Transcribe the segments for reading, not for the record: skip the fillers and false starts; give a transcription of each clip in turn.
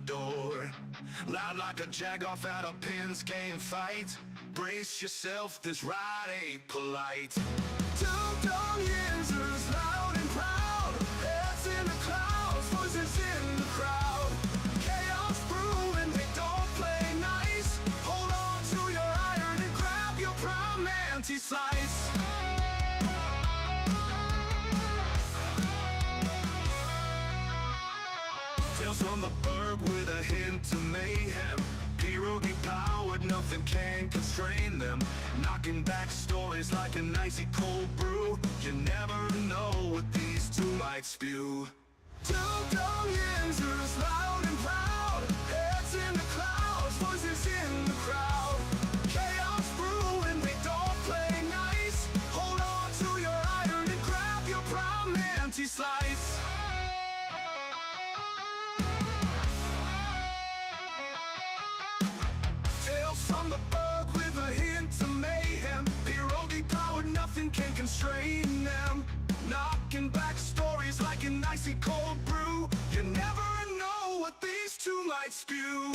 door. Loud like a jag-off at a pins game fight. Brace yourself, this ride ain't polite. Dum Yinzers, loud and proud. Heads in the clouds, voices in the crowd. Chaos brewing, they don't play nice. Hold on to your iron and grab your prime anti-slice. Tales from the burg with a hint of mayhem. Pierogi powered, nothing can constrain them. Knocking back stories like an icy cold brew. You never know what these two might spew. Dum Yinzers, loud and proud. Heads in the clouds, voices in the crowd. Chaos brewing, they don't play nice. Hold on to your iron and grab your prime anti-slice. From the bug with a hint of mayhem. Pierogi powered, nothing can constrain them. Knocking back stories like an icy cold brew. You never know what these two might spew.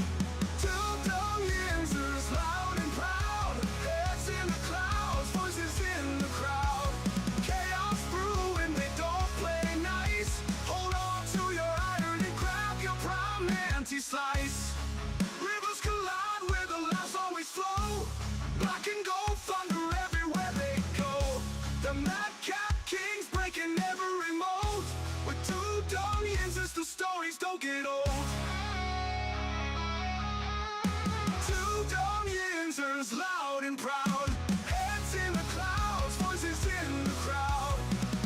Dum Yinzers, loud and proud. Heads in the clouds, voices in the crowd. Chaos brewing, they don't play nice. Hold on to your iron and grab your prime anti-slice. Rivers collide where the laughs always flow. Black and gold thunder everywhere they go. The madcap kings breaking every mold. With two Dum Yinzers, the stories don't get old. Two Dum Yinzers, loud and proud. Heads in the clouds, voices in the crowd.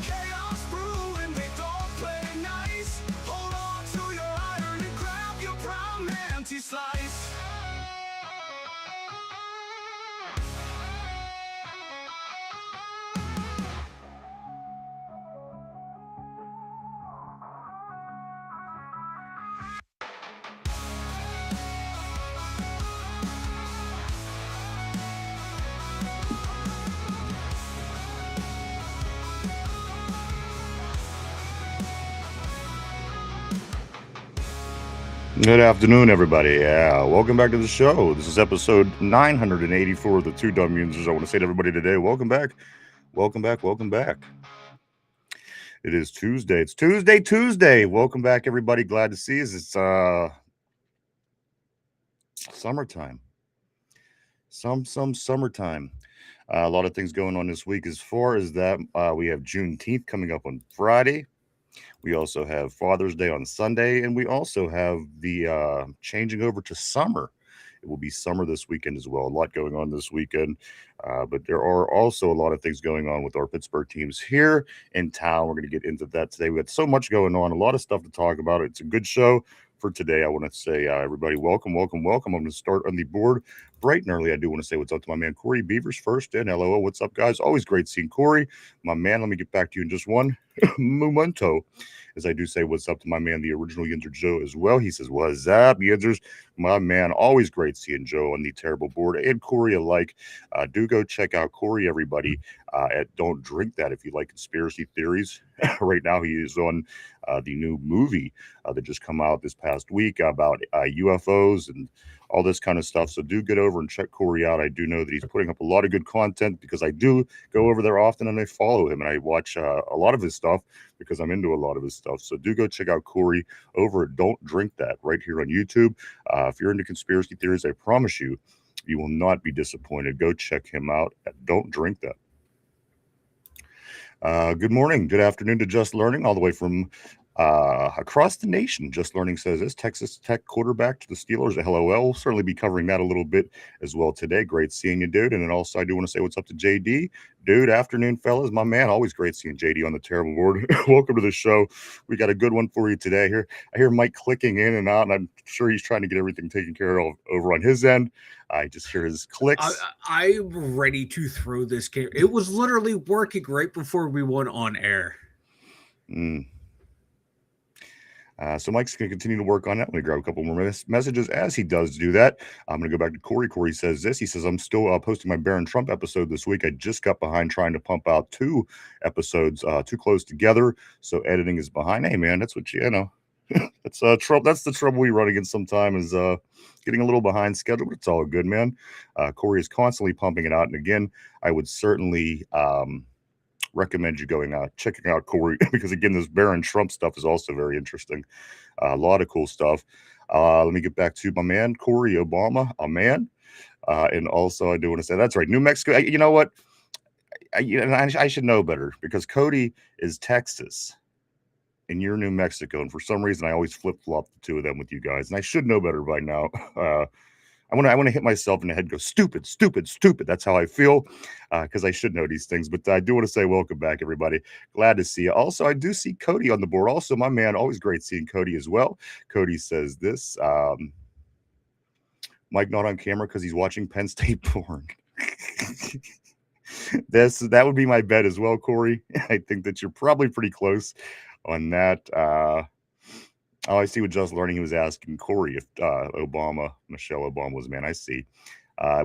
Chaos brewing, they don't play nice. Hold on to your iron and grab your prime anti-slice. Good afternoon, everybody. Yeah, welcome back to the show. This is episode 984 of the Two Dum Yinzers. I want to say to everybody today, welcome back. Welcome back. Welcome back. It is Tuesday. It's Tuesday. Welcome back, everybody. Glad to see us. It's summertime. Some summertime. A lot of things going on this week. As far as that, we have Juneteenth coming up on Friday. We also have Father's Day on Sunday, and we also have the changing over to summer. It will be summer this weekend as well. A lot going on this weekend, but there are also a lot of things going on with our Pittsburgh teams here in town. We're going to get into that today. We had so much going on, a lot of stuff to talk about. It's a good show for today. I want to say, everybody, welcome. I'm going to start on the board bright and early. I do want to say what's up to my man Corey Beavers first. And LOL, what's up, guys? Always great seeing Corey. My man, let me get back to you in just one momento. As I do say what's up to my man, the original Yinzer Joe as well. He says, what's up, Yinzers? My man, always great seeing Joe on the terrible board and Corey alike. Do go check out Corey, everybody, at Don't Drink That if you like conspiracy theories. Right now, he is on the new movie that just come out this past week about UFOs and all this kind of stuff. So do get over and check Corey out. I do know that he's putting up a lot of good content because I do go over there often and I follow him and I watch a lot of his stuff because I'm into a lot of his stuff. So do go check out Corey over at Don't Drink That right here on YouTube. If you're into conspiracy theories, I promise you, you will not be disappointed. Go check him out at Don't Drink That. Good morning, good afternoon to Just Learning, all the way from across the nation. Just Learning says this Texas Tech quarterback to the Steelers. LOL. We'll certainly be covering that a little bit as well today. Great seeing you, dude. And then also I do want to say what's up to JD. Dude, afternoon, fellas. My man, always great seeing JD on the terrible board. Welcome to the show. We got a good one for you today. I hear Mike clicking in and out, and I'm sure he's trying to get everything taken care of over on his end. I just hear his clicks. I'm ready to throw this game. It was literally working right before we went on air. So Mike's going to continue to work on that. Let me grab a couple more messages as he does do that. I'm going to go back to Corey. Corey says this. He says, I'm still posting my Baron Trump episode this week. I just got behind trying to pump out 2 episodes too close together. So editing is behind. Hey, man, that's what you know. That's trouble. That's the trouble we run against sometimes, is getting a little behind schedule, but it's all good, man. Corey is constantly pumping it out, and again, I would certainly recommend you going out, checking out Corey, because again, this Barron Trump stuff is also very interesting. A lot of cool stuff. Let me get back to my man, Corey Obama, a man. And also, I do want to say, that's right, New Mexico. You know what? I should know better, because Cody is Texas and you're New Mexico. And for some reason, I always flip-flop the two of them with you guys. And I should know better by now. I want to hit myself in the head and go, stupid, stupid, stupid. That's how I feel, because I should know these things. But I do want to say welcome back, everybody. Glad to see you. Also, I do see Cody on the board. Also, my man, always great seeing Cody as well. Cody says this, Mike not on camera because he's watching Penn State porn. That would be my bet as well, Corey. I think that you're probably pretty close on that. Oh, I see what Just Learning. He was asking Corey if Michelle Obama was a man. I see.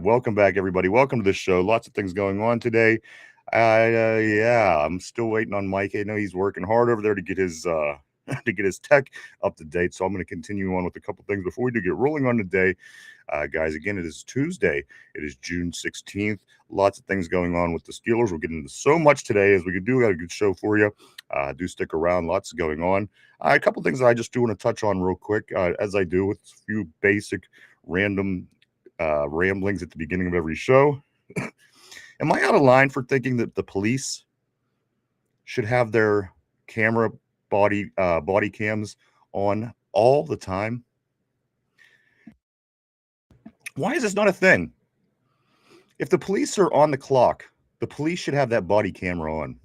Welcome back, everybody. Welcome to the show. Lots of things going on today. Yeah, I'm still waiting on Mike. I know he's working hard over there to get his tech up to date. So I'm going to continue on with a couple things before we do get rolling on today. Guys, again, it is Tuesday. It is June 16th. Lots of things going on with the Steelers. We'll get into so much today as we could do. We got a good show for you. Do stick around. Lots going on. A couple things that I just do want to touch on real quick, as I do with a few basic random ramblings at the beginning of every show. Am I out of line for thinking that the police should have their camera body cams on all the time? Why is this not a thing? If the police are on the clock, the police should have that body camera on.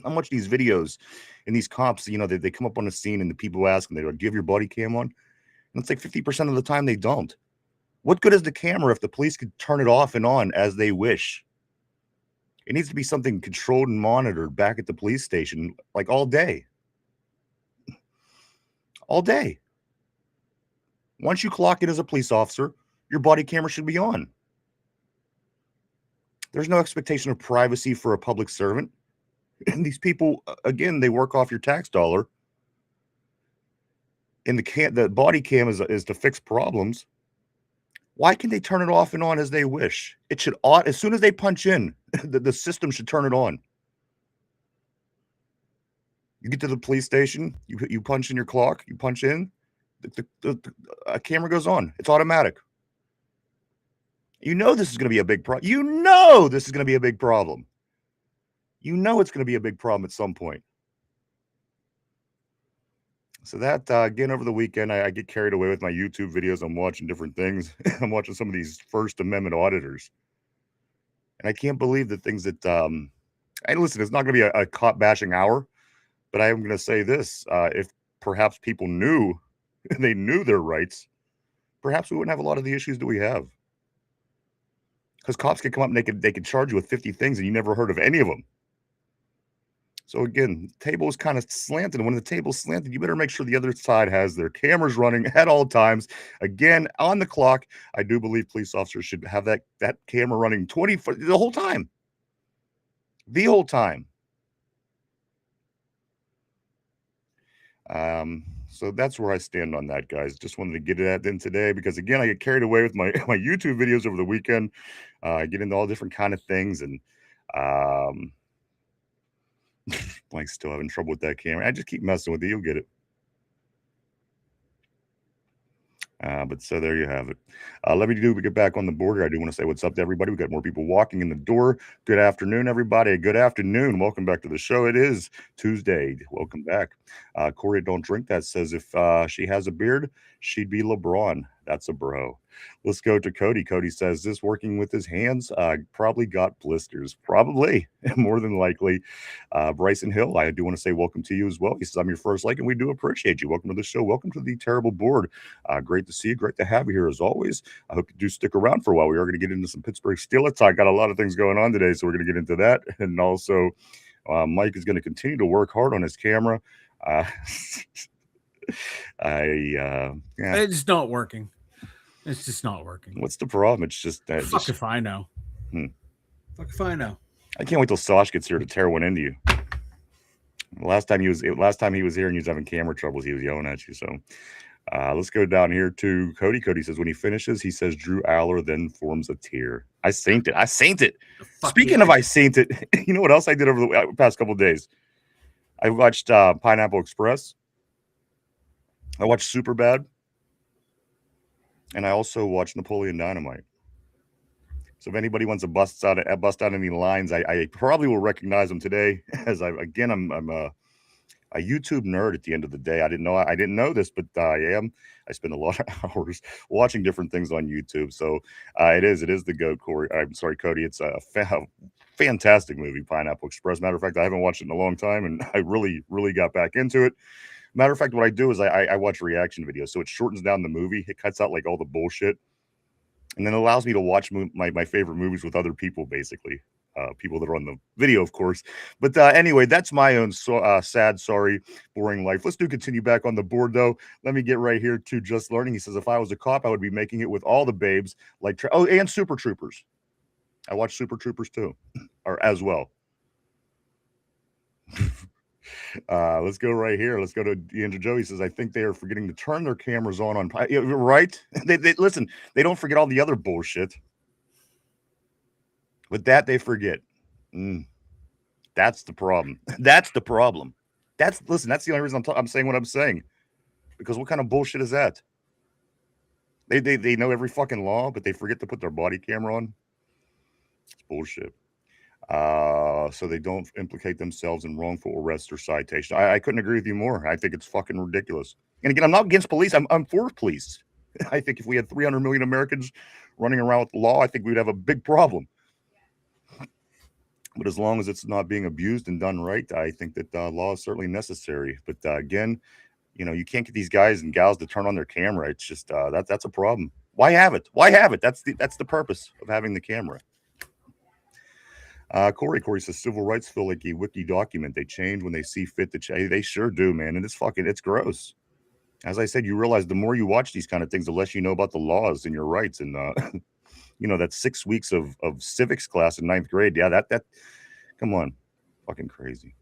I watch these videos and these cops, they come up on the scene and the people ask them, they go, "Do you have your body cam on?" And it's like 50% of the time they don't. What good is the camera if the police could turn it off and on as they wish? It needs to be something controlled and monitored back at the police station, like all day. All day. Once you clock in as a police officer, your body camera should be on. There's no expectation of privacy for a public servant. And these people, again, they work off your tax dollar. And the body cam is to fix problems. Why can they turn it off and on as they wish? It should, as soon as they punch in, the system should turn it on. You get to the police station, you punch in your clock, you punch in, the camera goes on. It's automatic. This is going to be a big problem. This is going to be a big problem. It's going to be a big problem at some point. So that, again, over the weekend, I get carried away with my YouTube videos. I'm watching different things. I'm watching some of these First Amendment auditors. And I can't believe the things that, listen, it's not going to be a cop bashing hour, but I am going to say this. If perhaps people knew, they knew their rights, perhaps we wouldn't have a lot of the issues that we have. Because cops can come up and they could charge you with 50 things and you never heard of any of them. So again, the table is kind of slanted. And when the table's slanted, you better make sure the other side has their cameras running at all times. Again, on the clock, I do believe police officers should have that camera running the whole time. The whole time. So that's where I stand on that, guys. Just wanted to get that in today because, again, I get carried away with my YouTube videos over the weekend. I get into all different kind of things, and Blank's still having trouble with that camera. I just keep messing with it. You'll get it. But so there you have it. We get back on the board here. I do want to say what's up to everybody. We got more people walking in the door. Good afternoon, everybody. Good afternoon. Welcome back to the show. It is Tuesday. Welcome back. Corey, don't drink that, says if she has a beard, she'd be LeBron. That's a bro. Let's go to Cody. Cody says this working with his hands probably got blisters. Probably, more than likely. Bryson Hill, I do want to say welcome to you as well. He says, I'm your first like, and we do appreciate you. Welcome to the show. Welcome to the terrible board. Great to see you. Great to have you here as always. I hope you do stick around for a while. We are going to get into some Pittsburgh Steelers. I got a lot of things going on today, so we're going to get into that. And also, Mike is going to continue to work hard on his camera. It's not working. It's just not working. What's the problem? It's just fuck if I know. Fuck if I know. I can't wait till Sosh gets here to tear one into you. Last time he was here and he was having camera troubles, he was yelling at you. So let's go down here to Cody. Cody says when he finishes, he says Drew Allar then forms a tear. I saint it. Speaking of I saint it, you know what else I did over the past couple of days? I watched Pineapple Express. I watched Superbad. And I also watched Napoleon Dynamite. So if anybody wants to bust out any lines, I probably will recognize them today. As I'm a YouTube nerd at the end of the day. I didn't know this, but I am. I spend a lot of hours watching different things on YouTube. So it is the GOAT, Corey. I'm sorry, Cody. It's a fantastic movie, Pineapple Express. Matter of fact, I haven't watched it in a long time, and I really, really got back into it. Matter of fact, what I do is I watch reaction videos. So it shortens down the movie. It cuts out like all the bullshit. And then it allows me to watch my favorite movies with other people, basically. People that are on the video, of course. But anyway, that's my own sad, sorry, boring life. Let's continue back on the board, though. Let me get right here to Just Learning. He says, if I was a cop, I would be making it with all the babes. And Super Troopers. I watch Super Troopers, too. Or as well. Let's go right here. Let's go to Andrew Joe. He says, I think they are forgetting to turn their cameras on right? They listen, they don't forget all the other bullshit. But that they forget. That's the problem. That's the problem. That's the only reason I'm saying what I'm saying. Because what kind of bullshit is that? They know every fucking law, but they forget to put their body camera on. It's bullshit. So they don't implicate themselves in wrongful arrest or citation. I couldn't agree with you more. I think it's fucking ridiculous. And again, I'm not against police. I'm for police. I think if we had 300 million Americans running around with the law, I think we'd have a big problem. But as long as it's not being abused and done right, I think that law is certainly necessary. But again, you can't get these guys and gals to turn on their camera. It's just that's a problem. Why have it? That's the purpose of having the camera. Corey says civil rights feel like a wiki document. They change when they see fit to change. They sure do, man. And it's gross. As I said, you realize the more you watch these kind of things, the less you know about the laws and your rights. And that 6 weeks of civics class in 9th grade. Yeah, that come on. Fucking crazy.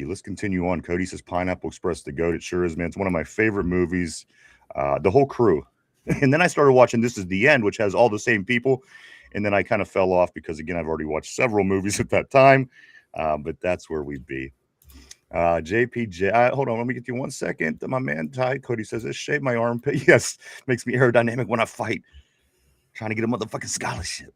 Let's continue on. Cody says Pineapple Express, the GOAT. It sure is, man. It's one of my favorite movies. The whole crew. And then I started watching This Is the End, which has all the same people. And then I kind of fell off because, again, I've already watched several movies at that time. But that's where we'd be. JPJ, hold on, let me get you 1 second. My man Ty Cody says, this shave my armpit. Yes, makes me aerodynamic when I fight. Trying to get a motherfucking scholarship.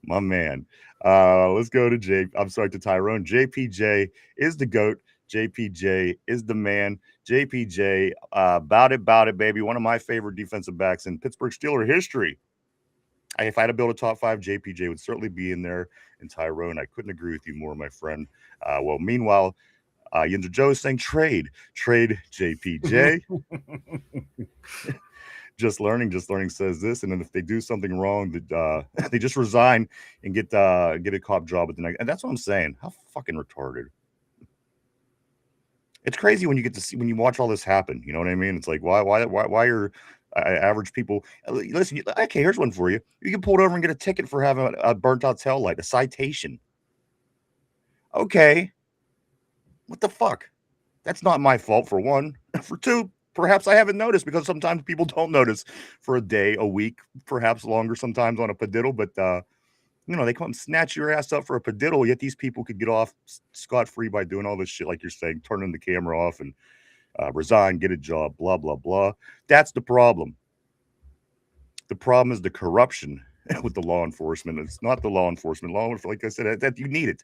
My man. Let's go to Tyrone. JPJ is the GOAT. JPJ is the man. JPJ, bout it, baby. One of my favorite defensive backs in Pittsburgh Steelers history. If I had to build a top 5, JPJ would certainly be in there. And Tyrone, I couldn't agree with you more, my friend. Meanwhile, Yinzer Joe is saying trade JPJ. Just learning says this, and then if they do something wrong, that they just resign and get a cop job at the next. And that's what I'm saying. How fucking retarded. It's crazy when you watch all this happen. You know what I mean? It's like why are average people listen? Okay, here's one for you. You get pulled over and get a ticket for having a burnt out tail light, a citation. Okay. What the fuck? That's not my fault, for one. For two, perhaps I haven't noticed, because sometimes people don't notice for a day, a week, perhaps longer sometimes on a padiddle. But, they come and snatch your ass up for a padiddle, yet these people could get off scot-free by doing all this shit, like you're saying, turning the camera off and resign, get a job, blah, blah, blah. That's the problem. The problem is the corruption with the law enforcement. It's not the law enforcement. Like I said, that you need it.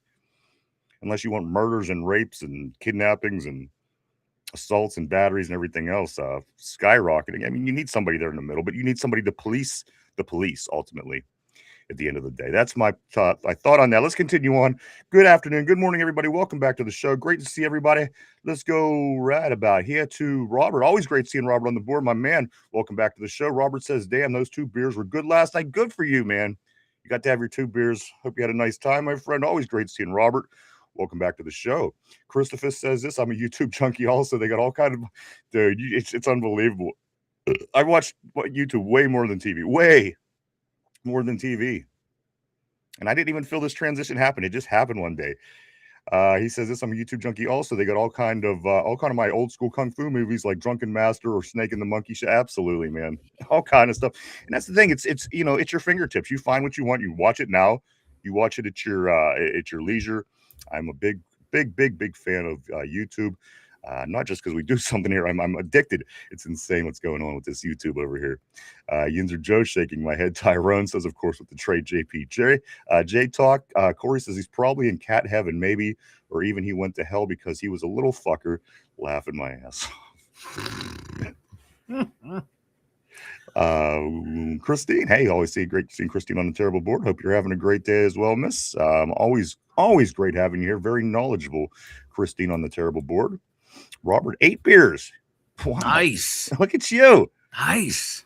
Unless you want murders and rapes and kidnappings and assaults and batteries and everything else skyrocketing. I mean, you need somebody there in the middle, but you need somebody to police the police ultimately at the end of the day. That's my thought on that. Let's continue on. Good afternoon. Good morning, everybody. Welcome back to the show. Great to see everybody. Let's go right about here to Robert. Always great seeing Robert on the board. My man, welcome back to the show. Robert says, damn, those 2 beers were good last night. Good for you, man. You got to have your 2 beers. Hope you had a nice time, my friend. Always great seeing Robert. Welcome back to the show. Christopher says this. I'm a YouTube junkie also. They got all kind of... Dude, it's unbelievable. I watched YouTube way more than TV. Way more than TV. And I didn't even feel this transition happen. It just happened one day. He says this. I'm a YouTube junkie. Also, they got all kind of my old school kung fu movies like Drunken Master or Snake and the Monkey Show. Absolutely, man, all kind of stuff. And that's the thing. It's it's your fingertips. You find what you want. You watch it now. You watch it at your leisure. I'm a big fan of YouTube. Not just because we do something here. I'm addicted. It's insane what's going on with this YouTube over here. Yinzer Joe shaking my head. Tyrone says, of course, with the trade JPJ. J Talk. Corey says he's probably in cat heaven, maybe, or even he went to hell because he was a little fucker. Laughing my ass off. Christine, hey, always great seeing Christine on the terrible board. Hope you're having a great day as well, miss. Always great having you here. Very knowledgeable, Christine on the terrible board. Robert, 8 beers. Wow. Nice. Look at you. Nice.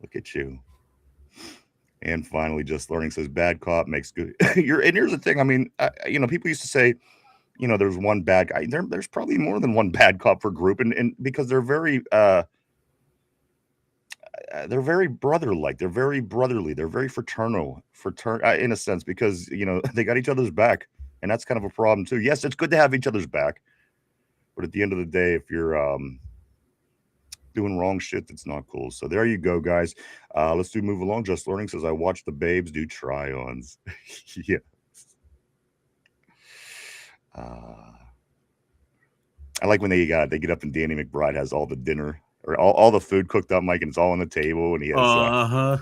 Look at you. And finally, Just Learning says, bad cop makes good. And here's the thing. I mean, people used to say, there's one bad guy. There's probably more than one bad cop per group. And because they're very brother-like. They're very brotherly. They're very fraternal in a sense, because, they got each other's back. And that's kind of a problem too. Yes, it's good to have each other's back. But at the end of the day, if you're doing wrong shit, that's not cool. So there you go, guys. Let's move along. Just Learning says, I watched the babes do try-ons. Yeah. I like when they get up and Danny McBride has all the dinner or all the food cooked up, Mike, and it's all on the table, and he has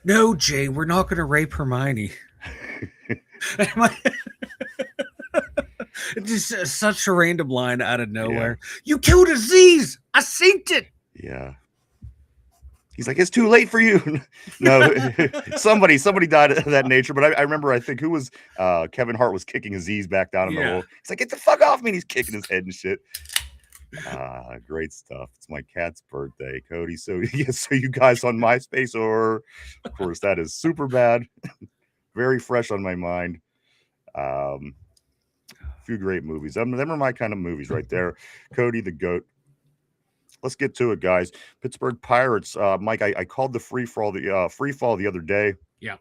No, Jay, we're not going to rape Hermione. Just such a random line out of nowhere. Yeah. You killed Aziz. I synced it. Yeah. He's like, it's too late for you. No, somebody died of that nature. But I remember, I think who was Kevin Hart was kicking Aziz back down in the hole. He's like, get the fuck off me. And he's kicking his head and shit. Great stuff. It's my cat's birthday, Cody. So yes, so you guys on MySpace, or of course that is super bad. Very fresh on my mind. Few great movies. Them are my kind of movies right there. Cody the GOAT. Let's get to it, guys. Pittsburgh Pirates. Mike, I called the free fall the other day. Yeah.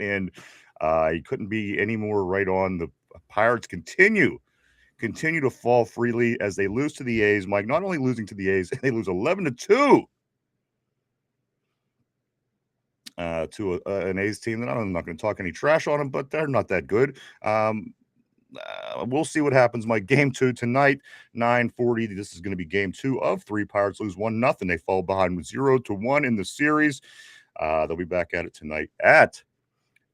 And he couldn't be any more right on. The Pirates continue to fall freely as they lose to the A's. Mike, not only losing to the A's, they lose 11-2 to an A's team that I'm not going to talk any trash on them, but they're not that good. We'll see what happens. Mike, game 2 tonight, 9:40. This is going to be game 2 of 3. Pirates lose 1-0. They fall behind with 0-1 in the series. They'll be back at it tonight at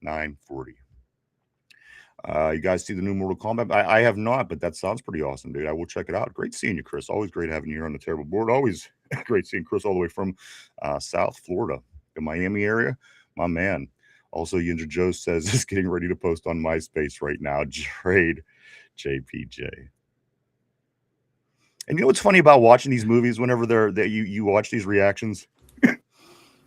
9:40. You guys see the new Mortal Kombat? I have not, but that sounds pretty awesome, dude. I will check it out. Great seeing you, Chris. Always great having you here on the terrible board. Always great seeing Chris all the way from South Florida, the Miami area. My man. Also, Yinzer Joe says is getting ready to post on MySpace right now. Trade JPJ. And you know what's funny about watching these movies? Whenever you watch these reactions,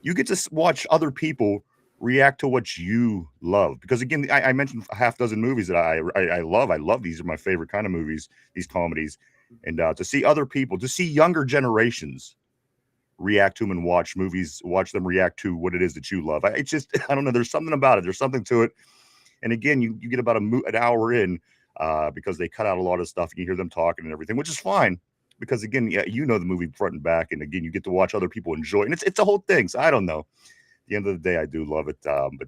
you get to watch other people react to what you love. Because again, I mentioned a half dozen movies that I love. I love these are my favorite kind of movies, these comedies. And to see other people, to see younger generations react to them and watch them react to what it is that you love. I don't know. There's something about it. There's something to it. And again, you get about an hour in because they cut out a lot of stuff. You can hear them talking and everything, which is fine. Because again, the movie front and back. And again, you get to watch other people enjoy. And it's a whole thing. So I don't know. At the end of the day, I do love it. But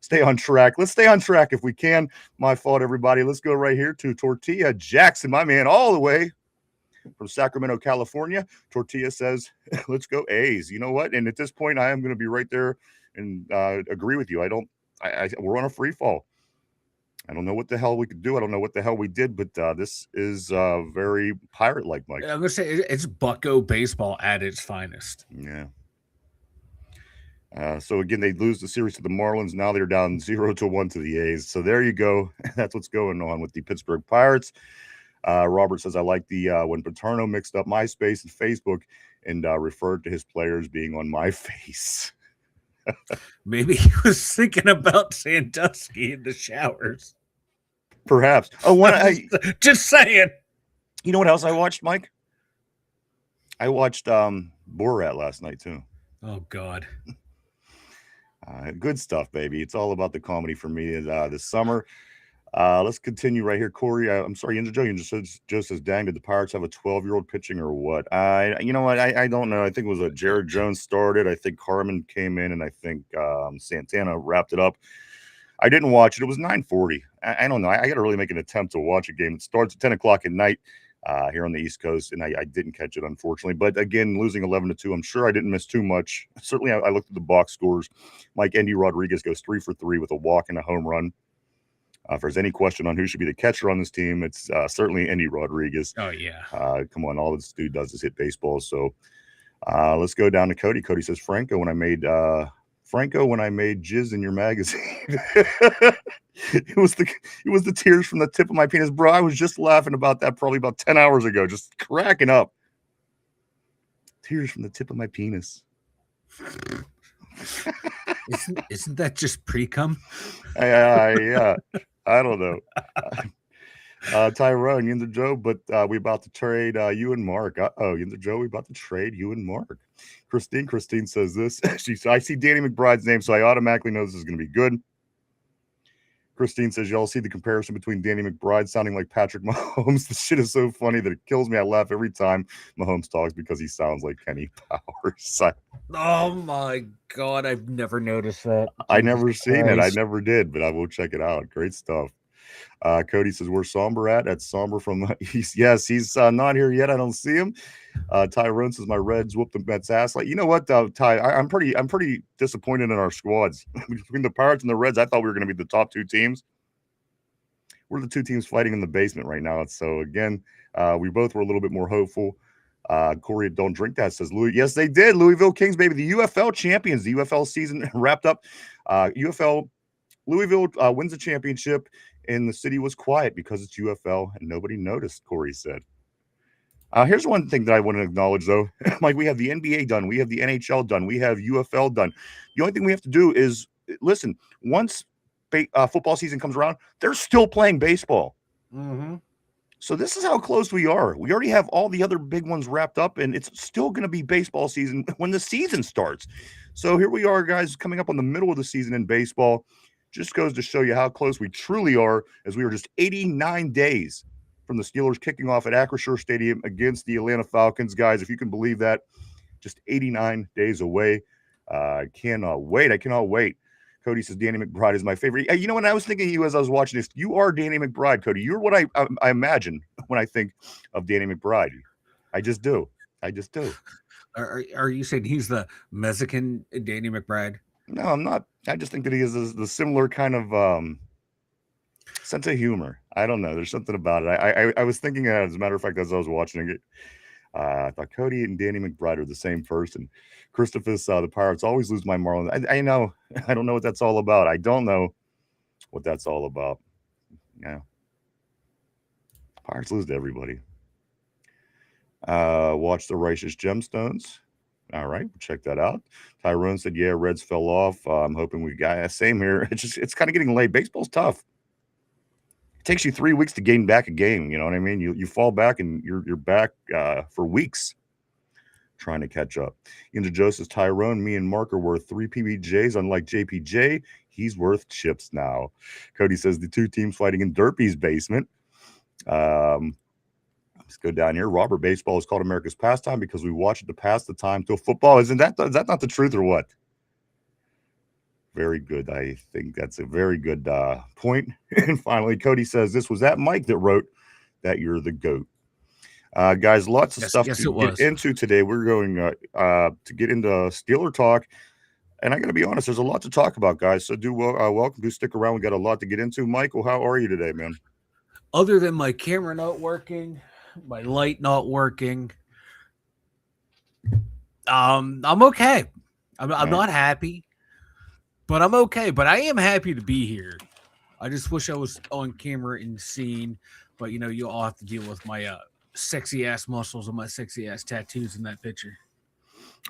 stay on track. Let's stay on track if we can. My fault, everybody. Let's go right here to Tortilla Jackson, my man, all the way from Sacramento, California. Tortilla says, let's go A's. You know what? And at this point, I am going to be right there and agree with you. We're on a free fall. I don't know what the hell we could do. I don't know what the hell we did, but this is very pirate-like, Mike. I'm going to say it's Bucko baseball at its finest. Yeah. So again, they lose the series to the Marlins. Now they're down 0-1 to the A's. So there you go. That's what's going on with the Pittsburgh Pirates. Robert says, I like the when Paterno mixed up MySpace and Facebook and referred to his players being on my face. Maybe he was thinking about Sandusky in the showers. Perhaps. Just saying. You know what else I watched, Mike? I watched Borat last night too. Oh God. Good stuff, baby. It's all about the comedy for me this summer. Let's continue right here, Corey. I'm sorry, Yinzer Joe. Joe says, "Dang, did the Pirates have a 12-year-old pitching or what?" You know what? I don't know. I think it was Jared Jones started. I think Carmen came in, and I think Santana wrapped it up. I didn't watch it. It was 9:40. I don't know. I got to really make an attempt to watch a game. It starts at 10 o'clock at night here on the East Coast, and I didn't catch it, unfortunately. But again, losing 11-2, I'm sure I didn't miss too much. Certainly, I looked at the box scores. Mike Endy Rodriguez goes 3 for 3 with a walk and a home run. If there's any question on who should be the catcher on this team, it's certainly Endy Rodriguez. Oh, yeah. Come on. All this dude does is hit baseball. So let's go down to Cody. Cody says, Franco, when I made jizz in your magazine. it was the tears from the tip of my penis. Bro, I was just laughing about that probably about 10 hours ago, just cracking up. Tears from the tip of my penis. Isn't that just pre-cum? Yeah. I don't know. Tyrone, Yinzer Joe, but we about to trade you and Mark. Yinzer Joe, we about to trade you and Mark. Christine says this. I see Danny McBride's name, so I automatically know this is going to be good. Christine says, y'all see the comparison between Danny McBride sounding like Patrick Mahomes. The shit is so funny that it kills me. I laugh every time Mahomes talks because he sounds like Kenny Powers. Oh, my God. I've never noticed that. I never seen it. I never did, but I will check it out. Great stuff. Cody says, where's Somber at? That's Somber from East. Yes, he's not here yet. I don't see him. Tyrone says, my Reds whooped the Mets ass. Like, you know what, Ty? I'm pretty disappointed in our squads. Between the Pirates and the Reds, I thought we were going to be the top two teams. We're the two teams fighting in the basement right now. So, again, we both were a little bit more hopeful. Corey, don't drink that, says Louis. Yes, they did. Louisville Kings, baby. The UFL champions. The UFL season wrapped up. Louisville wins the championship, and the city was quiet because it's UFL, and nobody noticed, Corey said. Here's one thing that I want to acknowledge, though. Like, we have the NBA done. We have the NHL done. We have UFL done. The only thing we have to do is, listen, once football season comes around, they're still playing baseball. Mm-hmm. So this is how close we are. We already have all the other big ones wrapped up, and it's still going to be baseball season when the season starts. So here we are, guys, coming up on the middle of the season in baseball. Just goes to show you how close we truly are, as we are just 89 days from the Steelers kicking off at Acrisure Stadium against the Atlanta Falcons. Guys, if you can believe that, just 89 days away. I cannot wait. Cody says, Danny McBride is my favorite. You know what? I was thinking of you as I was watching this. You are Danny McBride, Cody. You're what I imagine when I think of Danny McBride. I just do. Are you saying he's the Mexican Danny McBride? No, I'm not. I just think that he has the similar kind of sense of humor. I don't know. There's something about it. I was thinking, as a matter of fact, as I was watching it, I thought Cody and Danny McBride are the same person. Christopher, the Pirates always lose my Marlins. I know. I don't know what that's all about. I don't know what that's all about. Yeah. Pirates lose to everybody. Watch the Righteous Gemstones. All right, we'll check that out. Tyrone said, yeah, Reds fell off. I'm hoping we got same here. It's kind of getting late. Baseball's tough. It takes you 3 weeks to gain back a game. You know what I mean? You fall back and you're back for weeks trying to catch up. Into Joseph, Tyrone, me and Mark are worth 3 PBJs. Unlike JPJ, he's worth chips now. Cody says the two teams fighting in Derpy's basement. Let's go down here. Robert, baseball is called America's pastime because we watch it to pass the time till football. Is that not the truth or what? Very good. I think that's a very good point. And finally, Cody says, this was that Mike that wrote that you're the GOAT. Guys, lots of stuff to get into today. We're going to get into Steeler talk. And I got to be honest, there's a lot to talk about, guys. So welcome. Do stick around. We got a lot to get into. Michael, how are you today, man? Other than my camera not working, my light not working, I'm okay. I'm not happy, but I'm okay. But I am happy to be here. I just wish I was on camera and seen, but you all have to deal with my sexy ass muscles and my sexy ass tattoos in that picture.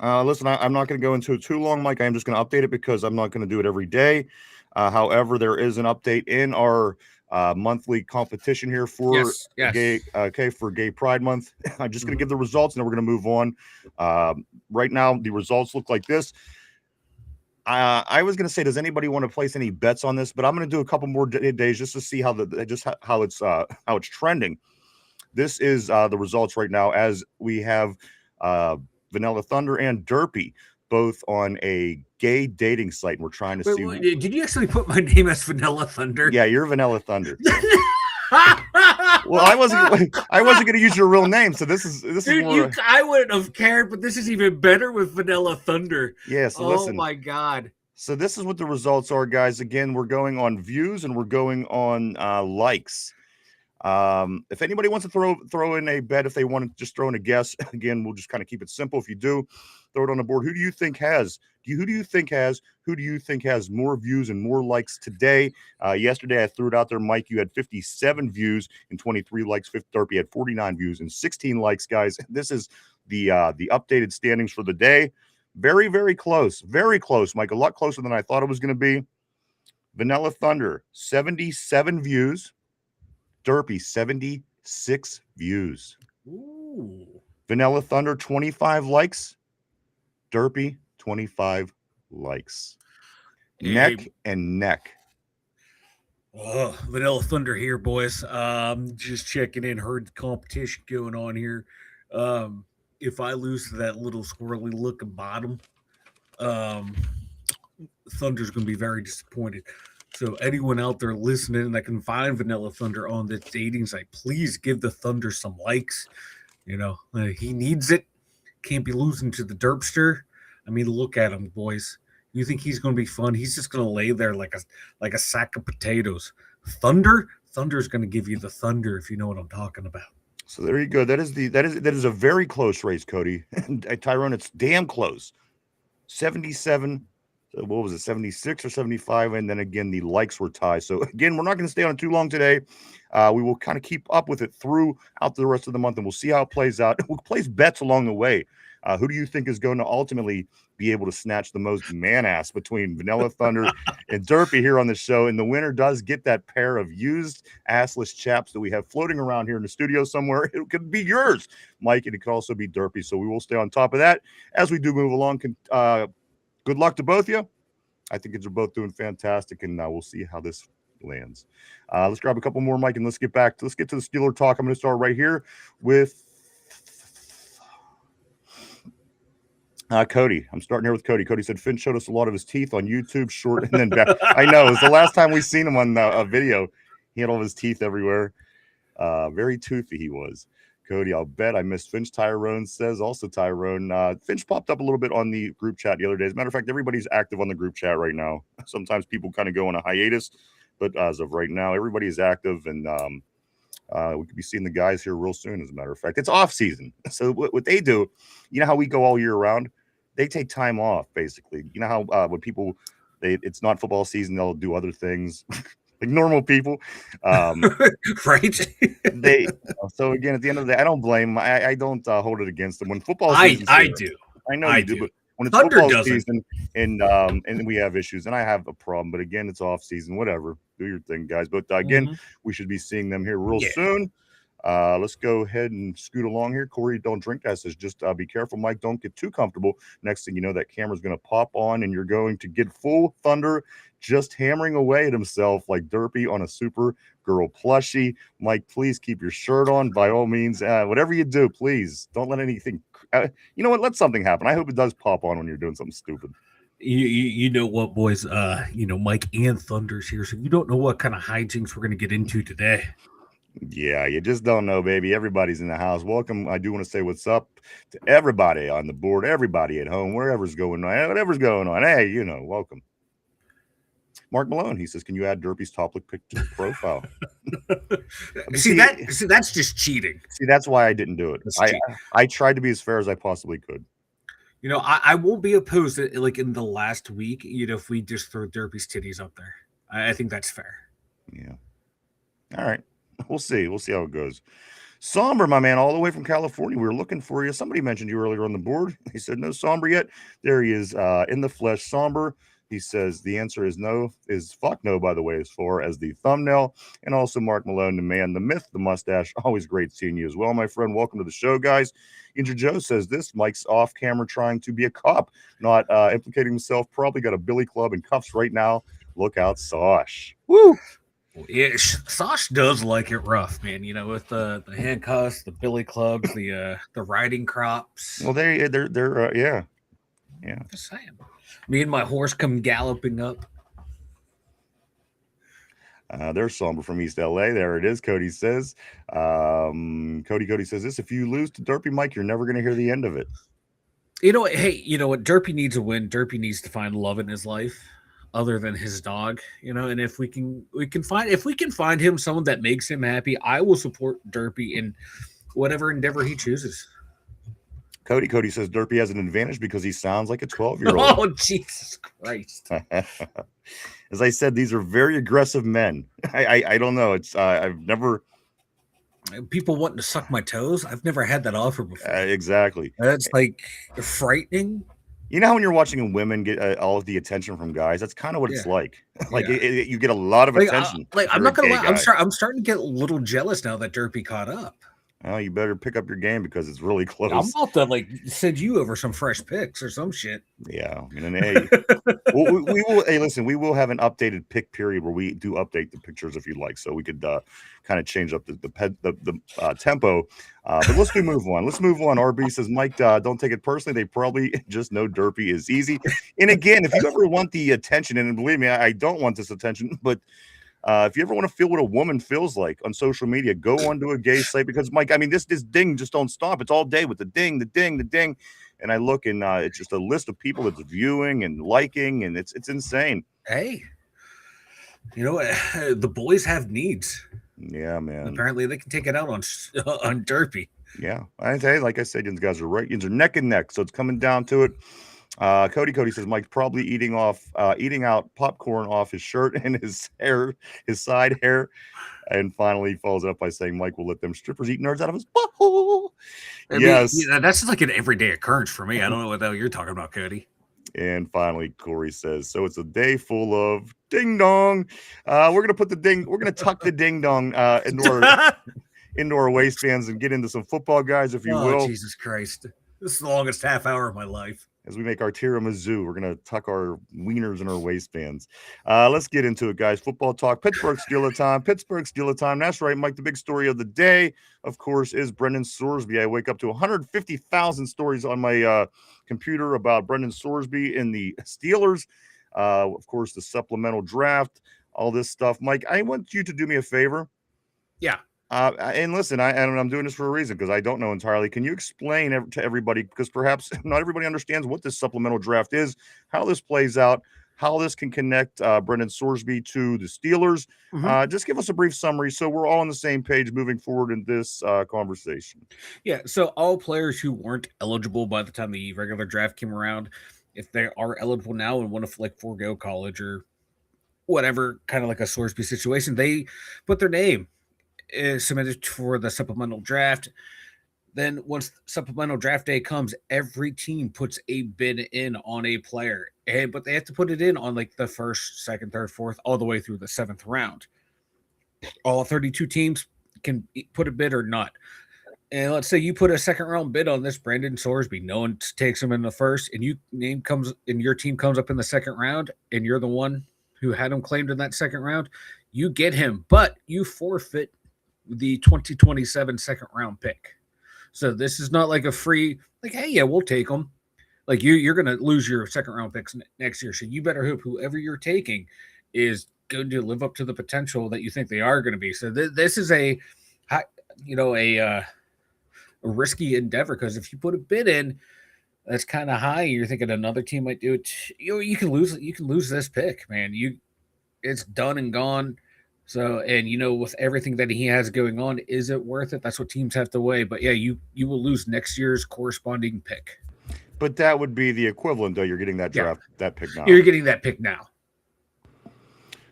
Listen, I'm not going to go into it too long, Mike. I'm just going to update it because I'm not going to do it every day. However, there is an update in our monthly competition here for for Gay Pride Month. I'm just going to give the results and then we're going to move on. Right now, the results look like this. I was going to say, does anybody want to place any bets on this? But I'm going to do a couple more days just to see how how it's trending. This is the results right now, as we have Vanilla Thunder and Derpy both on a gay dating site, and we're trying to see. Wait, did you actually put my name as Vanilla Thunder? Yeah, you're Vanilla Thunder. Well, I wasn't going to use your real name, so this is Dude, more. I wouldn't have cared, but this is even better with Vanilla Thunder. Yeah, so listen. My God. So this is what the results are, guys. Again, we're going on views and we're going on likes. If anybody wants to throw in a bet, if they want to just throw in a guess, again, we'll just kind of keep it simple. If you do, throw it on the board. Who do you think has more views and more likes today? Yesterday I threw it out there, Mike. You had 57 views and 23 likes. Fifth Derpy had 49 views and 16 likes, guys. This is the updated standings for the day. Very, very close. Very close, Mike. A lot closer than I thought it was going to be. Vanilla Thunder, 77 views. Derpy, 76 views. Ooh. Vanilla Thunder, 25 likes. Derpy, 25 likes. Neck and neck. Vanilla Thunder here, boys. Just checking in. Heard the competition going on here. If I lose to that little squirrely looking bottom, Thunder's going to be very disappointed. So anyone out there listening that can find Vanilla Thunder on this dating site, please give the Thunder some likes. You know, he needs it. Can't be losing to the Derpster. I mean, look at him, boys. You think he's going to be fun? He's just going to lay there like a sack of potatoes. Thunder's going to give you the thunder, if you know what I'm talking about. So there you go. That is a very close race, Cody. And Tyrone, it's damn close. 77. What was it, 76 or 75? And then again, the likes were tied. So again, we're not going to stay on it too long today. We will kind of keep up with it throughout the rest of the month, and we'll see how it plays out. We'll place bets along the way. Who do you think is going to ultimately be able to snatch the most man-ass between Vanilla Thunder and Derpy here on the show? And the winner does get that pair of used assless chaps that we have floating around here in the studio somewhere. It could be yours, Mike, and it could also be Derpy. So we will stay on top of that as we do move along. Good luck to both of you. I think you're both doing fantastic, and we'll see how this lands. Let's grab a couple more, Mike, and let's get to the Steeler talk. I'm going to start right here with Cody. I'm starting here with Cody. Cody said Finn showed us a lot of his teeth on YouTube, short and then back. I know. It was the last time we seen him on a video. He had all of his teeth everywhere. Very toothy he was. Cody, I'll bet I missed Finch. Tyrone says, also Tyrone. Finch popped up a little bit on the group chat the other day. As a matter of fact, everybody's active on the group chat right now. Sometimes people kind of go on a hiatus, but as of right now, everybody is active, and we could be seeing the guys here real soon, as a matter of fact. It's off season. So what they do, you know how we go all year round? They take time off, basically. You know how when people, it's not football season, they'll do other things. Like normal people, right? So again, at the end of the day, I don't blame them. I don't hold it against them. When football season, I do. I know you do, but when it's Thunder football season and we have issues, and I have a problem. But again, it's off season. Whatever, do your thing, guys. But again, we should be seeing them here real soon. Let's go ahead and scoot along here. Corey, don't drink that. Says just be careful, Mike. Don't get too comfortable. Next thing you know, that camera's going to pop on, and you're going to get full Thunder just hammering away at himself like Derpy on a Supergirl plushie. Mike, please keep your shirt on by all means. Whatever you do, please don't let anything. You know what? Let something happen. I hope it does pop on when you're doing something stupid. You know what, boys? Mike and Thunder's here, so you don't know what kind of hijinks we're going to get into today. Yeah, you just don't know, baby. Everybody's in the house. Welcome. I do want to say what's up to everybody on the board, everybody at home, whatever's going on. Hey, welcome. Mark Malone, he says, can you add Derpy's top look pic to the profile? That's just cheating. See, that's why I didn't do it. I tried to be as fair as I possibly could. I won't be opposed to, like, in the last week, if we just throw Derpy's titties up there. I think that's fair. Yeah. All right. We'll see. We'll see how it goes. Somber, my man, all the way from California. We were looking for you. Somebody mentioned you earlier on the board. He said no Somber yet. There he is in the flesh. Somber, He says the answer is no, is fuck no, by the way, as far as the thumbnail. And also Mark Malone, the man, the myth, the mustache. Always great seeing you as well, my friend. Welcome to the show, guys. Inter Joe says this: Mike's off camera trying to be a cop, not implicating himself. Probably got a billy club and cuffs right now. Look out, Sosh. Woo! Yeah, Sosh does like it rough, man. You know, with the handcuffs, the billy clubs, the riding crops. Well, they're yeah. Just saying. Me and my horse come galloping up. There's Somber from East LA. There it is. Cody says. Cody says this: if you lose to Derpy Mike, you're never going to hear the end of it. You know what? Hey, you know what? Derpy needs a win. Derpy needs to find love in his life, other than his dog. You know, and if we can find him someone that makes him happy, I will support Derpy in whatever endeavor he chooses. Cody says Derpy has an advantage because he sounds like a 12-year-old. Oh, Jesus Christ. As I said, these are very aggressive men. I don't know. It's I've never people wanting to suck my toes. I've never had that offer before. Exactly. That's like frightening. You know how when you're watching women get all of the attention from guys, that's kind of what it's like. Like you get a lot of attention. I'm not gonna lie. I'm starting to get a little jealous now that Derpy caught up. Oh, you better pick up your game because it's really close. I'm about to send you over some fresh pics or some shit. Yeah, I mean, hey, we will. Hey, listen, we will have an updated pick period where we do update the pictures if you'd like, so we could kind of change up the tempo. But let's move on. Let's move on. RB says, Mike, don't take it personally. They probably just know Derpy is easy. And again, if you ever want the attention, and believe me, I don't want this attention, but. If you ever want to feel what a woman feels like on social media, go onto a gay site because, Mike, I mean, this ding just don't stop. It's all day with the ding, the ding, the ding. And I look and it's just a list of people that's viewing and liking, and it's insane. Hey, you know what? The boys have needs. Yeah, man. Apparently they can take it out on Derpy. Yeah. Like I said, you guys are right. You're neck and neck. So it's coming down to it. Cody says Mike's probably eating out popcorn off his shirt and his hair, his side hair, and finally follows up by saying Mike will let them strippers eat nerds out of his butthole. Yes, that's just like an everyday occurrence for me. I don't know what the hell you're talking about, Cody. And finally, Corey says, so it's a day full of ding dong. We're gonna tuck the ding dong into our waistbands and get into some football, guys, if you will. Jesus Christ. This is the longest half hour of my life. As we make our tiramisu, we're going to tuck our wieners in our waistbands. Let's get into it, guys. Football talk. Pittsburgh Steelers time. That's right, Mike. The big story of the day, of course, is Brendan Sorsby. I wake up to 150,000 stories on my computer about Brendan Sorsby and the Steelers. Of course, the supplemental draft, all this stuff. Mike, I want you to do me a favor. Yeah. And listen, I'm doing this for a reason because I don't know entirely. Can you explain to everybody, because perhaps not everybody understands what this supplemental draft is, how this plays out, how this can connect Brendan Sorsby to the Steelers? Mm-hmm. Just give us a brief summary so we're all on the same page moving forward in this conversation. Yeah, so all players who weren't eligible by the time the regular draft came around, if they are eligible now and want to forego college or whatever, kind of like a Sorsby situation, they put their name is submitted for the supplemental draft. Then once supplemental draft day comes, every team puts a bid in on a player, but they have to put it in on the first, second, third, fourth, all the way through the seventh round. All 32 teams can put a bid or not. And let's say you put a second round bid on this Brendan Sorsby. No one takes him in the first, and your team comes up in the second round, and you're the one who had him claimed in that second round. You get him, but you forfeit the 2027 second round pick. So this is not like a free, hey, yeah, we'll take them. You're going to lose your second round picks next year. So you better hope whoever you're taking is going to live up to the potential that you think they are going to be. So this is a risky endeavor, because if you put a bid in that's kind of high, you're thinking another team might do it. You can lose this pick, man. It's done and gone. So, and with everything that he has going on, is it worth it? That's what teams have to weigh. But yeah, you will lose next year's corresponding pick. But that would be the equivalent, though. You're getting that draft, that pick now. You're getting that pick now.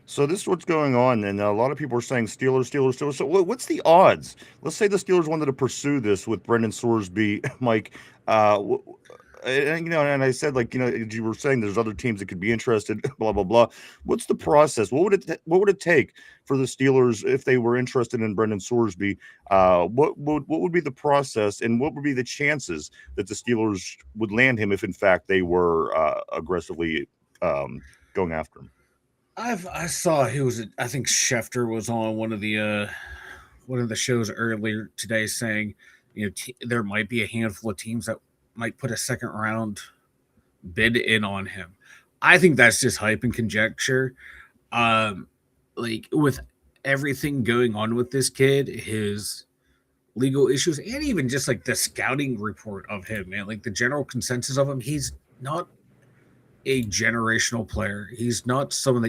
So this is what's going on, and a lot of people are saying Steelers. So what's the odds? Let's say the Steelers wanted to pursue this with Brendan Sorsby, Mike. and, and I said, like, you were saying there's other teams that could be interested, blah, blah, blah. What's the process? What would it take for the Steelers if they were interested in Brendan Sorsby? What would be the process, and what would be the chances that the Steelers would land him if, in fact, they were aggressively going after him? I saw he was. I think Schefter was on one of the shows earlier today saying, there might be a handful of teams that might put a second round bid in on him. I think that's just hype and conjecture. Like with everything going on with this kid, his legal issues, and even just like the scouting report of him, man, like the general consensus of him, he's not a generational player. He's not someone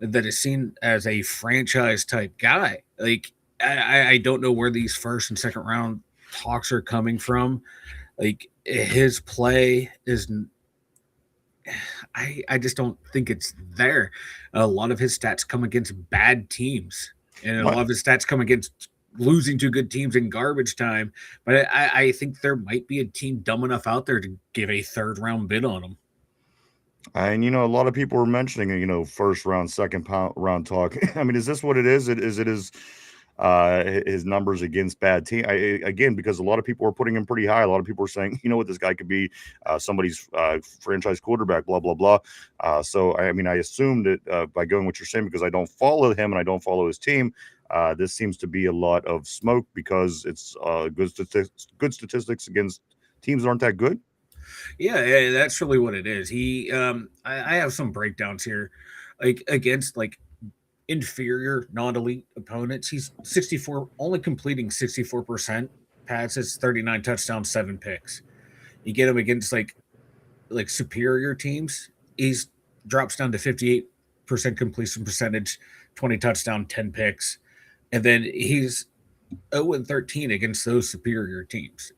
that is seen as a franchise type guy. Like I don't know where these first and second round talks are coming from. Like his play is, I just don't think it's there. A lot of his stats come against bad teams, and a lot of his stats come against losing to good teams in garbage time. But I think there might be a team dumb enough out there to give a third round bid on him. And a lot of people were mentioning, first round, second round talk. I mean, is this what it is? Is it his numbers against bad team? Again, because a lot of people are putting him pretty high. A lot of people are saying, what, this guy could be somebody's franchise quarterback, blah, blah, blah. So, I mean, I assume that by going what you're saying, because I don't follow him and I don't follow his team, this seems to be a lot of smoke because it's good statistics against teams that aren't that good. Yeah, that's really what it is. I have some breakdowns here, like against like inferior, non-elite opponents. He's 64, only completing 64% passes, 39 touchdowns, 7 picks. You get him against like superior teams, he's drops down to 58% completion percentage, 20 touchdown, 10 picks, and then he's 0-13 against those superior teams.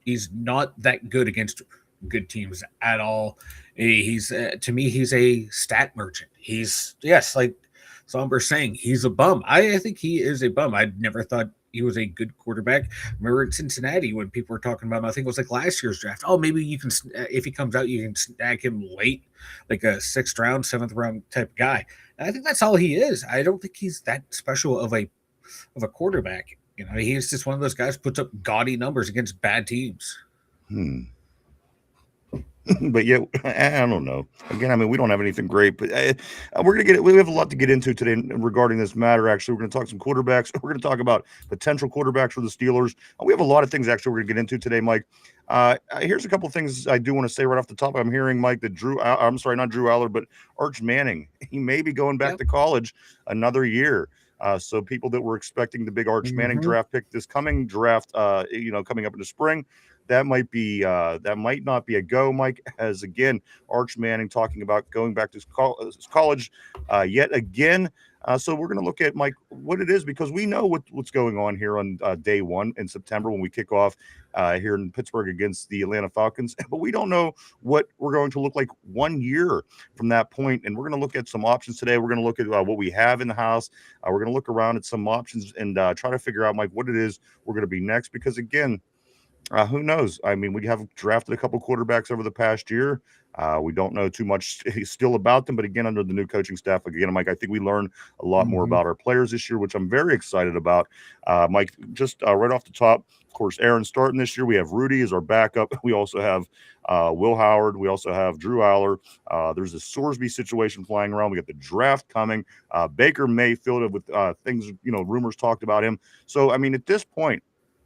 He's not that good against good teams at all. He's to me, he's a stat merchant. Like Somber's saying, he's a bum. I think he is a bum. I never thought he was a good quarterback. Remember in Cincinnati when people were talking about him, I think it was like last year's draft. Oh, maybe you can, if he comes out, you can snag him late, like a 6th round, 7th round type guy. And I think that's all he is. I don't think he's that special of a quarterback. He's just one of those guys who puts up gaudy numbers against bad teams. But yeah, I don't know. Again, I mean, we don't have anything great, but we have a lot to get into today regarding this matter. Actually, we're going to talk some quarterbacks. We're going to talk about potential quarterbacks for the Steelers. We have a lot of things actually we're going to get into today, Mike. Here's a couple of things I do want to say right off the top. I'm hearing, Mike, that not Drew Allar, but Arch Manning, he may be going back to college another year. So people that were expecting the big Arch Manning draft pick this coming draft, coming up in the spring, that might not be a go, Mike, as again, Arch Manning talking about going back to college yet again. So we're going to look at, Mike, what it is, because we know what's going on here on day 1 in September when we kick off here in Pittsburgh against the Atlanta Falcons. But we don't know what we're going to look like 1 year from that point. And we're going to look at some options today. We're going to look at what we have in the house. We're going to look around at some options and try to figure out, Mike, what it is we're going to be next. Because, again, who knows? I mean, we have drafted a couple quarterbacks over the past year. We don't know too much still about them, but again, under the new coaching staff, again, Mike, I think we learned a lot more about our players this year, which I'm very excited about. Mike, just right off the top, of course, Aaron starting this year. We have Rudy as our backup. We also have Will Howard. We also have Drew Allar. There's a Sorsby situation flying around. We got the draft coming. Baker Mayfield with things, rumors talked about him. So, I mean, at this point,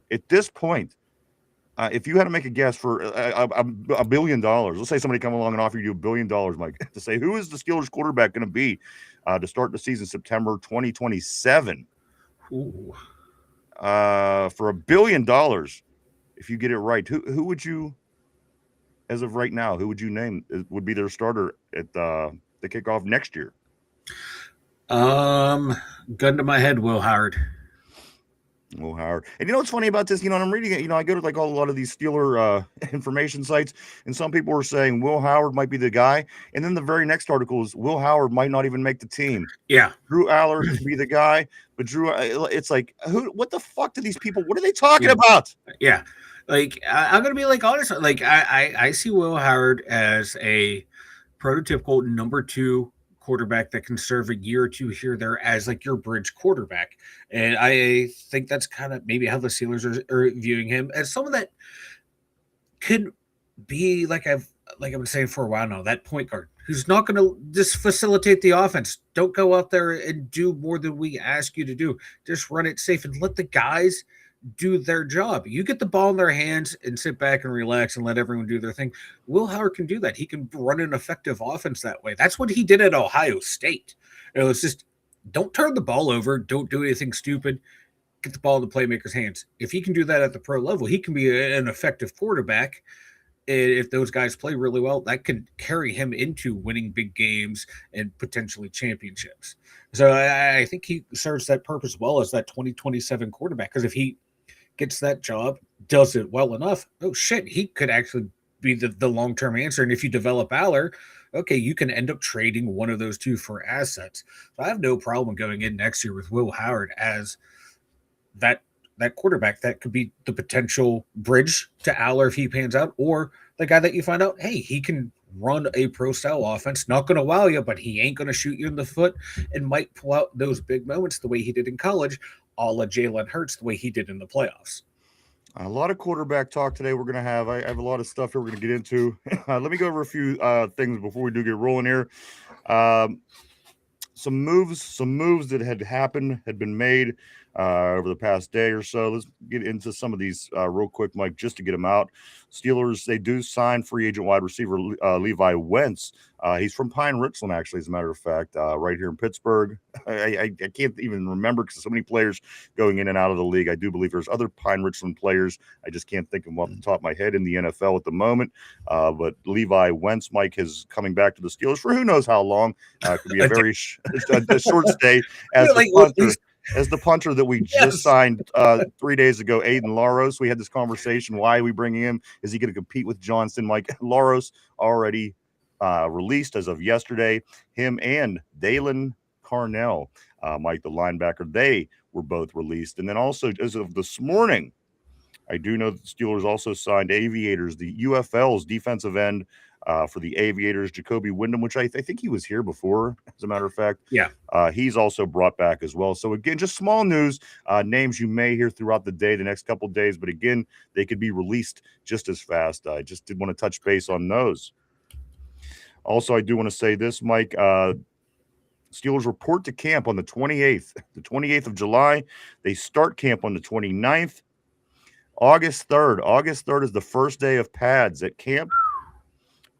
if you had to make a guess for $1 billion, let's say somebody come along and offer you $1 billion, Mike, to say who is the Steelers quarterback going to be to start the season September 2027? Ooh. For $1 billion, if you get it right, who would you, as of right now, who would you name would be their starter at the kickoff next year? Gun to my head, Will Howard. Will Howard. And what's funny about this, and I'm reading it, I go to a lot of these Steeler information sites, and some people are saying Will Howard might be the guy. And then the very next article is Will Howard might not even make the team. Yeah. Drew Allar could be the guy, but it's like, what the fuck do these people, what are they talking about? Yeah. Like I'm gonna be like honest. Like I see Will Howard as a prototypical number two quarterback that can serve a year or two here or there as like your bridge quarterback, and I think that's kind of maybe how the Steelers are viewing him as someone that could be like I've been saying for a while now, that point guard who's not going to just facilitate the offense. Don't go out there and do more than we ask you to do. Just run it safe and let the guys do their job. You get the ball in their hands and sit back and relax and let everyone do their thing. Will Howard can do that. He can run an effective offense that way. That's what he did at Ohio State. It was just don't turn the ball over. Don't do anything stupid. Get the ball in the playmaker's hands. If he can do that at the pro level, he can be an effective quarterback. If those guys play really well, that could carry him into winning big games and potentially championships. So I think he serves that purpose well as that 2027 quarterback. Because if he gets that job, does it well enough, oh shit, he could actually be the long-term answer. And if you develop Allar, okay, you can end up trading one of those two for assets. So I have no problem going in next year with Will Howard as that quarterback that could be the potential bridge to Allar if he pans out, or the guy that you find out, hey, he can run a pro style offense, not going to wow you, but he ain't going to shoot you in the foot and might pull out those big moments the way he did in college, a la Jalen Hurts, the way he did in the playoffs. A lot of quarterback talk today. We're going to have, I have a lot of stuff here we're going to get into. Let me go over a few things before we do get rolling here. Some moves that had been made over the past day or so. Let's get into some of these real quick, Mike, just to get them out. Steelers, they do sign free agent wide receiver Levi Wentz. He's from Pine Richland, actually, as a matter of fact, right here in Pittsburgh. I can't even remember because so many players going in and out of the league. I do believe there's other Pine Richland players. I just can't think of them off the top of my head in the NFL at the moment. But Levi Wentz, Mike, is coming back to the Steelers for who knows how long. Could be a very a short stay as the punter. As the punter that we just signed 3 days ago, Aiden Laros. We had this conversation. Why are we bringing him? Is he going to compete with Johnson? Mike Laros already released as of yesterday. Him and Dalen Carnell, Mike, the linebacker, they were both released. And then also as of this morning, I do know that the Steelers also signed Aviators, the UFL's defensive end for the Aviators, Jacoby Wyndham, which I think he was here before, as a matter of fact. Yeah. He's also brought back as well. So, again, just small news, names you may hear throughout the day, the next couple of days. But, again, they could be released just as fast. I just did want to touch base on those. Also, I do want to say this, Mike. Steelers report to camp on the 28th of July. They start camp on the 29th. August 3rd is the first day of pads at camp.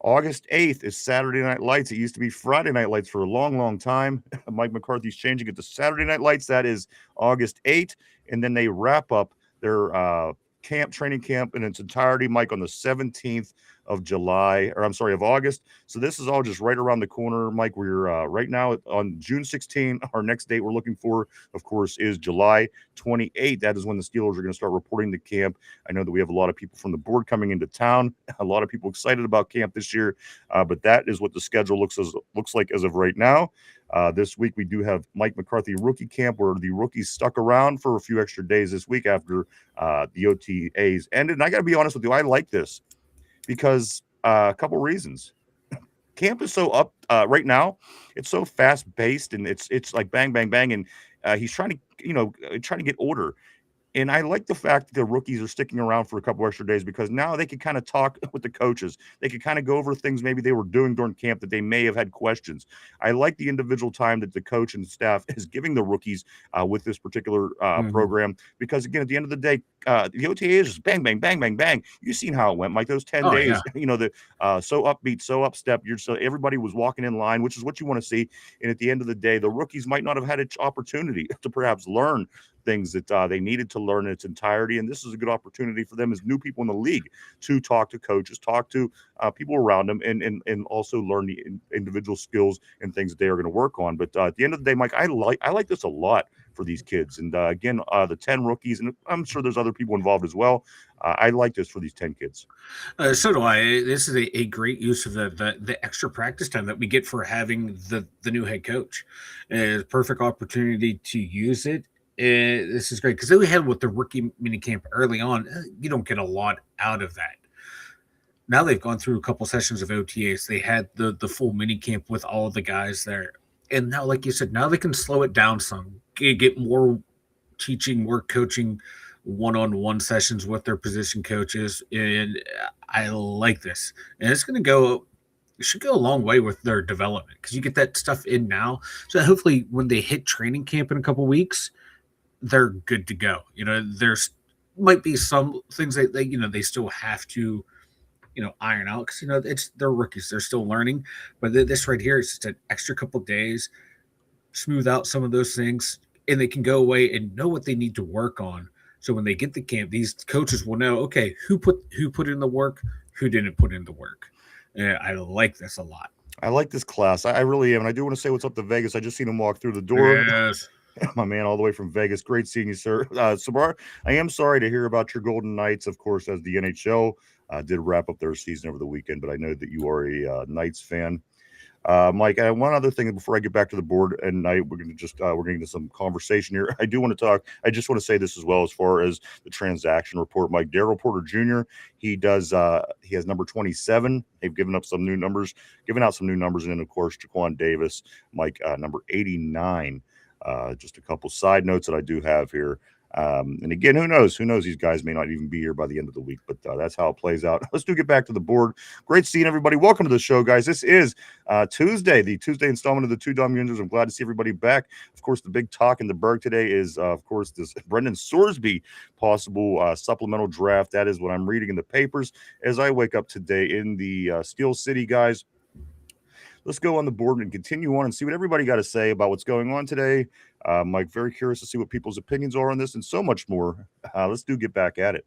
August 8th is Saturday Night Lights. It used to be Friday Night Lights for a long, long time. Mike McCarthy's changing it to Saturday Night Lights. That is August 8th. And then they wrap up their training camp in its entirety, Mike, on the 17th of August. So this is all just right around the corner, Mike. We're right now on June 16. Our next date we're looking for, of course, is July 28. That is when the Steelers are going to start reporting to camp. I know that we have a lot of people from the board coming into town, a lot of people excited about camp this year, but that is what the schedule looks like as of right now. This week we do have Mike McCarthy rookie camp, where the rookies stuck around for a few extra days this week after the OTAs ended. And I got to be honest with you, I like this because a couple reasons. Camp is so up right now. It's so fast paced, and it's like bang, bang, bang, and he's trying to get order. And I like the fact that the rookies are sticking around for a couple extra days because now they can kind of talk with the coaches. They can kind of go over things maybe they were doing during camp that they may have had questions. I like the individual time that the coach and staff is giving the rookies with this particular program because, again, at the end of the day, the OTA is just bang, bang, bang, bang, bang. You've seen how it went, Mike. Those 10 days, so upbeat, so upstep. Everybody was walking in line, which is what you want to see. And at the end of the day, the rookies might not have had an opportunity to perhaps learn things that they needed to learn in its entirety. And this is a good opportunity for them as new people in the league to talk to coaches, talk to people around them, and also learn the individual skills and things that they are going to work on. But at the end of the day, Mike, I like this a lot for these kids. And again, the 10 rookies, and I'm sure there's other people involved as well. I like this for these 10 kids. So do I. This is a great use of the extra practice time that we get for having the new head coach. It's a perfect opportunity to use it this is great because we had with the rookie minicamp early on, you don't get a lot out of that. Now they've gone through a couple sessions of OTAs. They had the full minicamp with all of the guys there. And now, like you said, now they can slow it down some, get more teaching, more coaching, one-on-one sessions with their position coaches. And I like this. And it's going to go – it should go a long way with their development because you get that stuff in now. So hopefully when they hit training camp in a couple weeks, they're good to go. There's might be some things that they still have to – iron out because they're rookies, they're still learning. But this right here is just an extra couple days, smooth out some of those things, and they can go away and know what they need to work on. So when they get to camp, these coaches will know, okay, who put in the work, who didn't put in the work. I like this a lot. I like this class. I really am, and I do want to say what's up to Vegas. I just seen him walk through the door. Yes. My man, all the way from Vegas. Great seeing you, sir. Sabar, I am sorry to hear about your Golden Knights, of course, as the NHL did wrap up their season over the weekend, but I know that you are a Knights fan. Mike, one other thing before I get back to the board, and we're going to get some conversation here. I do want to talk. I just want to say this as well as far as the transaction report. Mike, Darryl Porter Jr. He has number 27. They've given out some new numbers, and then of course Jaquan Davis, Mike, number 89. Just a couple side notes that I do have here. And again, who knows? These guys may not even be here by the end of the week, but that's how it plays out. Let's get back to the board. Great seeing everybody. Welcome to the show, guys. This is Tuesday, the Tuesday installment of the two Dum Yinzers. I'm glad to see everybody back. Of course, the big talk in the Berg today is, of course, this Brendan Sorsby possible supplemental draft. That is what I'm reading in the papers as I wake up today in the Steel City, guys. Let's go on the board and continue on and see what everybody got to say about what's going on today. Mike, very curious to see what people's opinions are on this and so much more. Let's get back at it.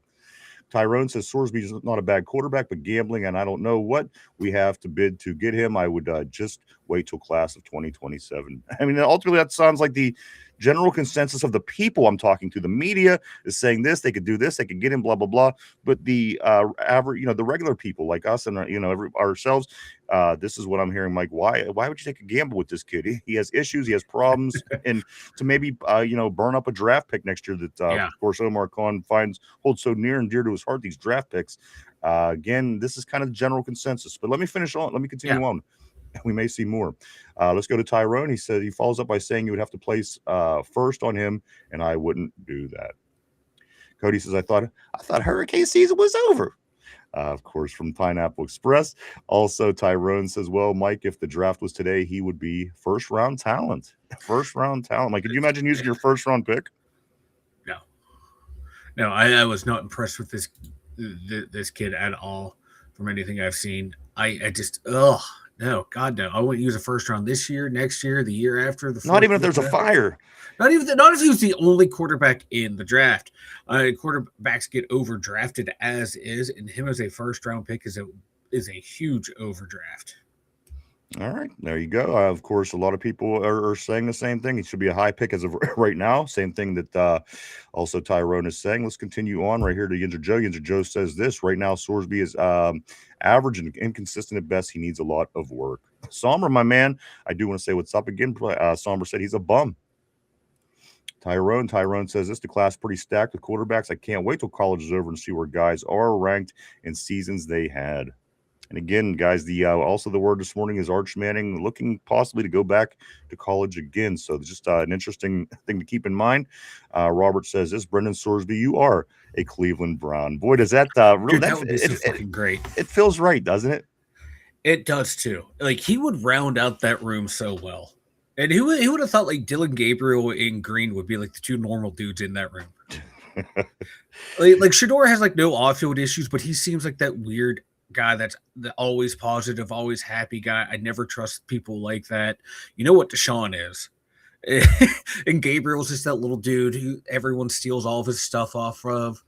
Tyrone says Sorsby is not a bad quarterback, but gambling, and I don't know what we have to bid to get him. I would just wait till class of 2027. I mean, ultimately, that sounds like the general consensus of the people I'm talking to. The media is saying this, they could do this, they could get him, blah, blah, blah. But the average, the regular people like us and, ourselves, this is what I'm hearing, Mike. Why would you take a gamble with this kid? He has issues, he has problems, and to maybe, burn up a draft pick next year that, of course, Omar Khan holds so near and dear to his heart, these draft picks. Again, this is kind of the general consensus. But let me continue on. We may see more. Let's go to Tyrone. He said he follows up by saying you would have to place first on him, and I wouldn't do that. Cody says I thought hurricane season was over. Of course, from Pineapple Express. Also, Tyrone says, well, Mike, if the draft was today, he would be first-round talent. First-round talent. Mike, could you imagine using your first-round pick? No, I was not impressed with this kid at all from anything I've seen. I just, no, God, no. I wouldn't use a first round this year, next year, the year after. Not even if there's a fire. Not if he was the only quarterback in the draft. Quarterbacks get overdrafted as is, and him as a first round pick is a huge overdraft. All right, there you go. Of course, a lot of people are saying the same thing. It should be a high pick as of right now. Same thing that also Tyrone is saying. Let's continue on right here to Yinzer Joe. Yinzer Joe says this. Right now, Sorsby is average and inconsistent at best. He needs a lot of work. Somber, my man, I do want to say what's up again. Somber said he's a bum. Tyrone says this, the class pretty stacked with quarterbacks. I can't wait till college is over and see where guys are ranked in seasons they had. And again, guys, also the word this morning is Arch Manning looking possibly to go back to college again. So it's just an interesting thing to keep in mind. Robert says this, Brendan Sorsby, you are a Cleveland Brown. Boy, does that really? That would be so fucking great. It feels right, doesn't it? It does too. Like he would round out that room so well. And who would have thought like Dylan Gabriel and Green would be like the two normal dudes in that room? like Shador has like no off-field issues, but he seems like that weird guy that's the always positive, always happy guy. I never trust people like that. You know what Deshaun is. And Gabriel's just that little dude who everyone steals all of his stuff off of.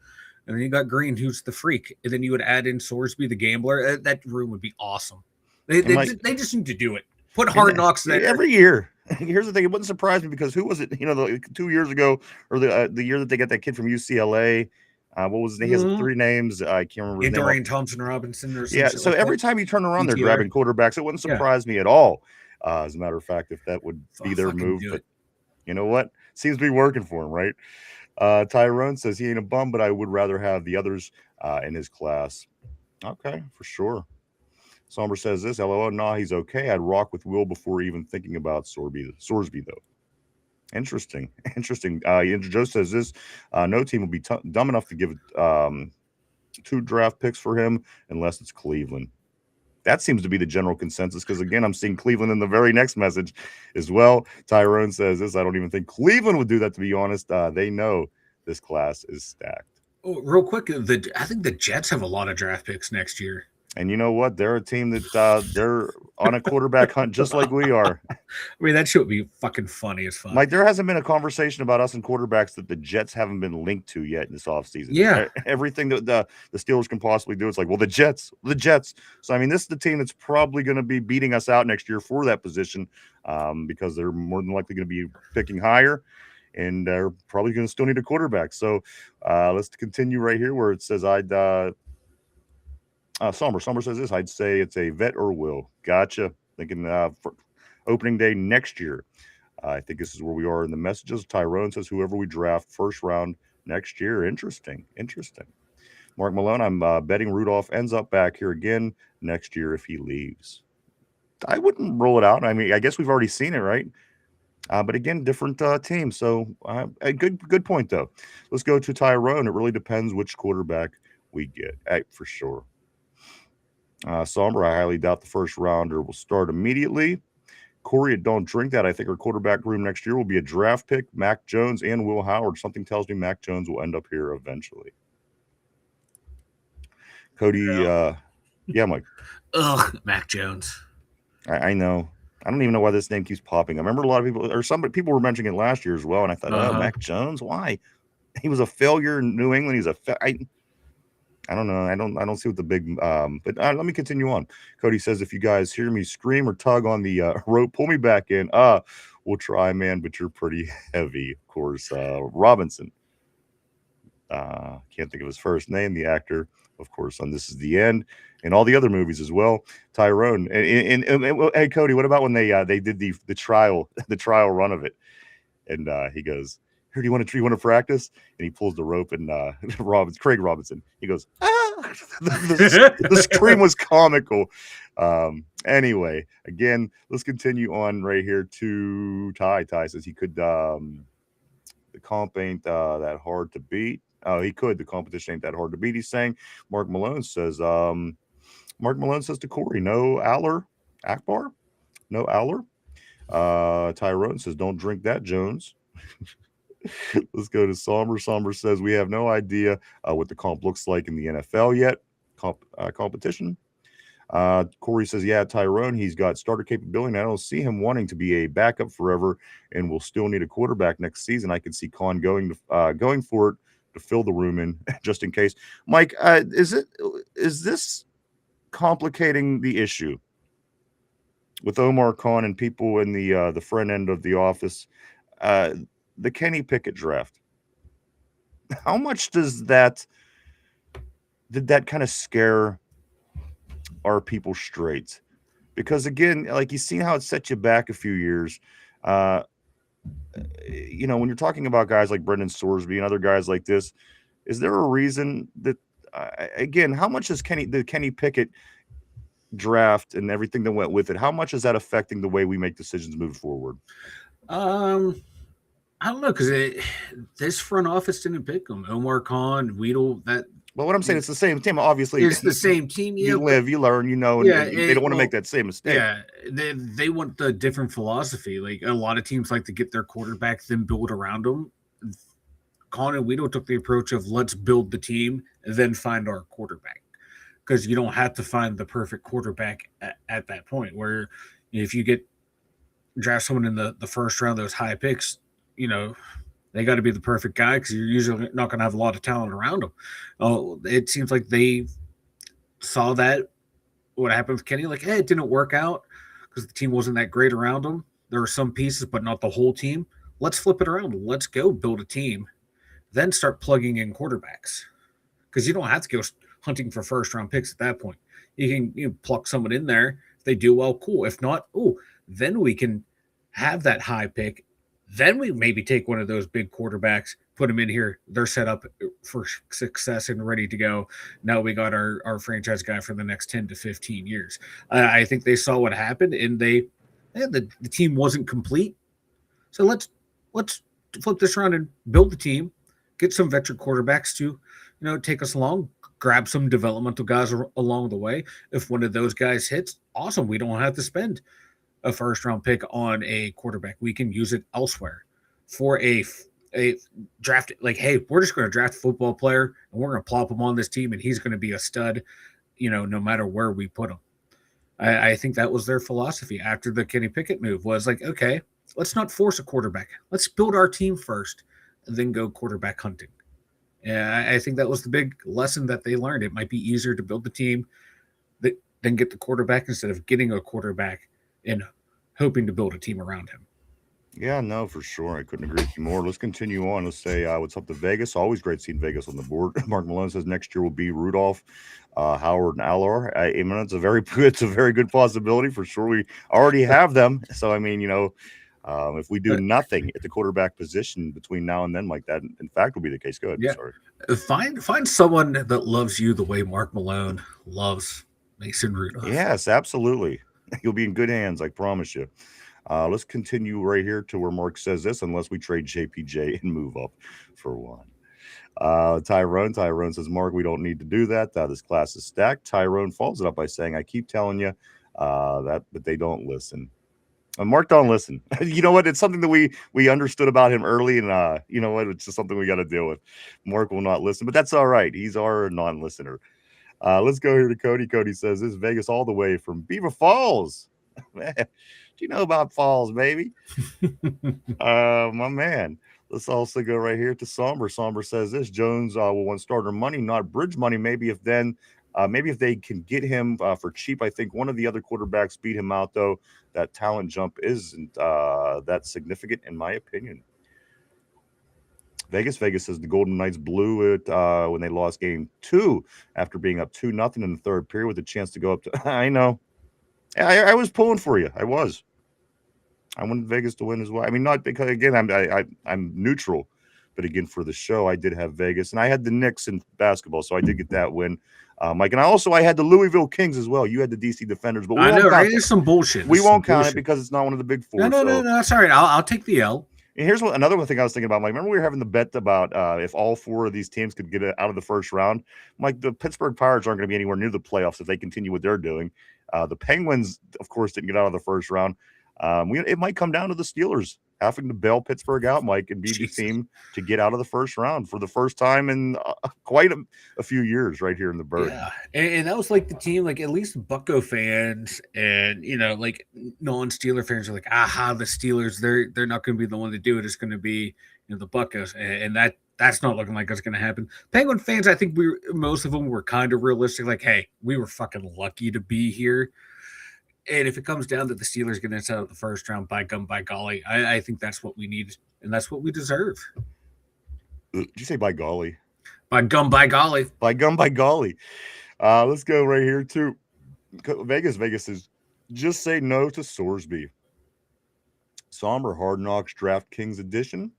And then you got Green, who's the freak. And then you would add in Sorsby, the gambler. That room would be awesome. They just need to do it. Put Hard Knocks there. Every year. Here's the thing. It wouldn't surprise me because who was it? 2 years ago or the year that they got that kid from UCLA. What was his name? He has 3 names. I can't remember his name. Dorian Thompson Robinson or something. Yeah, so like every that. time you turn around, they're grabbing quarterbacks. It wouldn't surprise me at all. As a matter of fact, if that would be their move. But you know what? Seems to be working for him, right? Tyrone says he ain't a bum, but I would rather have the others in his class. Okay, for sure. Somber says this, LOL, nah, he's okay. I'd rock with Will before even thinking about Sorsby though. Interesting. Joe says this, no team will be dumb enough to give 2 draft picks for him unless it's Cleveland. That seems to be the general consensus because, again, I'm seeing Cleveland in the very next message as well. Tyrone says this, I don't even think Cleveland would do that, to be honest. They know this class is stacked. Oh, real quick, I think the Jets have a lot of draft picks next year. And you know what? They're a team that they're on a quarterback hunt just like we are. I mean, that shit would be fucking funny as fuck. Like, there hasn't been a conversation about us and quarterbacks that the Jets haven't been linked to yet in this offseason. Yeah. Everything that the Steelers can possibly do, it's like, well, the Jets. So, I mean, this is the team that's probably going to be beating us out next year for that position because they're more than likely going to be picking higher. And they're probably going to still need a quarterback. So let's continue right here where it says Somber says this. I'd say it's a vet or Will. Gotcha. Thinking for opening day next year. I think this is where we are in the messages. Tyrone says whoever we draft first round next year. Interesting. Mark Malone, I'm betting Rudolph ends up back here again next year if he leaves. I wouldn't roll it out. I mean, I guess we've already seen it, right? But again, different team. So a good point, though. Let's go to Tyrone. It really depends which quarterback we get, for sure. Somber, I highly doubt the first rounder will start immediately. Corey, don't drink that. I think our quarterback room next year will be a draft pick, Mac Jones and Will Howard. Something tells me Mac Jones will end up here eventually. Cody, yeah, Mike. Ugh, Mac Jones. I know. I don't even know why this name keeps popping. I remember a lot of people, or people were mentioning it last year as well, and I thought, oh, Mac Jones, why? He was a failure in New England. He's I don't know. I don't see what the big. But let me continue on. Cody says, if you guys hear me scream or tug on the rope, pull me back in. We'll try, man. But you're pretty heavy, of course. Robinson. Can't think of his first name. The actor, of course, on This Is the End, and all the other movies as well. Tyrone and hey, Cody, what about when they did the trial run of it, and he goes, "Here, do you want to practice?" And he pulls the rope, and Craig Robinson, he goes, "Ah!" the scream was comical. Anyway, again, let's continue on right here to Ty. Ty says he could. The comp ain't that hard to beat. He could. The competition ain't that hard to beat. He's saying. Mark Malone says to Corey, no Akbar, no Allar. Tyrone says, don't drink that, Jones. Let's go to Somber. Somber says, we have no idea what the comp looks like in the NFL yet. Competition. Corey says, yeah, Tyrone, he's got starter capability, and I don't see him wanting to be a backup forever and will still need a quarterback next season. I can see Con going for it to fill the room in just in case. Mike, is this complicating the issue with Omar Khan and people in the front end of the office? The Kenny Pickett draft. How much did that kind of scare our people straight? Because again, like, you seen how it set you back a few years. When you're talking about guys like Brendan Sorsby and other guys like this, is there a reason that again, how much is the Kenny Pickett draft and everything that went with it, how much is that affecting the way we make decisions moving forward? I don't know, because this front office didn't pick them. Omar Khan, Weedle, that. Well, what I'm saying, it's the same team. Obviously, it's the same team. You live, you learn, and they don't want to make that same mistake. Yeah, they want the different philosophy. Like, a lot of teams like to get their quarterback, then build around them. Khan and Weedle took the approach of let's build the team and then find our quarterback, because you don't have to find the perfect quarterback at that point. Where if you draft someone in the first round, those high picks, they got to be the perfect guy, because you're usually not going to have a lot of talent around them. Oh, it seems like they saw that what happened with Kenny, like, hey, it didn't work out because the team wasn't that great around him. There were some pieces, but not the whole team. Let's flip it around. Let's go build a team, then start plugging in quarterbacks, because you don't have to go hunting for first round picks at that point. You can pluck someone in there. If they do well, cool. If not, then we can have that high pick Then we maybe take one of those big quarterbacks, put them in here. They're set up for success and ready to go. Now we got our franchise guy for the next 10 to 15 years. I think they saw what happened, and the team wasn't complete. So let's flip this around and build the team, get some veteran quarterbacks to, take us along, grab some developmental guys along the way. If one of those guys hits, awesome. We don't have to spend a first round pick on a quarterback. We can use it elsewhere for a draft. Like, hey, we're just going to draft a football player and we're going to plop him on this team and he's going to be a stud, no matter where we put him. I think that was their philosophy after the Kenny Pickett move was like, okay, let's not force a quarterback. Let's build our team first and then go quarterback hunting. Yeah, I think that was the big lesson that they learned. It might be easier to build the team than get the quarterback instead of getting a quarterback and hoping to build a team around him. Yeah, no, for sure. I couldn't agree with you more. Let's continue on. Let's say what's up to Vegas. Always great seeing Vegas on the board. Mark Malone says next year will be Rudolph, Howard, and Allar. I mean, it's a very good possibility for sure. We already have them. So, I mean, if we do nothing at the quarterback position between now and then, like that, in fact, will be the case. Go ahead. Yeah. Sorry. Find someone that loves you the way Mark Malone loves Mason Rudolph. Yes, absolutely. You'll be in good hands, I promise you. Let's continue right here to where Mark says this, unless we trade JPJ and move up for one. Tyrone says, Mark, we don't need to do that. This class is stacked. Tyrone follows it up by saying, I keep telling you that, but they don't listen. And Mark don't listen. You know what? It's something that we understood about him early, and you know what? It's just something we got to deal with. Mark will not listen, but that's all right. He's our non-listener. Let's go here to Cody. Cody says, this is Vegas all the way from Beaver Falls. Man, do you know about Falls, baby? My man. Let's also go right here to Somber. Somber says this: Jones will want starter money, not bridge money. Maybe if they can get him for cheap. I think one of the other quarterbacks beat him out, though. That talent jump isn't that significant, in my opinion. Vegas says the Golden Knights blew it when they lost game 2 after being up 2-0 in the third period with a chance to go up to. I know. I was pulling for you. I wanted Vegas to win as well. I mean, not because, again, I'm neutral, but again, for the show, I did have Vegas, and I had the Knicks in basketball, so I did get that win, Mike. And I had the Louisville Kings as well. You had the DC Defenders, but I know, right? It's some bullshit. We won't count it because it's not one of the big four. No, that's all right. I'll take the L. And here's another thing I was thinking about. Like, remember we were having the bet about if all 4 of these teams could get out of the first round? Like, the Pittsburgh Pirates aren't going to be anywhere near the playoffs if they continue what they're doing. The Penguins, of course, didn't get out of the first round. It might come down to the Steelers having to bail Pittsburgh out, Mike, and be the team to get out of the first round for the first time in quite a few years right here in the Bird. Yeah, and that was like the team, like at least Bucco fans and, like non-Steeler fans are like, aha, the Steelers, they're not going to be the one to do it. It's going to be, the Buccos, and that's not looking like it's going to happen. Penguin fans, I think most of them were kind of realistic, like, hey, we were fucking lucky to be here. And if it comes down to the Steelers getting us out of the first round, by gum, by golly, I think that's what we need, and that's what we deserve. Did you say by golly? By gum, by golly. By gum, by golly. Let's go right here to Vegas. Vegas says, just say no to Sorsby. Somber Hard Knocks DraftKings edition.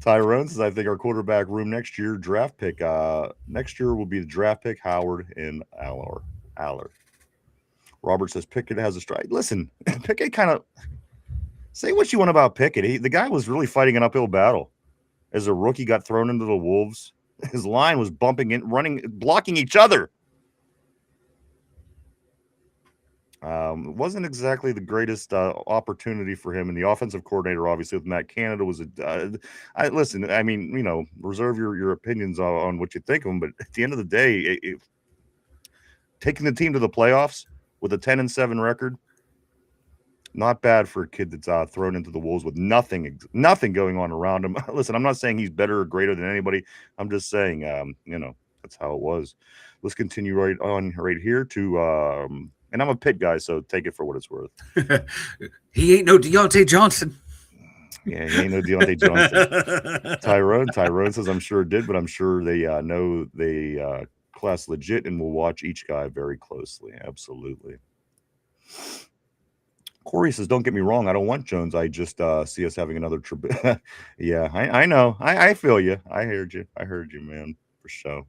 Tyrone says, I think our quarterback room next year, draft pick. Next year will be the draft pick, Howard and Allar. Robert says Pickett has a strike. Listen, Pickett kind of say what you want about Pickett. The guy was really fighting an uphill battle. As a rookie, got thrown into the Wolves. His line was bumping in, running, blocking each other. It wasn't exactly the greatest opportunity for him. And the offensive coordinator, obviously, with Matt Canada, was listen, I mean, reserve your opinions on what you think of him. But at the end of the day, taking the team to the playoffs with a 10-7 record, not bad for a kid that's thrown into the Wolves with nothing going on around him. Listen, I'm not saying he's better or greater than anybody. I'm just saying, that's how it was. Let's continue right here to, and I'm a Pitt guy, so take it for what it's worth. He ain't no Deontay Johnson. Yeah, he ain't no Deontay Johnson. Tyrone says, I'm sure it did, but I'm sure they know they class legit and will watch each guy very closely. Absolutely. Corey says, "Don't get me wrong. I don't want Jones. I just see us having another trip." Yeah, I know. I feel you. I heard you. I heard you, man, for sure.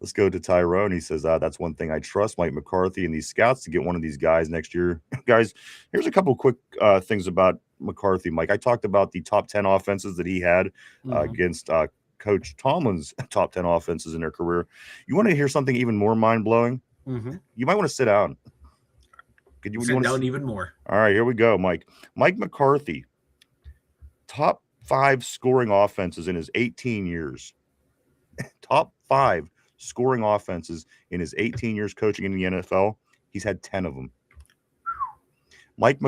Let's go to Tyrone. He says, "That's one thing I trust Mike McCarthy and these scouts to get one of these guys next year." Guys, here's a couple quick things about McCarthy, Mike. I talked about the top 10 offenses that he had against Coach Tomlin's top 10 offenses in their career. You want to hear something even more mind-blowing? You might want to sit down. Could you sit down even more? All right, here we go, Mike. Mike McCarthy, top 5 scoring offenses in his 18 years. Top 5 scoring offenses in his 18 years coaching in the NFL. He's had 10 of them. Mike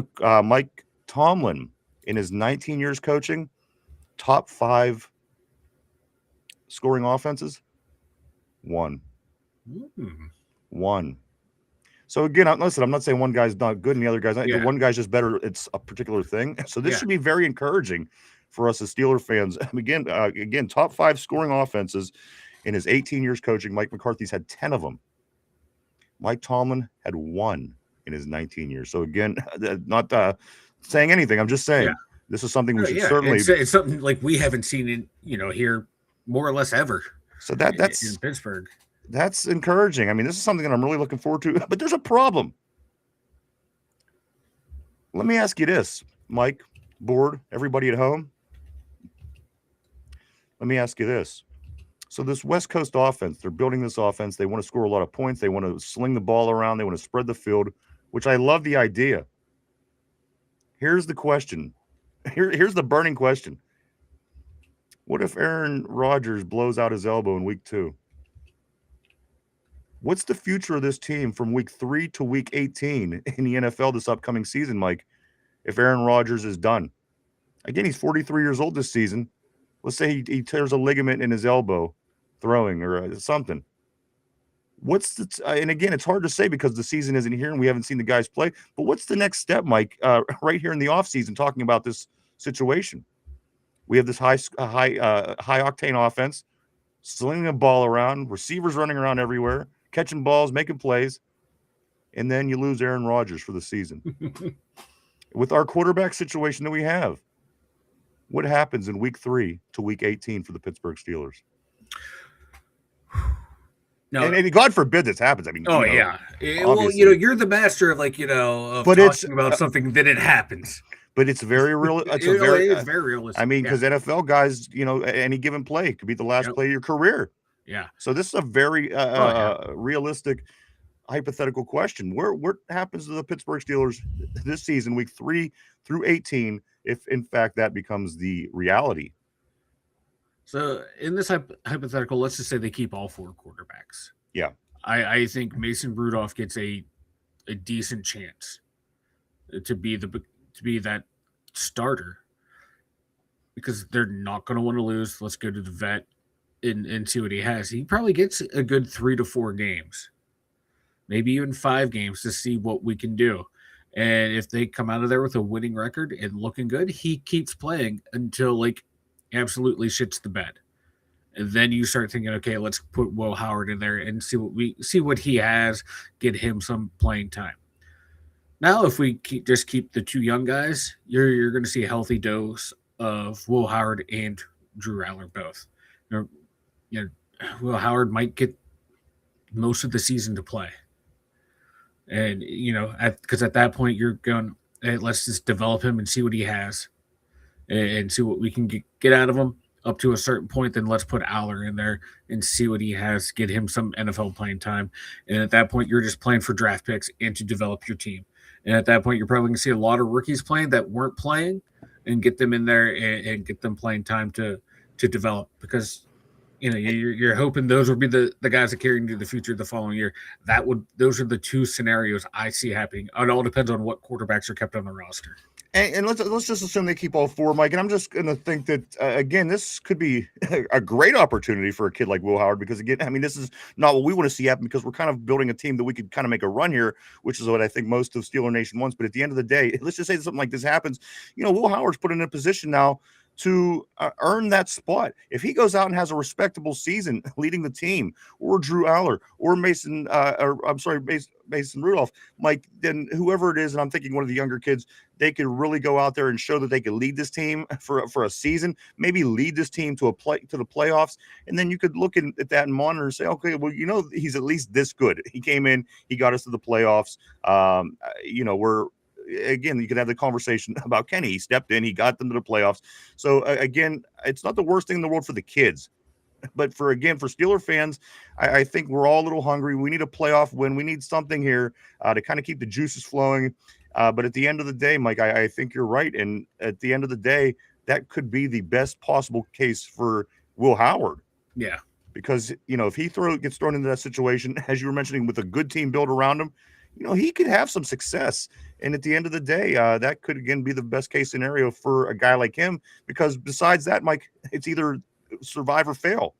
Tomlin, in his 19 years coaching, top 5 scoring offenses, 1. 1. So again, listen, I'm not saying one guy's not good and the other guy's not. One guy's just better. It's a particular thing. So this should be very encouraging for us as Steeler fans. Again, top 5 scoring offenses in his 18 years coaching. Mike McCarthy's had 10 of them. Mike Tomlin had 1 in his 19 years. So again, not saying anything. I'm just saying this is something we should certainly. It's something like we haven't seen in here more or less ever. So that's in Pittsburgh. That's encouraging. I mean, this is something that I'm really looking forward to. But there's a problem. Let me ask you this, Mike, board, everybody at home. Let me ask you this. So this West Coast offense, they're building this offense. They want to score a lot of points. They want to sling the ball around. They want to spread the field, which I love the idea. Here's the question. Here's the burning question. What if Aaron Rodgers blows out his elbow in week 2? What's the future of this team from week 3 to week 18 in the NFL this upcoming season, Mike, if Aaron Rodgers is done? Again, he's 43 years old this season. Let's say he tears a ligament in his elbow throwing or something. And again, it's hard to say because the season isn't here and we haven't seen the guys play. But what's the next step, Mike, right here in the offseason talking about this situation? We have this high octane offense, slinging the ball around, receivers running around everywhere, catching balls, making plays, and then you lose Aaron Rodgers for the season. With our quarterback situation that we have, what happens in week 3 to week 18 for the Pittsburgh Steelers? No, and God forbid this happens. I mean, well, you're the master of of talking about something that it happens. But it's very real. It's very realistic. I mean, because NFL guys, any given play could be the last play of your career. Yeah. So this is a very realistic, hypothetical question. What happens to the Pittsburgh Steelers this season, week 3 through 18, if in fact that becomes the reality? So in this hypothetical, let's just say they keep all 4 quarterbacks. Yeah. I think Mason Rudolph gets a decent chance to be that starter because they're not going to want to lose. Let's go to the vet and see what he has. He probably gets a good 3 to 4 games, maybe even 5 games to see what we can do. And if they come out of there with a winning record and looking good, he keeps playing until absolutely shits the bed. And then you start thinking, okay, let's put Will Howard in there and see what he has, get him some playing time. Now, if we just keep the 2 young guys, you're going to see a healthy dose of Will Howard and Drew Allar both. Will Howard might get most of the season to play. And, because at that point you're going, hey, let's just develop him and see what he has and see what we can get out of him up to a certain point. Then let's put Allar in there and see what he has, get him some NFL playing time. And at that point, you're just playing for draft picks and to develop your team. And at that point, you're probably going to see a lot of rookies playing that weren't playing and get them in there and get them playing time to develop because, you're hoping those will be the guys that carry into the future the following year. Those are the 2 scenarios I see happening. It all depends on what quarterbacks are kept on the roster. And let's just assume they keep all 4, Mike. And I'm just going to think that, again, this could be a great opportunity for a kid like Will Howard because, again, I mean, this is not what we want to see happen because we're kind of building a team that we could kind of make a run here, which is what I think most of Steeler Nation wants. But at the end of the day, let's just say something like this happens. Will Howard's put in a position now to earn that spot. If he goes out and has a respectable season leading the team, or Drew Allar, or Mason Rudolph, Mike, then whoever it is, and I'm thinking one of the younger kids, they could really go out there and show that they could lead this team for a season, maybe lead this team to the playoffs, and then you could look at that and monitor and say, okay, well, he's at least this good. He came in, he got us to the playoffs. Again, you could have the conversation about Kenny. He stepped in, he got them to the playoffs. So again, it's not the worst thing in the world for the kids, but for Steeler fans, I think we're all a little hungry. We need a playoff win. We need something here to kind of keep the juices flowing. But at the end of the day, Mike, I think you're right. And at the end of the day, that could be the best possible case for Will Howard. Yeah. Because, if he gets thrown into that situation, as you were mentioning, with a good team built around him, he could have some success. And at the end of the day, that could, again, be the best case scenario for a guy like him. Because besides that, Mike, it's either survive or fail.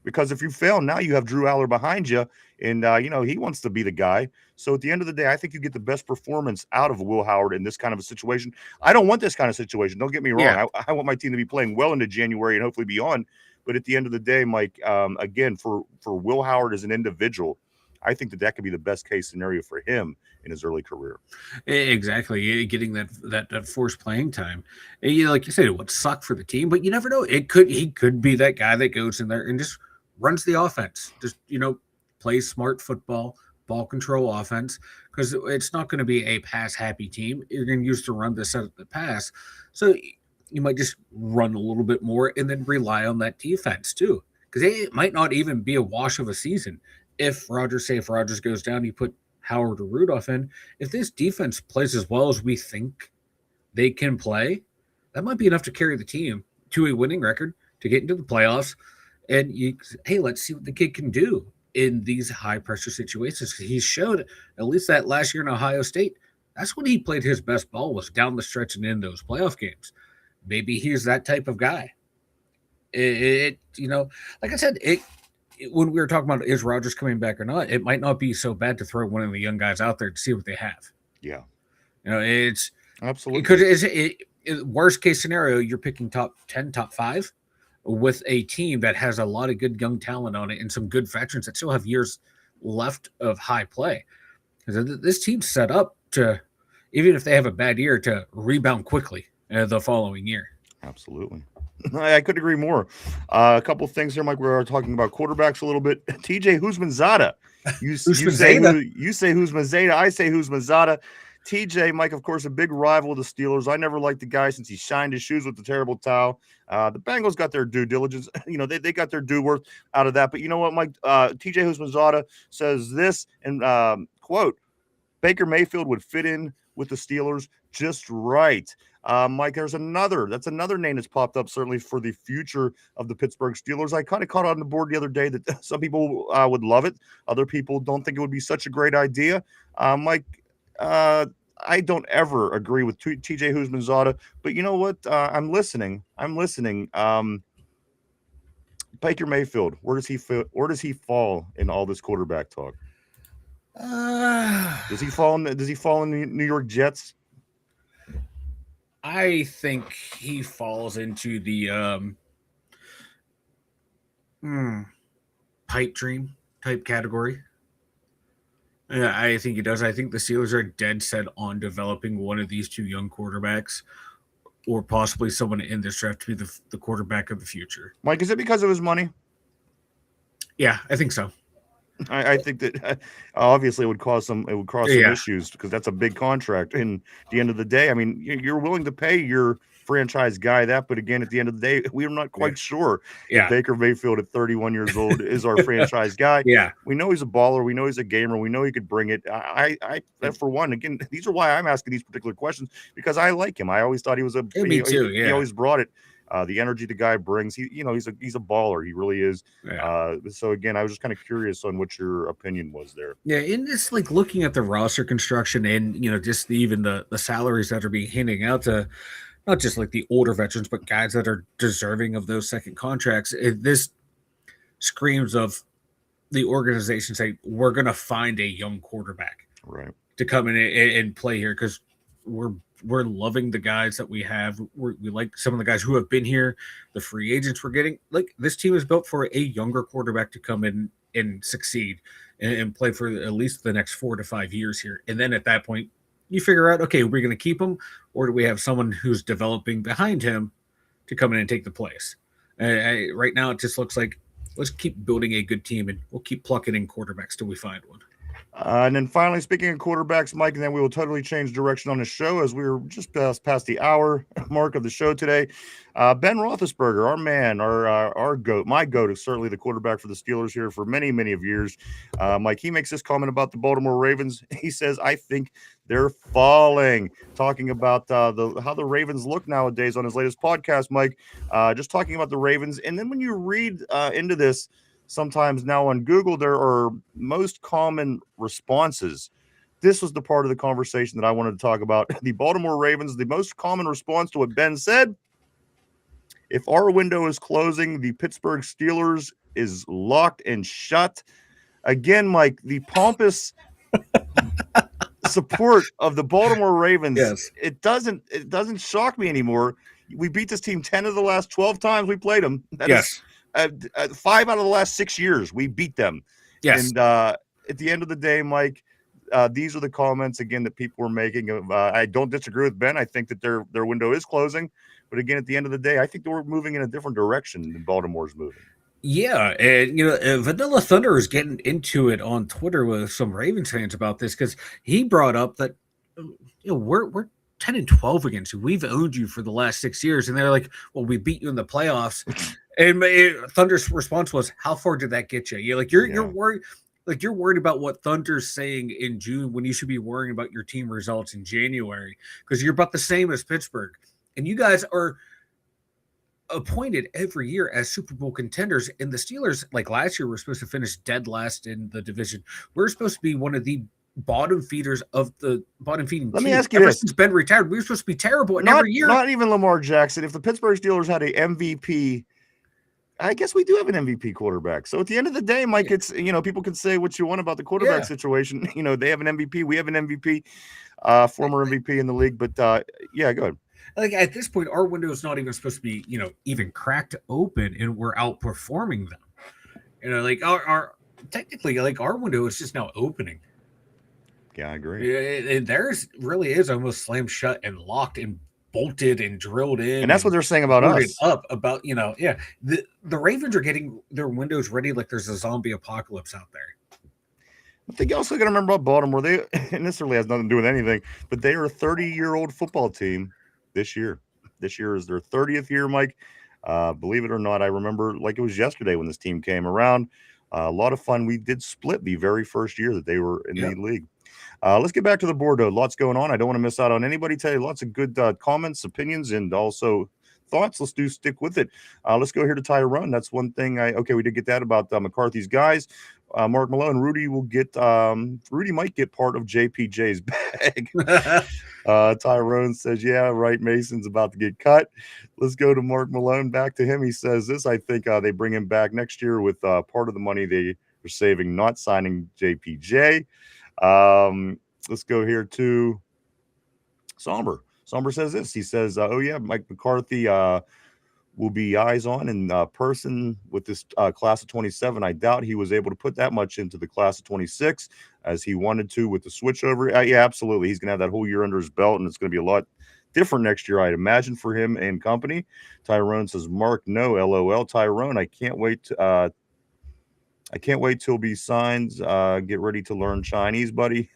Because if you fail, now you have Drew Allar behind you, and, he wants to be the guy. So at the end of the day, I think you get the best performance out of Will Howard in this kind of a situation. I don't want this kind of situation. Don't get me wrong. Yeah. I want my team to be playing well into January and hopefully beyond. But at the end of the day, Mike, again, for Will Howard as an individual, I think that could be the best case scenario for him in his early career. Exactly. Getting that forced playing time. Like you said, it would suck for the team, but you never know. He could be that guy that goes in there and just runs the offense. Just, plays smart football, ball control offense, because it's not going to be a pass-happy team. You're going to use to run the set of the pass. So you might just run a little bit more and then rely on that defense too, because it might not even be a wash of a season. If Rodgers goes down, you put Howard or Rudolph in. If this defense plays as well as we think they can play, that might be enough to carry the team to a winning record, to get into the playoffs. And let's see what the kid can do in these high-pressure situations. He showed, at least that last year in Ohio State, that's when he played his best ball, was down the stretch and in those playoff games. Maybe he's that type of guy. Like I said, when we were talking about is Rodgers coming back or not, it might not be so bad to throw one of the young guys out there to see what they have. Yeah. It's absolutely, because worst case scenario, you're picking top 10, top 5 with a team that has a lot of good young talent on it and some good veterans that still have years left of high play. Because this team's set up to, even if they have a bad year, to rebound quickly the following year. Absolutely. I couldn't agree more. A couple of things here, Mike. We are talking about quarterbacks a little bit. TJ Houshmandzadeh. You say Houshmandzadeh. I say Houshmandzadeh. TJ, Mike, of course, a big rival of the Steelers. I never liked the guy since he shined his shoes with the terrible towel. The Bengals got their due diligence. They got their due worth out of that. But you know what, Mike? TJ Houshmandzadeh says this, and quote, Baker Mayfield would fit in with the Steelers just right. Mike, that's another name that's popped up, certainly for the future of the Pittsburgh Steelers. I kind of caught on the board the other day that some people would love it. Other people don't think it would be such a great idea. Mike, I don't ever agree with TJ Houshmandzadeh, but you know what? I'm listening. Baker Mayfield, where does he fall in all this quarterback talk? Does he fall in the New York Jets? I think he falls into the pipe dream type category. Yeah, I think he does. I think the Steelers are dead set on developing one of these two young quarterbacks, or possibly someone in this draft to be the quarterback of the future. Mike, is it because of his money? Yeah, I think so. I think that obviously it would cause some issues, because that's a big contract. And at the end of the day, I mean, you're willing to pay your franchise guy that, but again, at the end of the day, we're not quite sure if Baker Mayfield at 31 years old is our franchise guy. Yeah, we know he's a baller. We know he's a gamer. We know he could bring it. I for one, again, these are why I'm asking these particular questions, because I like him. I always thought he was me too. He always brought it. The energy the guy brings, he's a baller. He really is. Yeah. So again, I was just kind of curious on what your opinion was there. Yeah, and just like looking at the roster construction and just even the salaries that are being handed out to not just like the older veterans, but guys that are deserving of those second contracts. This screams of the organization saying, we're going to find a young quarterback right to come in and play here, because we're loving the guys that we have. We like some of the guys who have been here, the free agents we're getting. Like, this team is built for a younger quarterback to come in and succeed and play for at least the next 4 to 5 years here. And then at that point, you figure out, okay, we're going to keep him, or do we have someone who's developing behind him to come in and take the place? Right now, it just looks like let's keep building a good team, and we'll keep plucking in quarterbacks till we find one. And then finally, speaking of quarterbacks, Mike, and then we will totally change direction on the show as we were just past the hour mark of the show today. Ben Roethlisberger, our man, our GOAT, my GOAT is certainly the quarterback for the Steelers here for many, many of years. Mike, he makes this comment about the Baltimore Ravens. He says, I think they're falling. Talking about how the Ravens look nowadays on his latest podcast, Mike, just talking about the Ravens. And then when you read into this, sometimes now on Google, there are most common responses. This was the part of the conversation that I wanted to talk about. The Baltimore Ravens, the most common response to what Ben said: if our window is closing, the Pittsburgh Steelers is locked and shut. Again, Mike, the pompous support of the Baltimore Ravens. Yes. It doesn't shock me anymore. We beat this team 10 of the last 12 times we played them. That is 5 out of the last 6 years we beat them. Yes. And at the end of the day, Mike, these are the comments again that people were making. I don't disagree with Ben. I think that their window is closing, but again, at the end of the day, I think we're moving in a different direction than Baltimore's moving. Yeah, and Vanilla Thunder is getting into it on Twitter with some Ravens fans about this, because he brought up that we're 10 and 12 against you. We've owned you for the last 6 years, and they're like, "Well, we beat you in the playoffs." And Thunder's response was, "How far did that get you? You're worried." Like, you're worried about what Thunder's saying in June when you should be worrying about your team results in January, because you're about the same as Pittsburgh. And you guys are appointed every year as Super Bowl contenders. And the Steelers, like last year, were supposed to finish dead last in the division. We're supposed to be one of the bottom feeders of the bottom feeding team. Let me ask you Ever this. since Ben retired, we were supposed to be terrible. And every year. Not even Lamar Jackson. If the Pittsburgh Steelers had a MVP, I guess we do have an MVP quarterback. So at the end of the day, Mike, it's, people can say what you want about the quarterback situation. They have an MVP. We have an MVP, former MVP in the league. But go ahead. Like, at this point, our window is not even supposed to be, even cracked open, and we're outperforming them. Like our technically, like, our window is just now opening. Yeah, I agree. And theirs really is almost slammed shut and locked and bolted and drilled in, and that's what they're saying about us. The Ravens are getting their windows ready like there's a zombie apocalypse out there. I think you also got to remember about Baltimore. And this really has nothing to do with anything, but they are a 30-year-old football team this year. This year is their 30th year, Mike. Believe it or not, I remember like it was yesterday when this team came around. A lot of fun. We did split the very first year that they were in the league. Let's get back to the board, though. Lots going on. I don't want to miss out on anybody. Tell you lots of good comments, opinions, and also thoughts. Let's stick with it. Let's go here to Tyrone. That's one thing. We did get that about McCarthy's guys. Mark Malone, Rudy might get part of JPJ's bag. Tyrone says, yeah, right. Mason's about to get cut. Let's go to Mark Malone. Back to him. He says this: I think they bring him back next year with part of the money they are saving, not signing JPJ. Let's go here to Somber. Somber says this. He says, Mike McCarthy will be eyes on in person with this class of 27. I doubt he was able to put that much into the class of 26 as he wanted to with the switchover. Absolutely. He's going to have that whole year under his belt, and it's going to be a lot different next year, I'd imagine, for him and company. Tyrone says, Mark, no, LOL. Tyrone, I can't wait till he signs. Get ready to learn Chinese, buddy.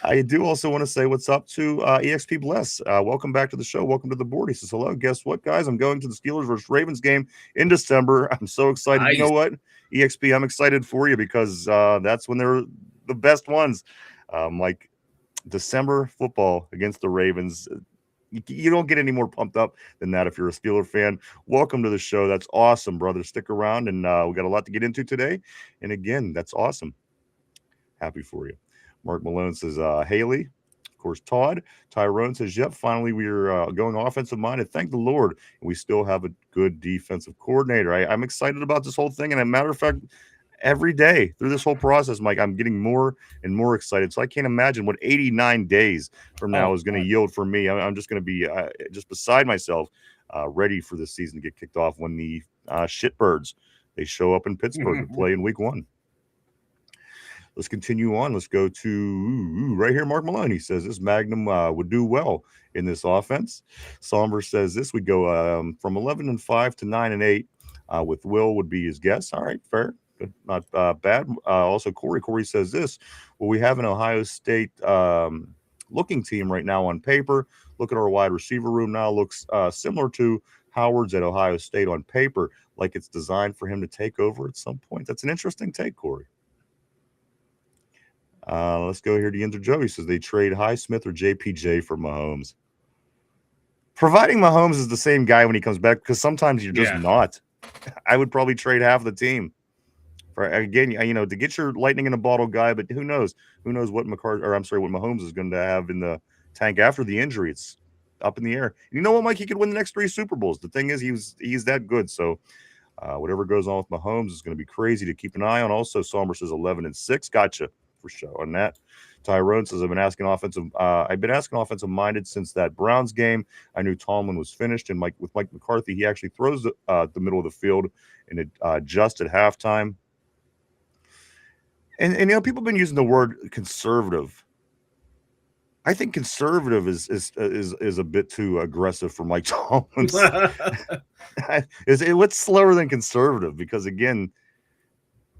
I do also want to say what's up to EXP Bless. Welcome back to the show. Welcome to the board. He says, hello. Guess what, guys? I'm going to the Steelers versus Ravens game in December. I'm so excited. Nice. You know what, EXP, I'm excited for you because that's when they're the best ones. Like December football against the Ravens. You don't get any more pumped up than that if you're a Steeler fan. Welcome to the show. That's awesome, brother. Stick around, and we got a lot to get into today. And again, that's awesome. Happy for you. Mark Malone says, Haley. Of course, Todd. Tyrone says, yep, finally we're going offensive minded. Thank the Lord. And we still have a good defensive coordinator. I'm excited about this whole thing. And as a matter of fact, every day through this whole process, Mike, I'm getting more and more excited. So I can't imagine what 89 days from now is going to yield for me. I'm just going to be just beside myself, ready for this season to get kicked off when the shitbirds, they show up in Pittsburgh to play in week 1. Let's continue on. Let's go to right here. Mark Maloney says this Magnum would do well in this offense. Somber says this would go from 11-5 to 9-8 with Will would be his guess. All right, fair. Good. Not bad. Also, Corey says this. Well, we have an Ohio State looking team right now on paper. Look at our wide receiver room now. Looks similar to Howard's at Ohio State on paper, like it's designed for him to take over at some point. That's an interesting take, Corey. Let's go here to Yinzer Joe. He says they trade Highsmith or JPJ for Mahomes. Providing Mahomes is the same guy when he comes back, because sometimes you're just not. I would probably trade half the team for, again, to get your lightning in a bottle guy. But who knows? Who knows what what Mahomes is going to have in the tank after the injury? It's up in the air. You know what, Mike? He could win the next 3 Super Bowls. The thing is, he's that good. So whatever goes on with Mahomes is going to be crazy to keep an eye on. Also, Somber says 11-6. Gotcha. For sure on that. Tyrone says I've been asking offensive minded since that Browns game. I knew Tomlin was finished, and Mike McCarthy, he actually throws the middle of the field and it just at halftime. And people have been using the word conservative. I think conservative is a bit too aggressive for Mike Tomlin. What's slower than conservative? Because again,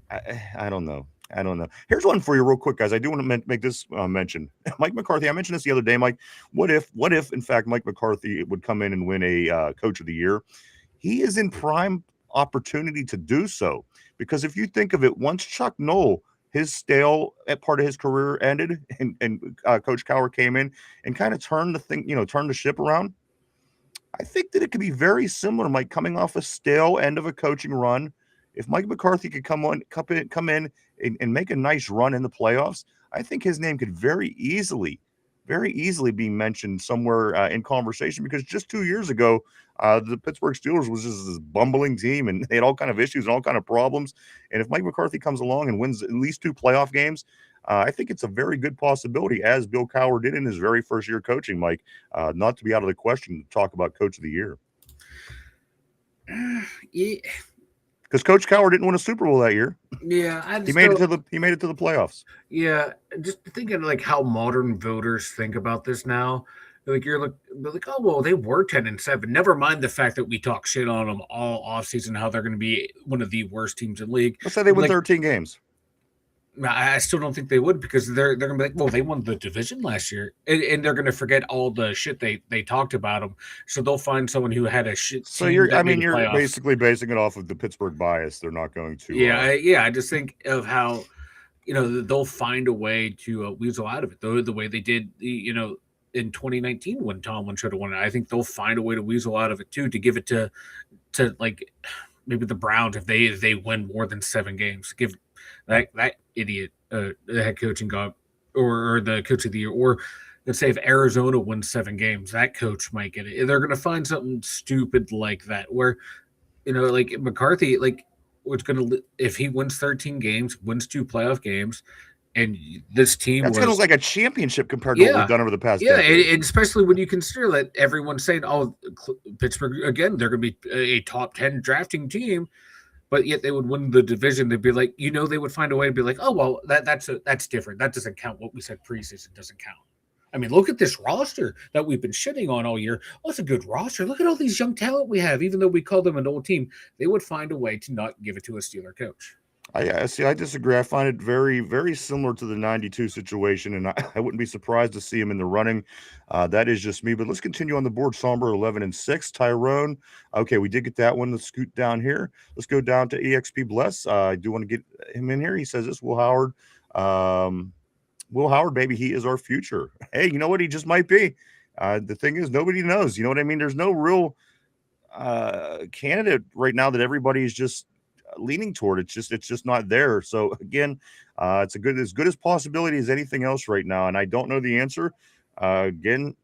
I don't know. Here's one for you real quick, guys. I do want to make this mention. Mike McCarthy, I mentioned this the other day, Mike. What if, in fact, Mike McCarthy would come in and win a Coach of the Year? He is in prime opportunity to do so. Because if you think of it, once Chuck Noll, his stale part of his career ended, and Coach Cowher came in and kind of turned the ship around, I think that it could be very similar, Mike, coming off a stale end of a coaching run. If Mike McCarthy could come in and make a nice run in the playoffs, I think his name could very easily be mentioned somewhere in conversation, because just 2 years ago, the Pittsburgh Steelers was just this bumbling team, and they had all kind of issues and all kind of problems. And if Mike McCarthy comes along and wins at least 2 playoff games, I think it's a very good possibility, as Bill Cowher did in his very first year coaching, Mike, not to be out of the question to talk about Coach of the Year. Yeah. Because Coach Cowher didn't win a Super Bowl that year. Yeah, he made it to the playoffs. Yeah, just thinking like how modern voters think about this now. Like you're like, oh well, they were 10-7. Never mind the fact that we talk shit on them all offseason, how they're going to be one of the worst teams in the league. Let's say they win 13 games. I still don't think they would, because they're going to be like, well, they won the division last year, and they're going to forget all the shit they talked about them. So they'll find someone who had a shit. So you're basically basing it off of the Pittsburgh bias. They're not going to. I just think of how, they'll find a way to weasel out of it. The way they did, in 2019 when Tomlin should have won it. I think they'll find a way to weasel out of it too, to give it to like maybe the Browns if they win more than 7 games. Give that idiot the head coaching job or the coach of the year. Or let's say if Arizona wins 7 games, that coach might get it. They're going to find something stupid like that, where like McCarthy, like what's going to, if he wins 13 games, wins 2 playoff games, and this team that's going to look like a championship compared to what we've done over the past decade. And especially when you consider that everyone's saying, oh, Pittsburgh, again, they're going to be a top 10 drafting team, but yet they would win the division. They'd be like, they would find a way to be like, oh, well, that's different. That doesn't count. What we said preseason doesn't count. I mean, look at this roster that we've been shitting on all year. Oh, it's a good roster. Look at all these young talent we have. Even though we call them an old team, they would find a way to not give it to a Steeler coach. I disagree. I find it very, very similar to the 92 situation, and I wouldn't be surprised to see him in the running. That is just me. But let's continue on the board. Somber 11-6. Tyrone. Okay, we did get that one. Let's scoot down here. Let's go down to EXP Bless. I do want to get him in here. He says this, Will Howard. Will Howard, baby, he is our future. Hey, you know what? He just might be. The thing is, nobody knows. You know what I mean? There's no real candidate right now that everybody is just leaning toward. It's just not there. So again, it's as good as possibility as anything else right now. And I don't know the answer. Again,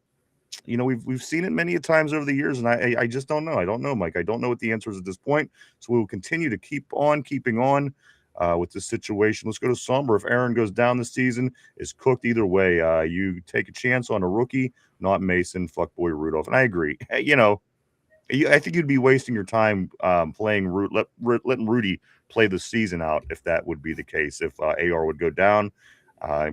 we've seen it many times over the years, and I just don't know. I don't know, Mike. I don't know what the answer is at this point. So we will continue to keep on keeping on. with this situation. Let's go to Somber. If Aaron goes down this season, is cooked either way. You take a chance on a rookie, not Mason, fuckboy Rudolph. And I agree. I think you'd be wasting your time letting Rudy play the season out if that would be the case, if AR would go down.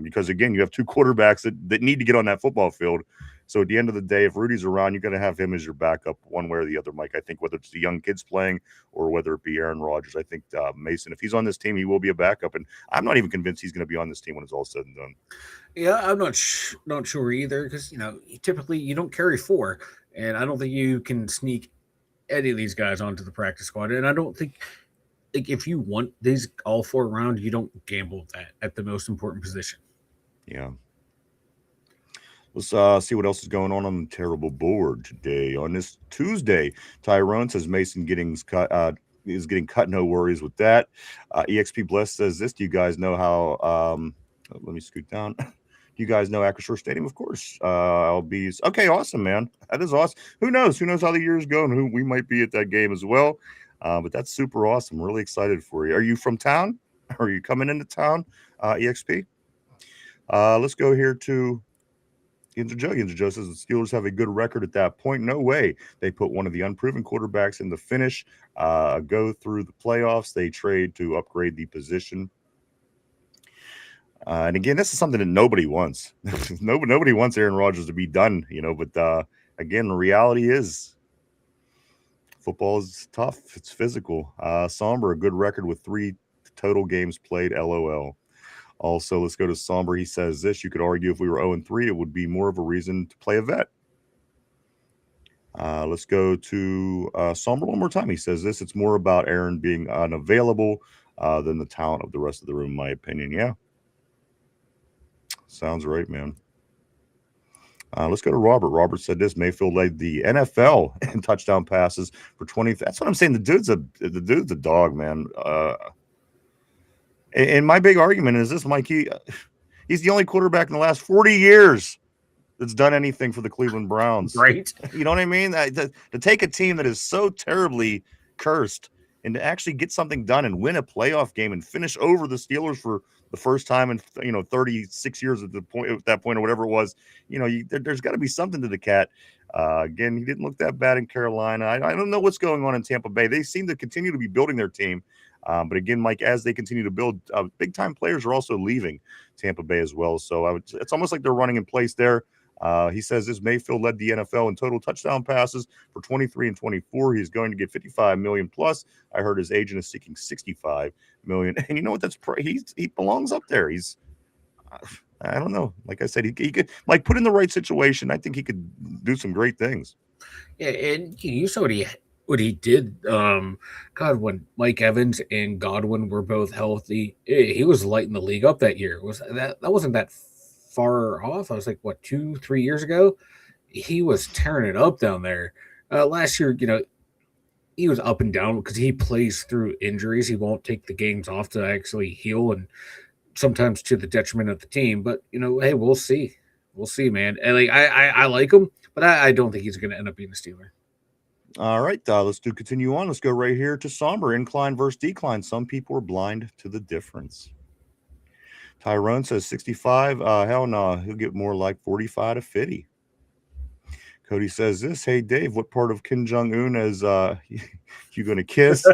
Because, again, you have two quarterbacks that need to get on that football field. So at the end of the day, if Rudy's around, you're going to have him as your backup one way or the other, Mike. I think whether it's the young kids playing or whether it be Aaron Rodgers, I think Mason, if he's on this team, he will be a backup. And I'm not even convinced he's going to be on this team when it's all said and done. Yeah, I'm not sure either because, typically you don't carry four. And I don't think you can sneak any of these guys onto the practice squad. And I don't think if you want these all four around, you don't gamble that at the most important position. Yeah. Let's see what else is going on the terrible board today. On this Tuesday, Tyrone says Mason is getting cut. No worries with that. EXP Bless says this. Do you guys know how? Let me scoot down. Do you guys know Acrisure Stadium? Of course. I'll be okay. Awesome, man. That is awesome. Who knows? Who knows how the years go and who we might be at that game as well. But that's super awesome. Really excited for you. Are you from town? Are you coming into town? EXP. Let's go here to Yinzer Joe. Yinzer Joe says the Steelers have a good record at that point. No way. They put one of the unproven quarterbacks in the finish, go through the playoffs. They trade to upgrade the position. And again, this is something that nobody wants. Nobody wants Aaron Rodgers to be done, but again, the reality is football is tough. It's physical. Somber, a good record with 3 total games played, LOL. Also, let's go to Somber. He says this. You could argue if we were 0-3, it would be more of a reason to play a vet. Let's go to Somber one more time. He says this. It's more about Aaron being unavailable than the talent of the rest of the room, in my opinion. Yeah. Sounds right, man. Let's go to Robert. Robert said this. Mayfield led the NFL in touchdown passes for 20. That's what I'm saying. The dude's a dog, man. And my big argument is this, Mike. He's the only quarterback in the last 40 years that's done anything for the Cleveland Browns. Right. You know what I mean? To take a team that is so terribly cursed and to actually get something done and win a playoff game and finish over the Steelers for the first time in 36 years at that point or whatever it was, there's got to be something to the cat. Again, he didn't look that bad in Carolina. I don't know what's going on in Tampa Bay. They seem to continue to be building their team. But again, Mike, as they continue to build, big-time players are also leaving Tampa Bay as well. So it's almost like they're running in place there. He says this. Mayfield led the NFL in total touchdown passes for 23 and 24. He's going to get $55 million plus. I heard his agent is seeking $65 million. And you know what? He belongs up there. I don't know. Like I said, he could put in the right situation. I think he could do some great things. Yeah, and you saw what he did. God, when Mike Evans and Godwin were both healthy, he was lighting the league up that year. That wasn't that far off. I was like, 2-3 years ago? He was tearing it up down there. Last year, he was up and down because he plays through injuries. He won't take the games off to actually heal, and sometimes to the detriment of the team. But, hey, we'll see. We'll see, man. And I like him, but I don't think he's going to end up being a Steeler. All right, let's continue on. Let's go right here to Somber. Incline versus decline. Some people are blind to the difference. Tyrone says 65. Hell no, he'll get more like 45 to 50. Cody says this. Hey, Dave, what part of Kim Jong-un is you going to kiss?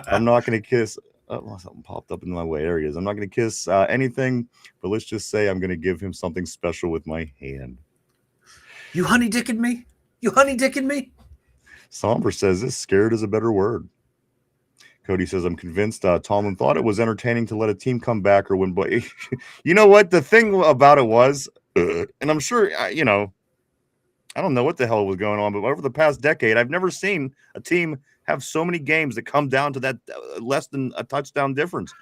I'm not going to kiss. Something popped up in my way. There he is. I'm not going to kiss anything, but let's just say I'm going to give him something special with my hand. You honey dicking me? You honey dicking me? Somber says this. Scared is a better word. Cody says, I'm convinced Tomlin thought it was entertaining to let a team come back or win. But you know what? The thing about it was, and I'm sure, I don't know what the hell was going on, but over the past decade, I've never seen a team have so many games that come down to that less than a touchdown difference.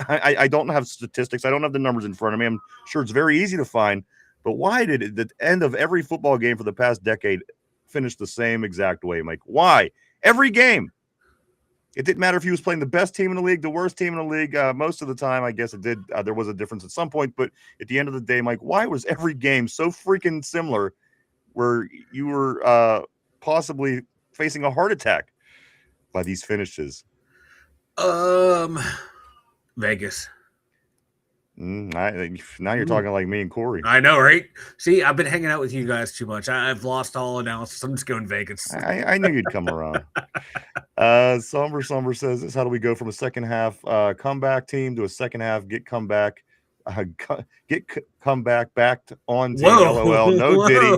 I don't have statistics. I don't have the numbers in front of me. I'm sure it's very easy to find. But why did the end of every football game for the past decade finish the same exact way, Mike? Why? Every game. It didn't matter if he was playing the best team in the league, the worst team in the league. Most of the time, I guess it did. There was a difference at some point. But at the end of the day, Mike, why was every game so freaking similar where you were possibly facing a heart attack by these finishes? Vegas. Now you're talking like me and Corey. I know, right? See, I've been hanging out with you guys too much. I've lost all analysis. I'm just going Vegas. I knew you'd come around. Somber says this: how do we go from a second half comeback team to a second half get comeback comeback back on team? LOL. No Diddy.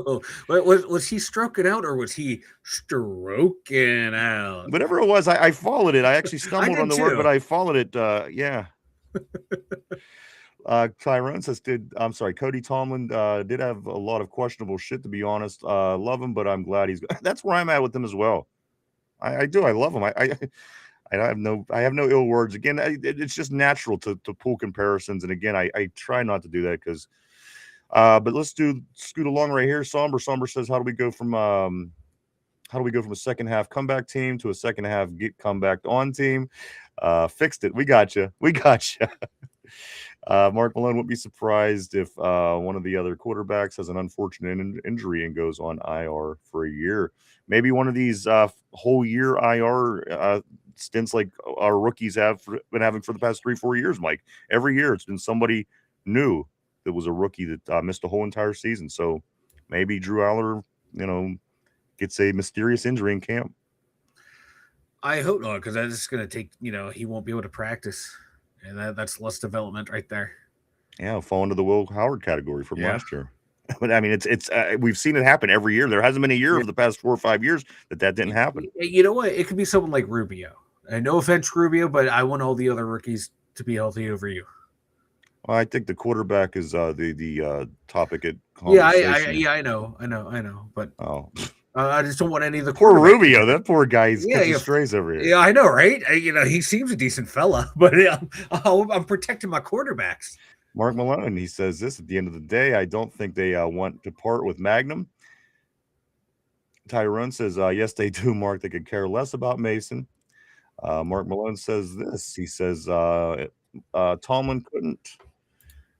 Was he stroking out or was he stroking out? Whatever it was, I followed it. I actually stumbled on the word, but I followed it. Yeah. Tyrone says, Cody Tomlin did have a lot of questionable shit, to be honest. Love him, but I'm glad he's that's where I'm at with him as well. I do. I love him. I have no ill words. Again, it's just natural to pull comparisons. And again, I try not to do that because but let's scoot along right here. Somber says, how do we go from a second half comeback team to a second half get comeback on team? Fixed it. We got you. Mark Malone wouldn't be surprised if one of the other quarterbacks has an unfortunate injury and goes on IR for a year. Maybe one of these whole year IR stints like our rookies have been having for the past 3-4 years, Mike. Every year it's been somebody new that was a rookie that missed a whole entire season. So maybe Drew Allar, gets a mysterious injury in camp. I hope not, because that's just going to take, he won't be able to practice. And that's less development right there. Yeah, fall into the Will Howard category from last year. But I mean, it's we've seen it happen every year. There hasn't been a year over the past 4 or 5 years that didn't happen. You know what? It could be someone like Rubio. And no offense, Rubio, but I want all the other rookies to be healthy over you. Well, I think the quarterback is the topic at conversation. I know. But I just don't want any of the poor Rubio. That poor guy. He's catching strays over here. Yeah, I know, right? He seems a decent fella, but I'm protecting my quarterbacks. Mark Malone, he says this: at the end of the day, I don't think they want to part with Magnum. Tyrone says, yes, they do, Mark. They could care less about Mason. Mark Malone says this. He says, Tomlin couldn't.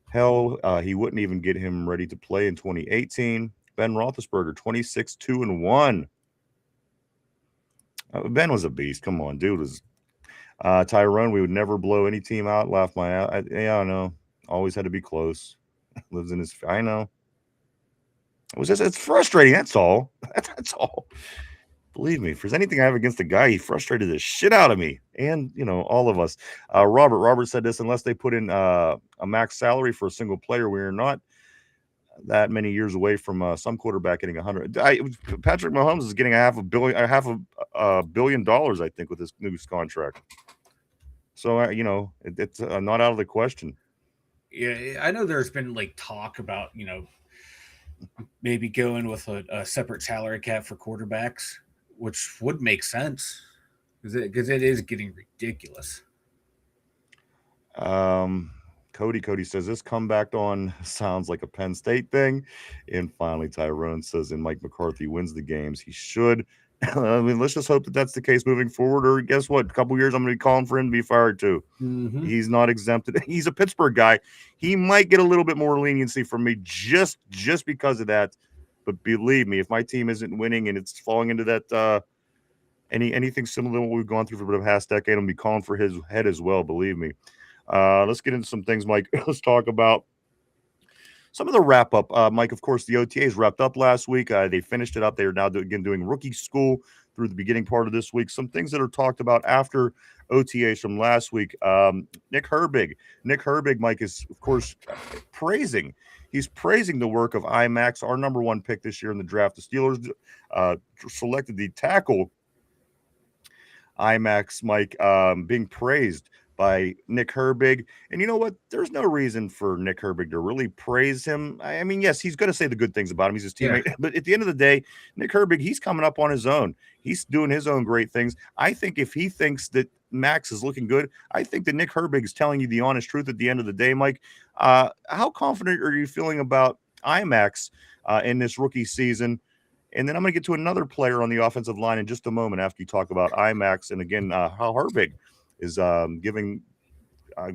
Hell, he wouldn't even get him ready to play in 2018. Ben Roethlisberger, 26-2-1. Ben was a beast. Come on, dude. Was Tyrone, we would never blow any team out. Laugh my ass. Yeah, I know. Always had to be close. Lives in his. I know. It's frustrating. That's all. That's all. Believe me, if there's anything I have against the guy, he frustrated the shit out of me and all of us. Robert said this: unless they put in a max salary for a single player, we are not that many years away from some quarterback getting 100. Patrick Mahomes is getting half a billion dollars, I think, with his new contract. So it's not out of the question. Yeah, I know there's been talk about maybe going with a separate salary cap for quarterbacks, which would make sense because it is getting ridiculous. Cody says this comeback on sounds like a Penn State thing. And finally, Tyrone says, and Mike McCarthy wins the games. He should. I mean, let's just hope that that's the case moving forward. Or guess what? A couple years, I'm going to be calling for him to be fired too. Mm-hmm. He's not exempted. He's a Pittsburgh guy. He might get a little bit more leniency from me just because of that. But believe me, if my team isn't winning and it's falling into that anything similar to what we've gone through for the past decade, I'm going to be calling for his head as well. Believe me. Let's get into some things, Mike. Let's talk about some of the wrap up. Mike, of course, the OTAs wrapped up last week. They finished it up. They are now doing rookie school through the beginning part of this week. Some things that are talked about after OTAs from last week. Nick Herbig, Mike, is, of course, praising. He's praising the work of IMAX, our number one pick this year in the draft. The Steelers selected the tackle IMAX, Mike, being praised by Nick Herbig. And you know what? There's no reason for Nick Herbig to really praise him. I mean, yes, he's going to say the good things about him. He's his teammate. Yeah. But at the end of the day, Nick Herbig, he's coming up on his own. He's doing his own great things. I think if he thinks that Max is looking good, I think that Nick Herbig is telling you the honest truth at the end of the day, Mike. How confident are you feeling about IMAX in this rookie season? And then I'm going to get to another player on the offensive line in just a moment after you talk about IMAX. And again, how Herbig is giving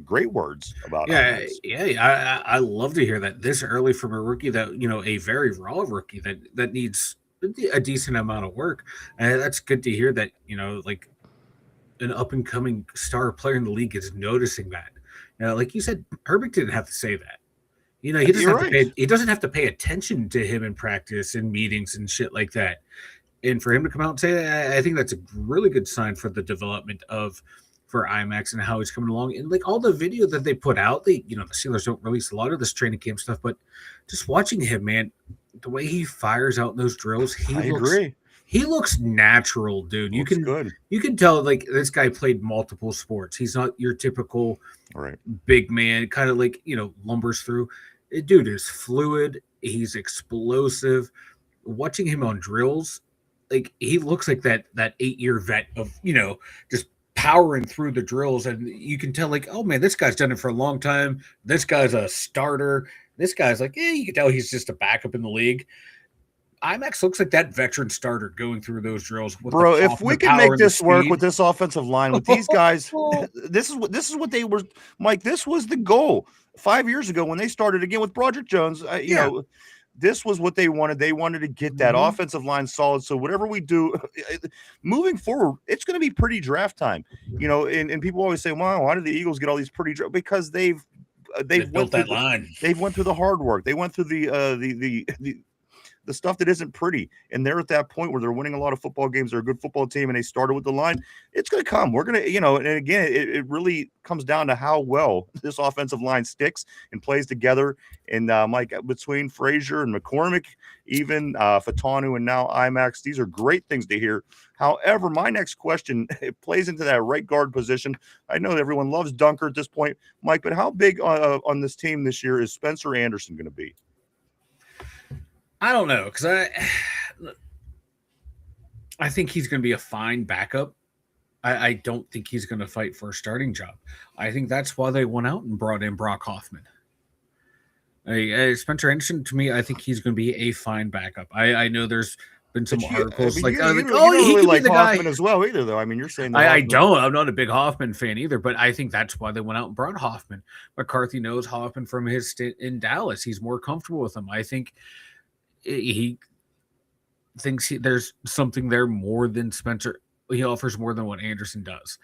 great words about IMAX. Yeah. I love to hear that this early from a rookie that, a very raw rookie that needs a decent amount of work. And that's good to hear that, like an up and coming star player in the league is noticing that. Like you said, Herbig didn't have to say that. He doesn't You're have to right. he doesn't have to pay attention to him in practice and meetings and shit like that. And for him to come out and say that, I think that's a really good sign for the development for IMAX and how he's coming along. And like all the video that they put out, the Steelers don't release a lot of this training camp stuff, but just watching him, man, the way he fires out those drills, I agree. He looks natural, dude. Looks good. You can tell like this guy played multiple sports. He's not your typical Right. big man, kind of like lumbers through. Dude is fluid. He's explosive. Watching him on drills, like he looks like that 8-year vet of just powering through the drills, and you can tell like, oh man, this guy's done it for a long time. This guy's a starter. This guy's like, you can tell he's just a backup in the league. IMAX looks like that veteran starter going through those drills. Bro, if we can make this work with this offensive line, with these guys, this is what they were, Mike. This was the goal 5 years ago when they started again with Broderick Jones. This was what they wanted. They wanted to get that offensive line solid. So whatever we do moving forward, it's going to be pretty draft time. And people always say, "Wow, why did the Eagles get all these pretty draft?" Because they've built that line. They've went through the hard work. They went through the stuff that isn't pretty, and they're at that point where they're winning a lot of football games. They're a good football team, and they started with the line. It's going to come. We're going to, and again, it really comes down to how well this offensive line sticks and plays together. And Mike, between Frazier and McCormick, even Fatanu, and now IMAX, these are great things to hear. However, my next question, it plays into that right guard position. I know that everyone loves Dunker at this point, Mike, but how big on this team this year is Spencer Anderson going to be? I don't know, because I think he's going to be a fine backup. I don't think he's going to fight for a starting job. I think that's why they went out and brought in Brock Hoffman. Spencer Anderson, to me, I think he's going to be a fine backup. I know there's been some articles he could really be like the Hoffman guy as well either, though. I mean, you're saying I don't. I'm not a big Hoffman fan either, but I think that's why they went out and brought Hoffman. McCarthy knows Hoffman from his stint in Dallas. He's more comfortable with him. I think he thinks there's something there more than Spencer. He offers more than what Anderson does.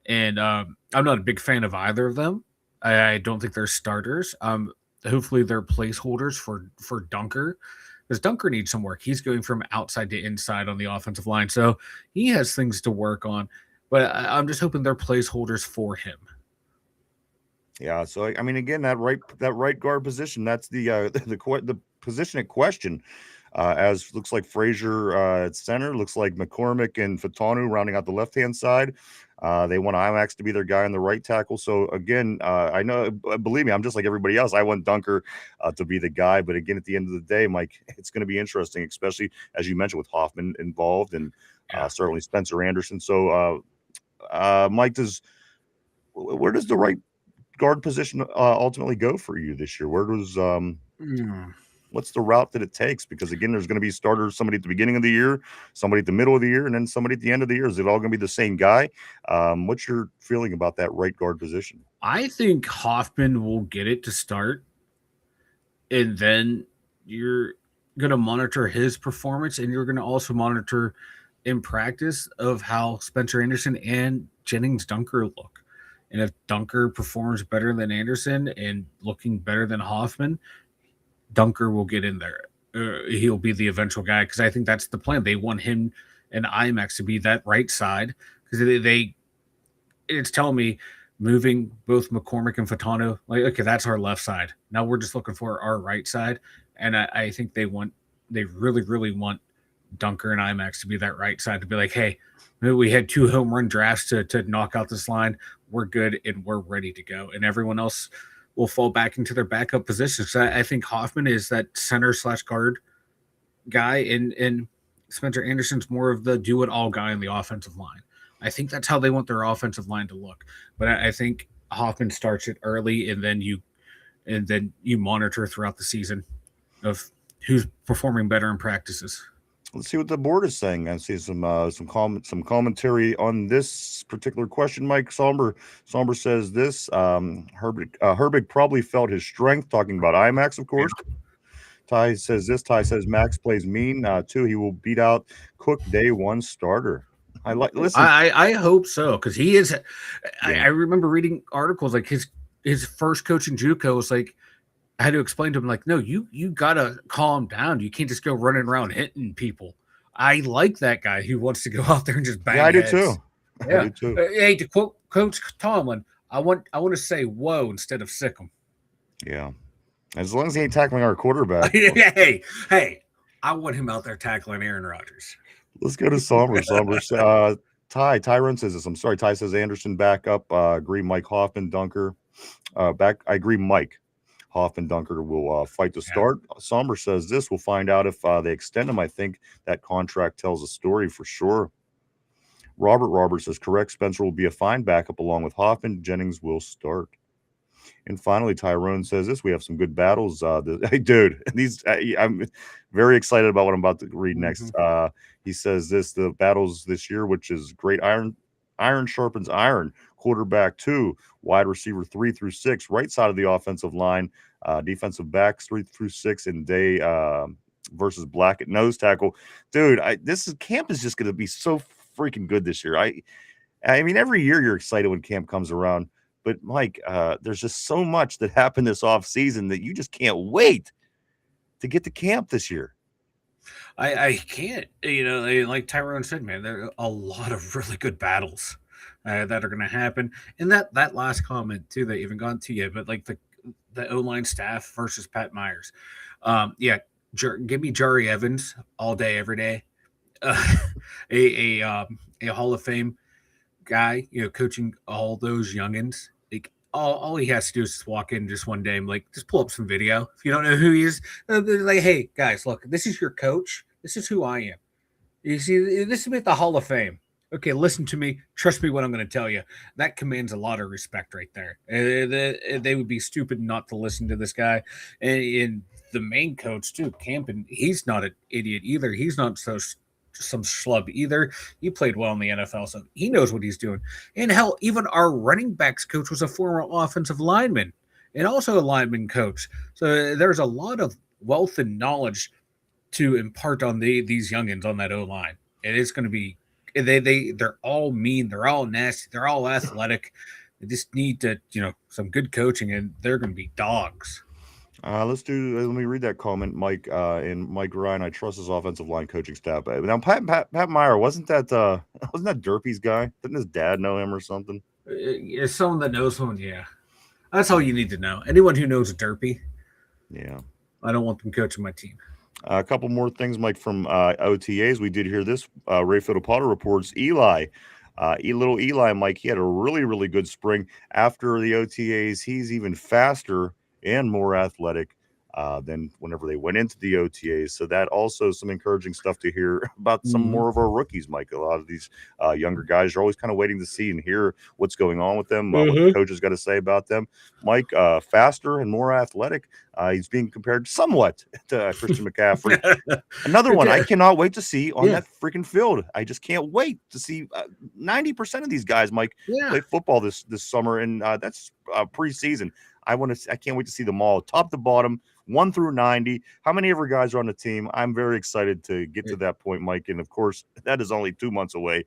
And I'm not a big fan of either of them. I don't think they're starters. Hopefully they're placeholders for Dunker, because Dunker needs some work. He's going from outside to inside on the offensive line. So he has things to work on. But I'm just hoping they're placeholders for him. Yeah, so I mean, again, that right guard position, that's the position in question. As looks like Frazier at center, looks like McCormick and Fatanu rounding out the left-hand side. They want IMAX to be their guy on the right tackle. So again, I know, believe me, I'm just like everybody else. I want Dunker to be the guy, but again, at the end of the day, Mike, it's going to be interesting, especially as you mentioned with Hoffman involved and certainly Spencer Anderson. So, Mike, where does the right guard position ultimately go for you this year? Where does what's the route that it takes? Because again, there's going to be starters, somebody at the beginning of the year, somebody at the middle of the year, and then somebody at the end of the year. Is it all going to be the same guy? What's your feeling about that right guard position? I think Hoffman will get it to start, and then you're going to monitor his performance, and you're going to also monitor in practice of how Spencer Anderson and Jennings Dunker look. And if Dunker performs better than Anderson and looking better than Hoffman, Dunker will get in there. He'll be the eventual guy, because I think that's the plan. They want him and IMAX to be that right side, because it's telling me moving both McCormick and Fatano, like, okay, that's our left side. Now we're just looking for our right side. And I think they really, really want Dunker and IMAX to be that right side, to be like, hey, we had 2 home run drafts to knock out this line. We're good and we're ready to go. And everyone else will fall back into their backup positions. So I think Hoffman is that center/guard guy, and Spencer Anderson's more of the do-it-all guy in the offensive line. I think that's how they want their offensive line to look. But I think Hoffman starts it early, and then you monitor throughout the season of who's performing better in practices. Let's see what the board is saying. I see some commentary on this particular question. Mike Somber says this. Herbig probably felt his strength, talking about IMAX, of course. Ty says this. Ty says Max plays mean. 2, he will beat out Cook day 1 starter. I hope so, because he is. I remember reading articles like his his first coach in JUCO was like, I had to explain to him, like, no, you gotta calm down. You can't just go running around hitting people. I like that guy who wants to go out there and just bang Yeah, I do heads. too. I Yeah. do too. Hey, to quote Coach Tomlin, I want to say whoa instead of sick him. Yeah. As long as he ain't tackling our quarterback. hey, I want him out there tackling Aaron Rodgers. Let's go to Somber. Tyrone says this. I'm sorry. Ty says Anderson back up. Agree Mike Hoffman, Dunker. I agree Mike Hoffman, Dunker will fight to start. Somber says this. We'll find out if they extend him. I think that contract tells a story for sure. Robert says correct. Spencer will be a fine backup along with Hoffman. Jennings will start. And finally, Tyrone says this. We have some good battles. Hey, dude, I'm very excited about what I'm about to read next. He says this, the battles this year, which is great. Iron sharpens iron. Quarterback 2, wide receiver 3 through 6, right side of the offensive line, defensive backs 3 through 6, and Day versus Black at nose tackle. Dude, camp is just going to be so freaking good this year. I mean, every year you're excited when camp comes around. But, Mike, there's just so much that happened this offseason that you just can't wait to get to camp this year. I can't. Like Tyrone said, man, there are a lot of really good battles that are going to happen. And that last comment, too, that even gone to you, but like the O-line staff versus Pat Myers. Give me Jari Evans all day, every day. A Hall of Fame guy, coaching all those youngins. Like all he has to do is just walk in just one day and like just pull up some video. If you don't know who he is, like, hey guys, look, this is your coach. This is who I am. You see, this is at the Hall of Fame. Okay, listen to me. Trust me what I'm going to tell you. That commands a lot of respect right there. They would be stupid not to listen to this guy. And the main coach too, Campen, he's not an idiot either. He's not some schlub either. He played well in the NFL, so he knows what he's doing. And hell, even our running backs coach was a former offensive lineman and also a lineman coach. So there's a lot of wealth and knowledge to impart on these youngins on that O-line. And it's going to be they're all mean, they're all nasty, they're all athletic. They just need to, some good coaching, and they're going to be dogs. Let me read that comment, Mike. And Mike Ryan, I trust his offensive line coaching staff. Now, Pat Meyer, wasn't that Derpy's guy? Didn't his dad know him or something? It's someone that knows someone, yeah. That's all you need to know. Anyone who knows Derpy. Yeah. I don't want them coaching my team. A couple more things, Mike, from OTAs. We did hear this. Ray Fittlepalter reports Eli. Little Eli, Mike, he had a really, really good spring. After the OTAs, he's even faster and more athletic than whenever they went into the OTAs. So that also some encouraging stuff to hear about some more of our rookies, Mike. A lot of these younger guys are always kind of waiting to see and hear what's going on with them, what the coaches got to say about them. Mike, faster and more athletic. He's being compared somewhat to Christian McCaffrey. Another one I cannot wait to see on that freaking field. I just can't wait to see 90% of these guys, Mike, play football this summer, and that's preseason. I can't wait to see them all, top to bottom, 1 through 90. How many of our guys are on the team? I'm very excited to get to that point, Mike. And of course, that is only 2 months away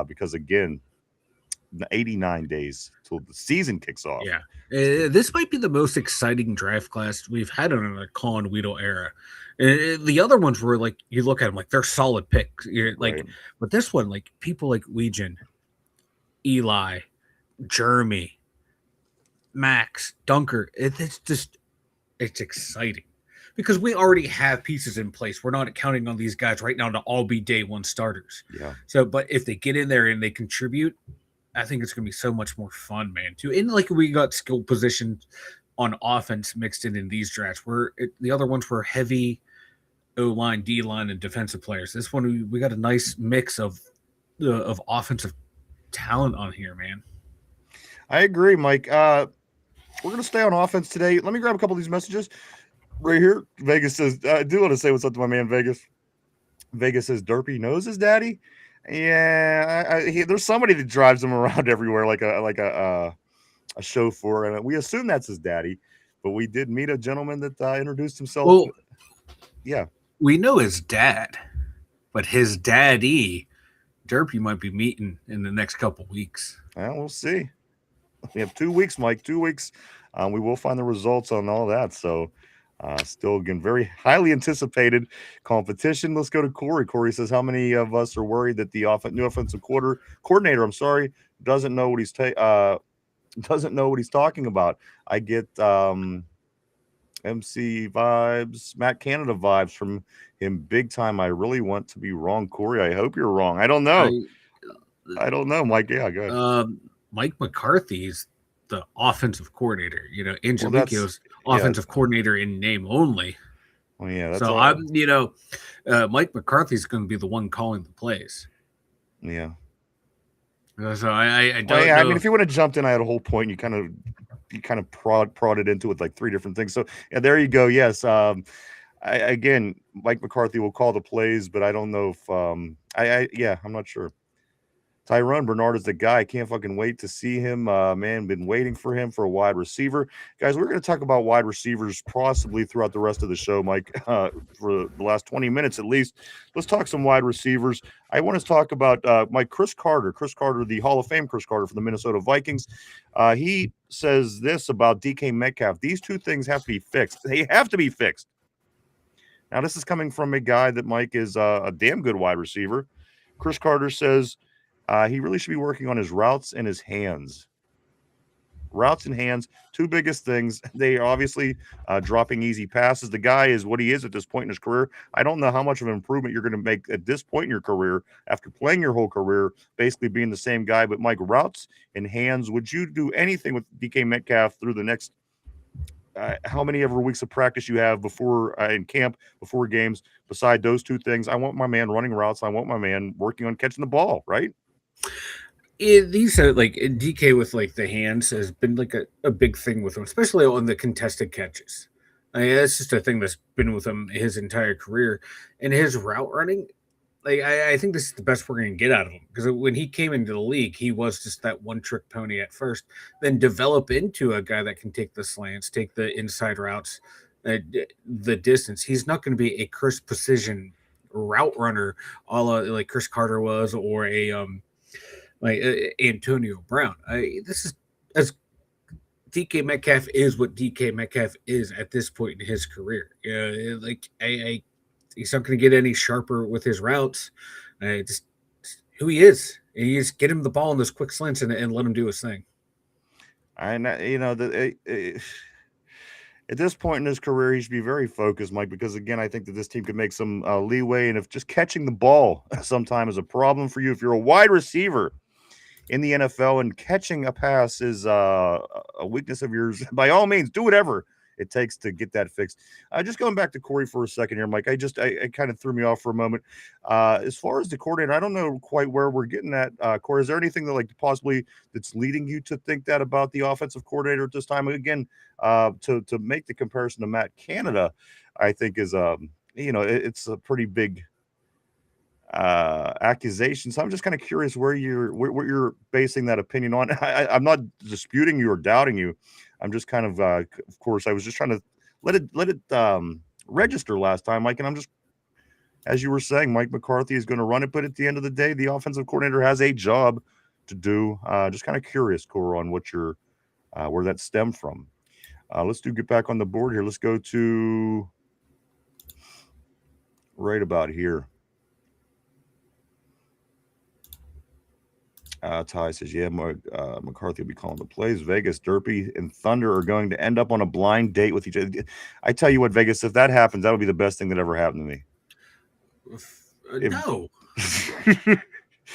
because, again, 89 days till the season kicks off. Yeah. This might be the most exciting draft class we've had in the Colin Weedle era. The other ones were like, you look at them like they're solid picks. But this one, like people like Legion, Eli, Jeremy, Max, Dunker, it's exciting because we already have pieces in place. We're not counting on these guys right now to all be day one starters. Yeah. So, but if they get in there and they contribute, I think it's going to be so much more fun, man, too. And like we got skill positions on offense mixed in these drafts. The other ones were heavy O-line, D-line, and defensive players. This one, we got a nice mix of offensive talent on here, man. I agree, Mike. We're going to stay on offense today. Let me grab a couple of these messages right here. Vegas says, I do want to say what's up to my man, Vegas. Vegas says, Derpy knows his daddy. Yeah, there's somebody that drives him around everywhere like a chauffeur. And we assume that's his daddy, but we did meet a gentleman that introduced himself. Well, yeah. We know his dad, but his daddy, Derpy, might be meeting in the next couple weeks. Well, we'll see. We have 2 weeks, Mike. 2 weeks. We will find the results on all that. So, still, again, very highly anticipated competition. Let's go to Corey. Corey says, how many of us are worried that the new offensive coordinator, doesn't know what doesn't know what he's talking about? I get MC vibes, Matt Canada vibes from him big time. I really want to be wrong, Corey. I hope you're wrong. I don't know. I don't know, Mike. Yeah, go ahead. Mike McCarthy is the offensive coordinator. Angeliquio's offensive coordinator in name only. Well, yeah, that's so Mike McCarthy's going to be the one calling the plays. Yeah. So I don't know. I mean, if you would have jumped in, I had a whole point. You kind of prodded into it like 3 different things. So yeah, there you go. Yes. Again, Mike McCarthy will call the plays, but I don't know if I'm not sure. Tyrone Bernard is the guy. I can't fucking wait to see him. Man, been waiting for him for a wide receiver. Guys, we're going to talk about wide receivers possibly throughout the rest of the show, Mike, for the last 20 minutes at least. Let's talk some wide receivers. I want to talk about Chris Carter, the Hall of Fame Chris Carter for the Minnesota Vikings. He says this about DK Metcalf. These 2 things have to be fixed. They have to be fixed. Now, this is coming from a guy that, Mike, is a damn good wide receiver. Chris Carter says, he really should be working on his routes and his hands. Routes and hands, 2 biggest things. They are obviously dropping easy passes. The guy is what he is at this point in his career. I don't know how much of an improvement you're going to make at this point in your career after playing your whole career, basically being the same guy. But, Mike, routes and hands, would you do anything with DK Metcalf through the next how many ever weeks of practice you have before in camp, before games, beside those 2 things? I want my man running routes. I want my man working on catching the ball, right? These are like DK with like the hands has been like a big thing with him, especially on the contested catches. That's just a thing that's been with him his entire career. And his route running, I think this is the best we're going to get out of him, because when he came into the league, he was just that one-trick pony at first, then develop into a guy that can take the slants, take the inside routes, the distance. He's not going to be a crisp precision route runner, a la like Chris Carter was, or Antonio Brown. This is as DK Metcalf is what DK Metcalf is at this point in his career. He's not going to get any sharper with his routes. Just who he is. And you just get him the ball in those quick slants and let him do his thing. And at this point in his career, he should be very focused, Mike, because again, I think that this team could make some leeway. And if just catching the ball sometime is a problem for you, if you're a wide receiver in the NFL and catching a pass is a weakness of yours, by all means, do whatever it takes to get that fixed. Just going back to Corey for a second here, Mike, I kind of threw me off for a moment. As far as the coordinator, I don't know quite where we're getting at. Corey, is there anything that possibly that's leading you to think that about the offensive coordinator at this time? Again, to make the comparison to Matt Canada, I think is it's a pretty big accusation. So I'm just kind of curious where you're basing that opinion on. I'm not disputing you or doubting you. I'm just kind of course, I was just trying to let it register last time, Mike. And I'm just, as you were saying, Mike McCarthy is going to run it, but at the end of the day, the offensive coordinator has a job to do. Just kind of curious, Cora, on what your where that stemmed from. Let's get back on the board here. Let's go to right about here. Ty says, yeah, McCarthy will be calling the plays. Vegas, Derpy, and Thunder are going to end up on a blind date with each other. I tell you what, Vegas, if that happens, that'll be the best thing that ever happened to me. No.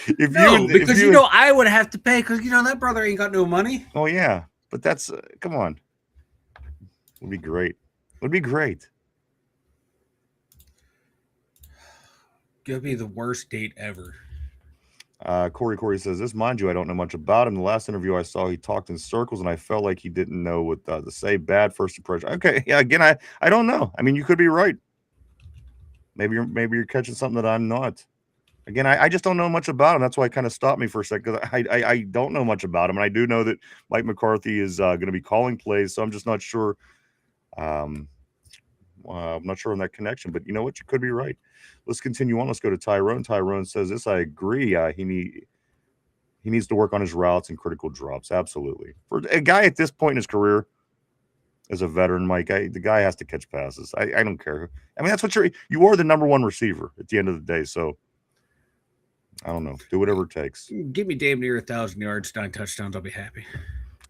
Because I would have to pay, because that brother ain't got no money. Oh, yeah. But that's, come on. Would be great. Would be great. Gonna be the worst date ever. Corey says, this, mind you, I don't know much about him. The last interview I saw, he talked in circles, and I felt like he didn't know what to say. Bad first impression. Okay, yeah, again, I don't know. I mean, you could be right. Maybe you're catching something that I'm not. Again, I just don't know much about him. That's why it kind of stopped me for a second, because I don't know much about him, and I do know that Mike McCarthy is going to be calling plays, so I'm just not sure. I'm not sure on that connection, but you know what? You could be right. Let's continue on. Let's go to Tyrone. Tyrone says this. I agree. He He needs to work on his routes and critical drops. Absolutely. For a guy at this point in his career, as a veteran, Mike, the guy has to catch passes. I don't care. I mean, that's what you are the number one receiver at the end of the day. So I don't know. Do whatever it takes. Give me damn near 1,000 yards, 9 touchdowns. I'll be happy.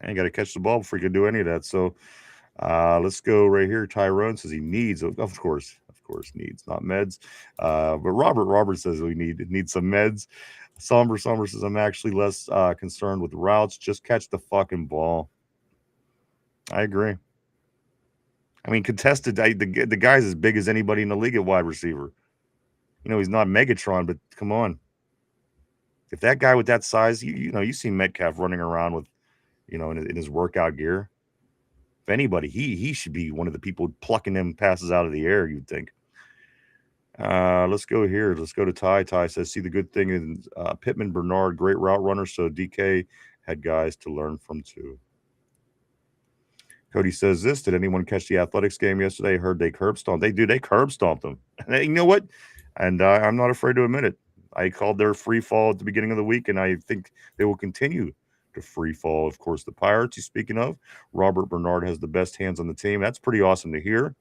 I ain't got to catch the ball before you can do any of that. So let's go right here. Tyrone says he needs, of course, needs, not meds. But Robert says we need some meds. Somber says I'm actually less concerned with routes. Just catch the fucking ball. I agree. I mean, contested, the guy's as big as anybody in the league at wide receiver. You know, he's not Megatron, but come on. If that guy with that size, you see Metcalf running around with, in his workout gear. If anybody, he should be one of the people plucking them passes out of the air, you'd think. Let's go here. Let's go to Ty. Ty says, see the good thing in Pittman, Bernard, great route runner, so DK had guys to learn from too. Cody says this, did anyone catch the athletics game yesterday? I heard they curb stomped. They curb stomped them. And you know what? And I'm not afraid to admit it. I called their free fall at the beginning of the week, and I think they will continue to free fall. Of course, the Pirates, speaking of, Robert Bernard has the best hands on the team. That's pretty awesome to hear.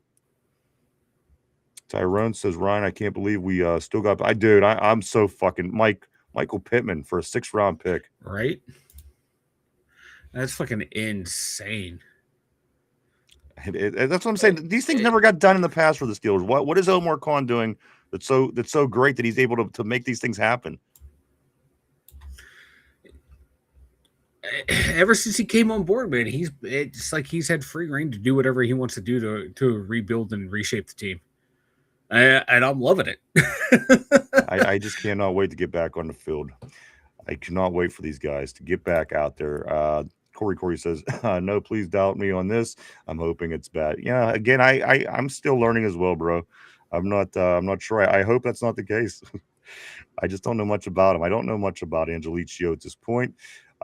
Tyrone says, Ryan, I can't believe we still got – I'm so fucking – Michael Pittman for a 6th-round pick. Right? That's fucking insane. That's what I'm saying. These things never got done in the past for the Steelers. What is Omar Khan doing that's so great that he's able to make these things happen? Ever since he came on board, man, it's like he's had free reign to do whatever he wants to do to rebuild and reshape the team. And I'm loving it. I just cannot wait to get back on the field. I cannot wait for these guys to get back out there. Corey says, no, please doubt me on this. I'm hoping it's bad. Yeah, again, I'm still learning as well, bro. I'm not sure. I hope that's not the case. I just don't know much about him. I don't know much about Angelicio at this point.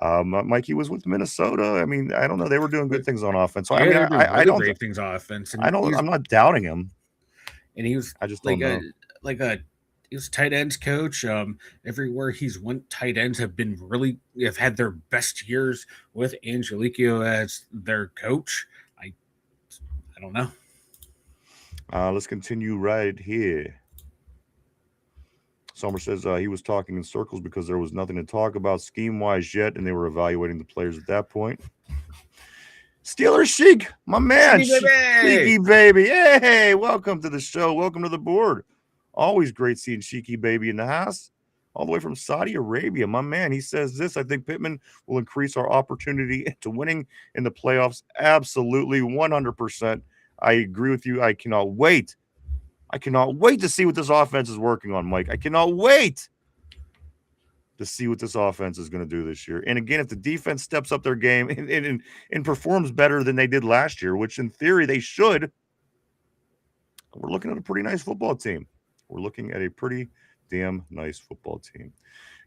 Mikey was with Minnesota. I mean, I don't know. They were doing good things on offense. So, yeah, I don't great things on offense. I'm not doubting him. And he was, I just don't know. He was tight ends coach. Everywhere he's went, tight ends have had their best years with Angelico as their coach. I don't know. Let's continue right here. Sommer says he was talking in circles because there was nothing to talk about scheme-wise yet, and they were evaluating the players at that point. Steelers Chic, my man. Cheeky baby. Hey, welcome to the show. Welcome to the board. Always great seeing Cheeky baby in the house. All the way from Saudi Arabia, my man. He says this, I think Pittman will increase our opportunity to winning in the playoffs. Absolutely, 100%. I agree with you. I cannot wait. I cannot wait to see what this offense is working on, Mike. I cannot wait to see what this offense is going to do this year. And again, if the defense steps up their game and performs better than they did last year, which in theory they should, we're looking at a pretty nice football team. We're looking at a pretty damn nice football team.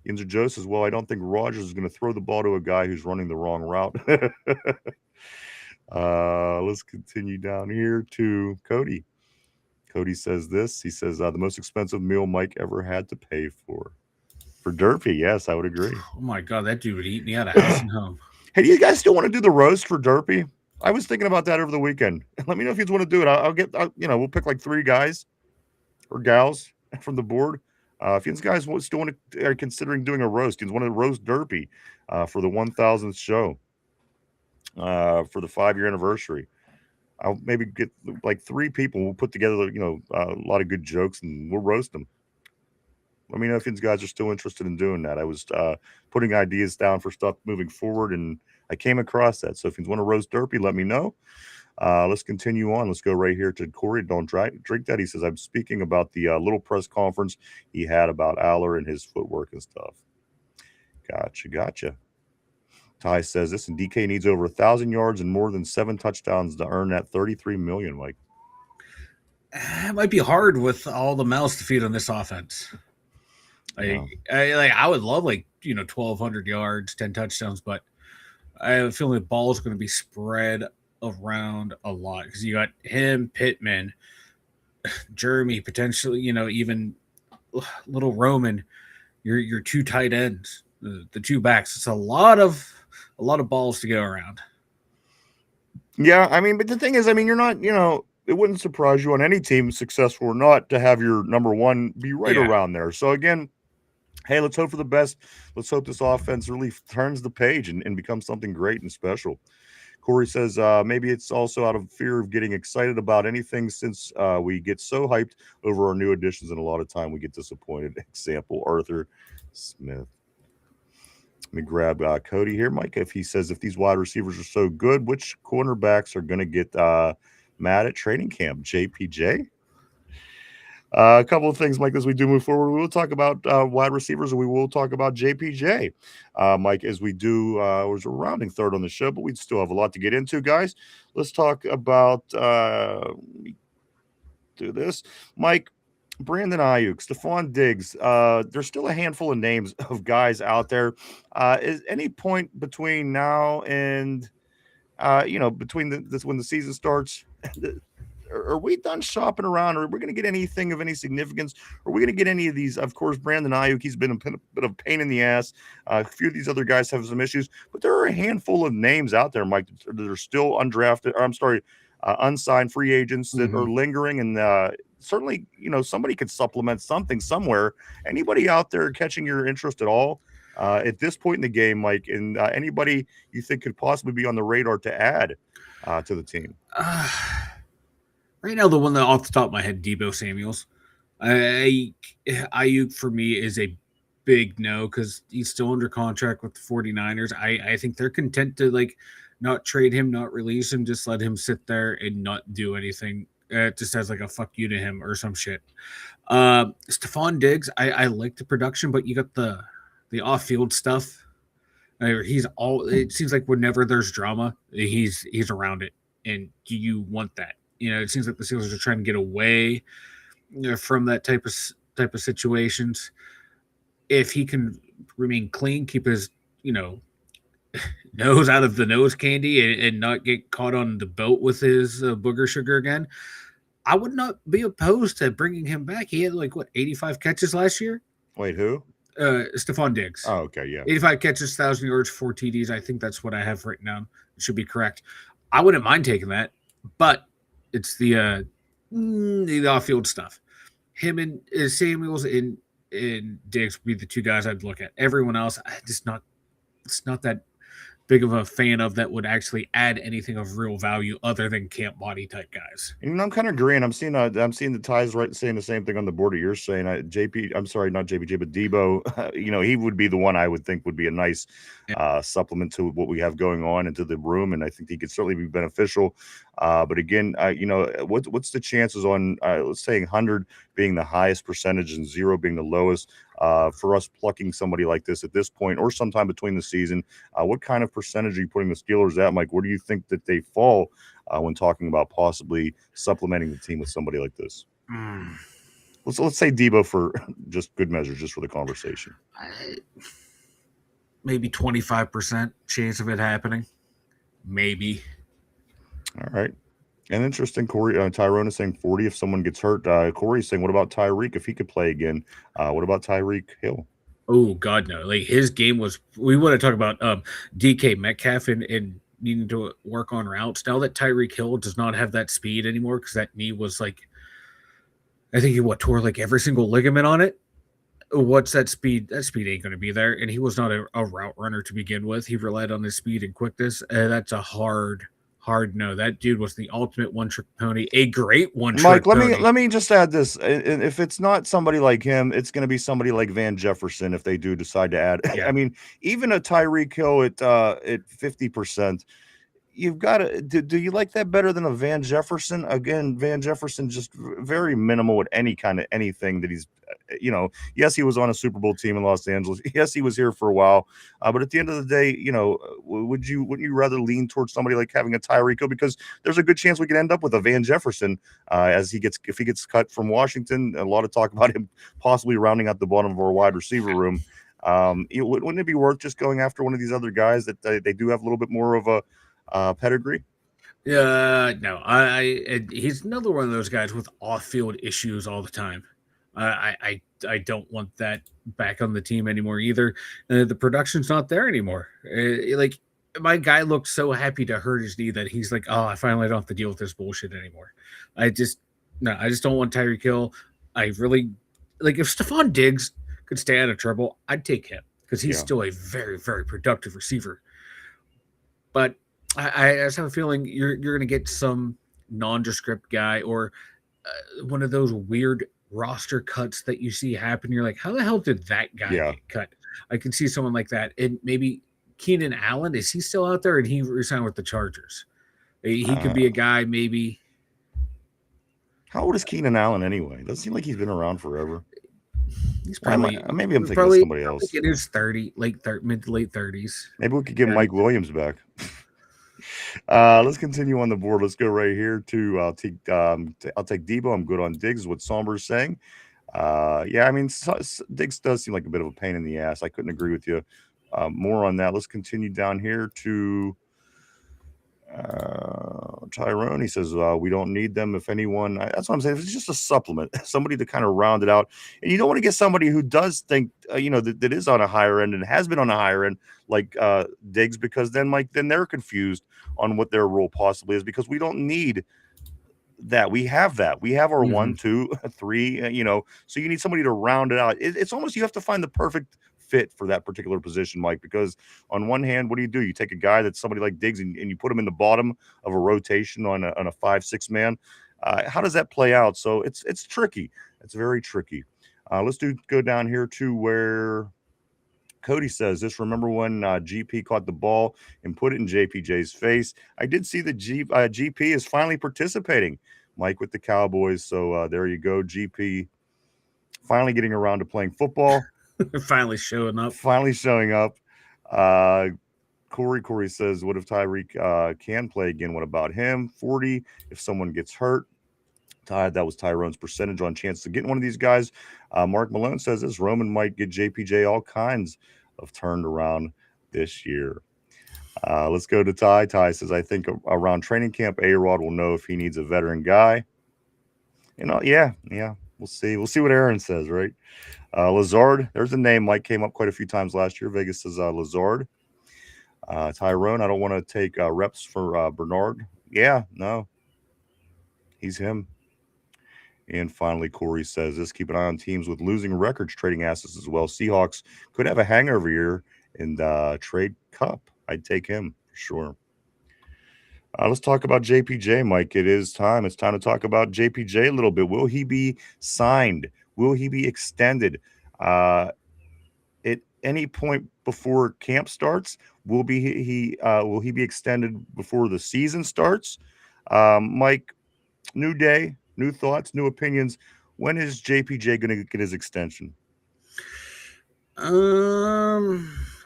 Yinzer Joe says, well, I don't think Rodgers is going to throw the ball to a guy who's running the wrong route. Let's continue down here to Cody. Cody says this. He says, the most expensive meal Mike ever had to pay for. For Derpy, yes, I would agree. Oh, my God, that dude would eat me out of house and home. Hey, do you guys still want to do the roast for Derpy? I was thinking about that over the weekend. Let me know if you want to do it. We'll pick like 3 guys or gals from the board. If you guys still are considering doing a roast, you want to roast Derpy for the 1000th show for the 5-year anniversary. I'll maybe get like 3 people. We'll put together, a lot of good jokes and we'll roast them. Let me know if you guys are still interested in doing that. I was putting ideas down for stuff moving forward, and I came across that. So if you want to roast Derpy, let me know. Let's continue on. Let's go right here to Corey. Don't drink that. He says, I'm speaking about the little press conference he had about Allar and his footwork and stuff. Gotcha. Ty says this, and DK needs over 1,000 yards and more than 7 touchdowns to earn that $33 million, Mike. It might be hard with all the mouths to feed on this offense. I would love 1,200 yards, 10 touchdowns, but I have a feeling the ball is going to be spread around a lot because you got him, Pittman, Jeremy, potentially, even little Roman, your 2 tight ends. the two backs. It's a lot of balls to go around. Yeah, I mean, but the thing is, I mean, you're not, it wouldn't surprise you on any team, successful or not, to have your number one be right around there. So again, hey, let's hope for the best. Let's hope this offense really turns the page and becomes something great and special. Corey says maybe it's also out of fear of getting excited about anything since we get so hyped over our new additions, and a lot of time we get disappointed. Example, Arthur Smith. Let me grab Cody here, Mike. If he says if these wide receivers are so good, which cornerbacks are going to get mad at training camp? JPJ? A couple of things, Mike, as we do move forward. We will talk about wide receivers, and we will talk about JPJ, Mike, as we do. We're rounding third on the show, but we still have a lot to get into, guys. Let's talk about do this, Mike. Brandon Ayuk, Stephon Diggs. There's still a handful of names of guys out there. Is any point between now and between this when the season starts? Are we done shopping around? Or are we going to get anything of any significance? Are we going to get any of these? Of course, Brandon Ayuk, he's been a bit of a pain in the ass. A few of these other guys have some issues, but there are a handful of names out there, Mike, that are still undrafted. Or I'm sorry, unsigned free agents that are lingering. And certainly, somebody could supplement something somewhere. Anybody out there catching your interest at all at this point in the game, Mike, and anybody you think could possibly be on the radar to add to the team? Right now, the one that off the top of my head, Deebo Samuels. Ayuk for me is a big no because he's still under contract with the 49ers. I think they're content to not trade him, not release him, just let him sit there and not do anything. Just as a fuck you to him or some shit. Stephon Diggs, I like the production, but you got the off-field stuff. It seems like whenever there's drama, he's around it, and do you want that? It seems like the Steelers are trying to get away from that type of situations. If he can remain clean, keep his nose out of the nose candy and not get caught on the boat with his booger sugar again, I would not be opposed to bringing him back. He had 85 catches last year. Wait, who? Stephon Diggs. Oh, okay, yeah. 85 catches, 1,000 yards, 4 TDs. I think that's what I have written down. It should be correct. I wouldn't mind taking that, but it's the off-field stuff. Him and Samuels and Diggs would be the two guys I'd look at. Everyone else, it's not that big of a fan of that would actually add anything of real value other than camp body type guys. And I'm kind of agreeing. I'm seeing the ties saying the same thing on the board that you're saying. I'm sorry, not JPJ, but Deebo. He would be the one I would think would be a nice supplement to what we have going on into the room, and I think he could certainly be beneficial. But again, what's the chances on let's say 100 being the highest percentage and 0 being the lowest for us plucking somebody like this at this point or sometime between the season? What kind of percentage are you putting the Steelers at, Mike? Where do you think that they fall when talking about possibly supplementing the team with somebody like this? Let's say Deebo for just good measure, just for the conversation. Maybe 25% chance of it happening. Maybe. All right. And interesting, Corey. Tyrone is saying 40 if someone gets hurt. Corey's saying, what about Tyreek if he could play again? What about Tyreek Hill? Oh, God, no. His game was – we want to talk about DK Metcalf and needing to work on routes. Now that Tyreek Hill does not have that speed anymore because that knee was I think he tore every single ligament on it. What's that speed? That speed ain't going to be there. And he was not a route runner to begin with. He relied on his speed and quickness. That's a hard no. That dude was the ultimate one-trick pony, a great one-trick pony. Mike, let me just add this. If it's not somebody like him, it's going to be somebody like Van Jefferson if they do decide to add. Yeah. I mean, even a Tyreek Hill at 50%, you've got to. Do you like that better than a Van Jefferson? Again, Van Jefferson just very minimal with any kind of anything that he's. Yes, he was on a Super Bowl team in Los Angeles. Yes, he was here for a while. But at the end of the day, wouldn't you rather lean towards somebody like having a Tyreek Hill? Because there's a good chance we could end up with a Van Jefferson if he gets cut from Washington. A lot of talk about him possibly rounding out the bottom of our wide receiver room. Wouldn't it be worth just going after one of these other guys that they do have a little bit more of a pedigree? No, he's another one of those guys with off-field issues all the time. I don't want that back on the team anymore either. The production's not there anymore. Like my guy looked so happy to hurt his knee that he's like, oh, I finally don't have to deal with this bullshit anymore. I just don't want Tyreek Hill. I really like if Stephon Diggs could stay out of trouble, I'd take him because he's still a very, very productive receiver. But I just have a feeling you're going to get some nondescript guy or one of those weird roster cuts that you see happen. You're like, how the hell did that guy get cut? I can see someone like that. And maybe Keenan Allen, is he still out there? And he resigned with the Chargers. He could be a guy maybe. How old is Keenan Allen anyway? Doesn't seem like he's been around forever. He's probably maybe I'm thinking of somebody else. In his mid to late 30s. Maybe we could get Mike Williams back. Let's continue on the board. Let's go right here to I'll take Debo. I'm good on Diggs, is what Somber's saying. Yeah, I mean Diggs does seem like a bit of a pain in the ass. I couldn't agree with you more on that. Let's continue down here to Tyrone. He says we don't need them. If anyone, that's what I'm saying. If it's just a supplement, somebody to kind of round it out, and you don't want to get somebody who does think that is on a higher end and has been on a higher end like Diggs, because then they're confused on what their role possibly is, because we don't need that. We have our 1, 2, 3, so you need somebody to round it out. It's almost, you have to find the perfect fit for that particular position, Mike, because on one hand, what do? You take a guy that's somebody like Diggs and you put him in the bottom of a rotation on a 5-6 man. How does that play out? So it's tricky. It's very tricky. Let's go down here to where Cody says, just remember when GP caught the ball and put it in JPJ's face. I did see that GP is finally participating, Mike, with the Cowboys. So there you go, GP finally getting around to playing football. Finally showing up. Corey says, what if Tyreek can play again? What about him? 40 if someone gets hurt. That was Tyrone's percentage on chance to get one of these guys. Mark Malone says this Roman might get JPJ all kinds of turned around this year. Let's go to Ty. Ty says, I think around training camp, A-Rod will know if he needs a veteran guy. Yeah. We'll see. We'll see what Aaron says, right? Lazard, there's a name. Mike came up quite a few times last year. Vegas says Lazard. Tyrone, I don't want to take reps for Bernard. Yeah, no. He's him. And finally, Corey says this, keep an eye on teams with losing records trading assets as well. Seahawks could have a hangover year in the trade cup. I'd take him for sure. Let's talk about JPJ, Mike. It's time to talk about JPJ a little bit. Will he be signed? Will he be extended? At any point before camp starts, will he be extended before the season starts? Mike, new day, new thoughts, new opinions. When is JPJ going to get his extension?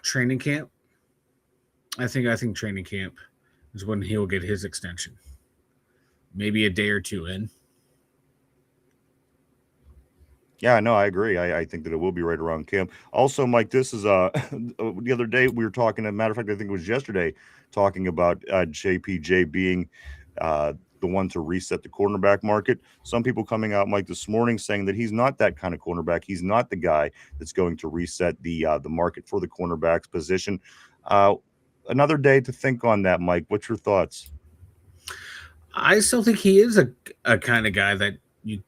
Training camp. I think training camp is when he'll get his extension. Maybe a day or two in. Yeah, no, I agree. I think that it will be right around camp. Also, Mike, this is the other day we were talking. As a matter of fact, I think it was yesterday, talking about JPJ being the one to reset the cornerback market. Some people coming out, Mike, this morning saying that he's not that kind of cornerback. He's not the guy that's going to reset the market for the cornerback's position. Another day to think on that, Mike. What's your thoughts? I still think he is a kind of guy that you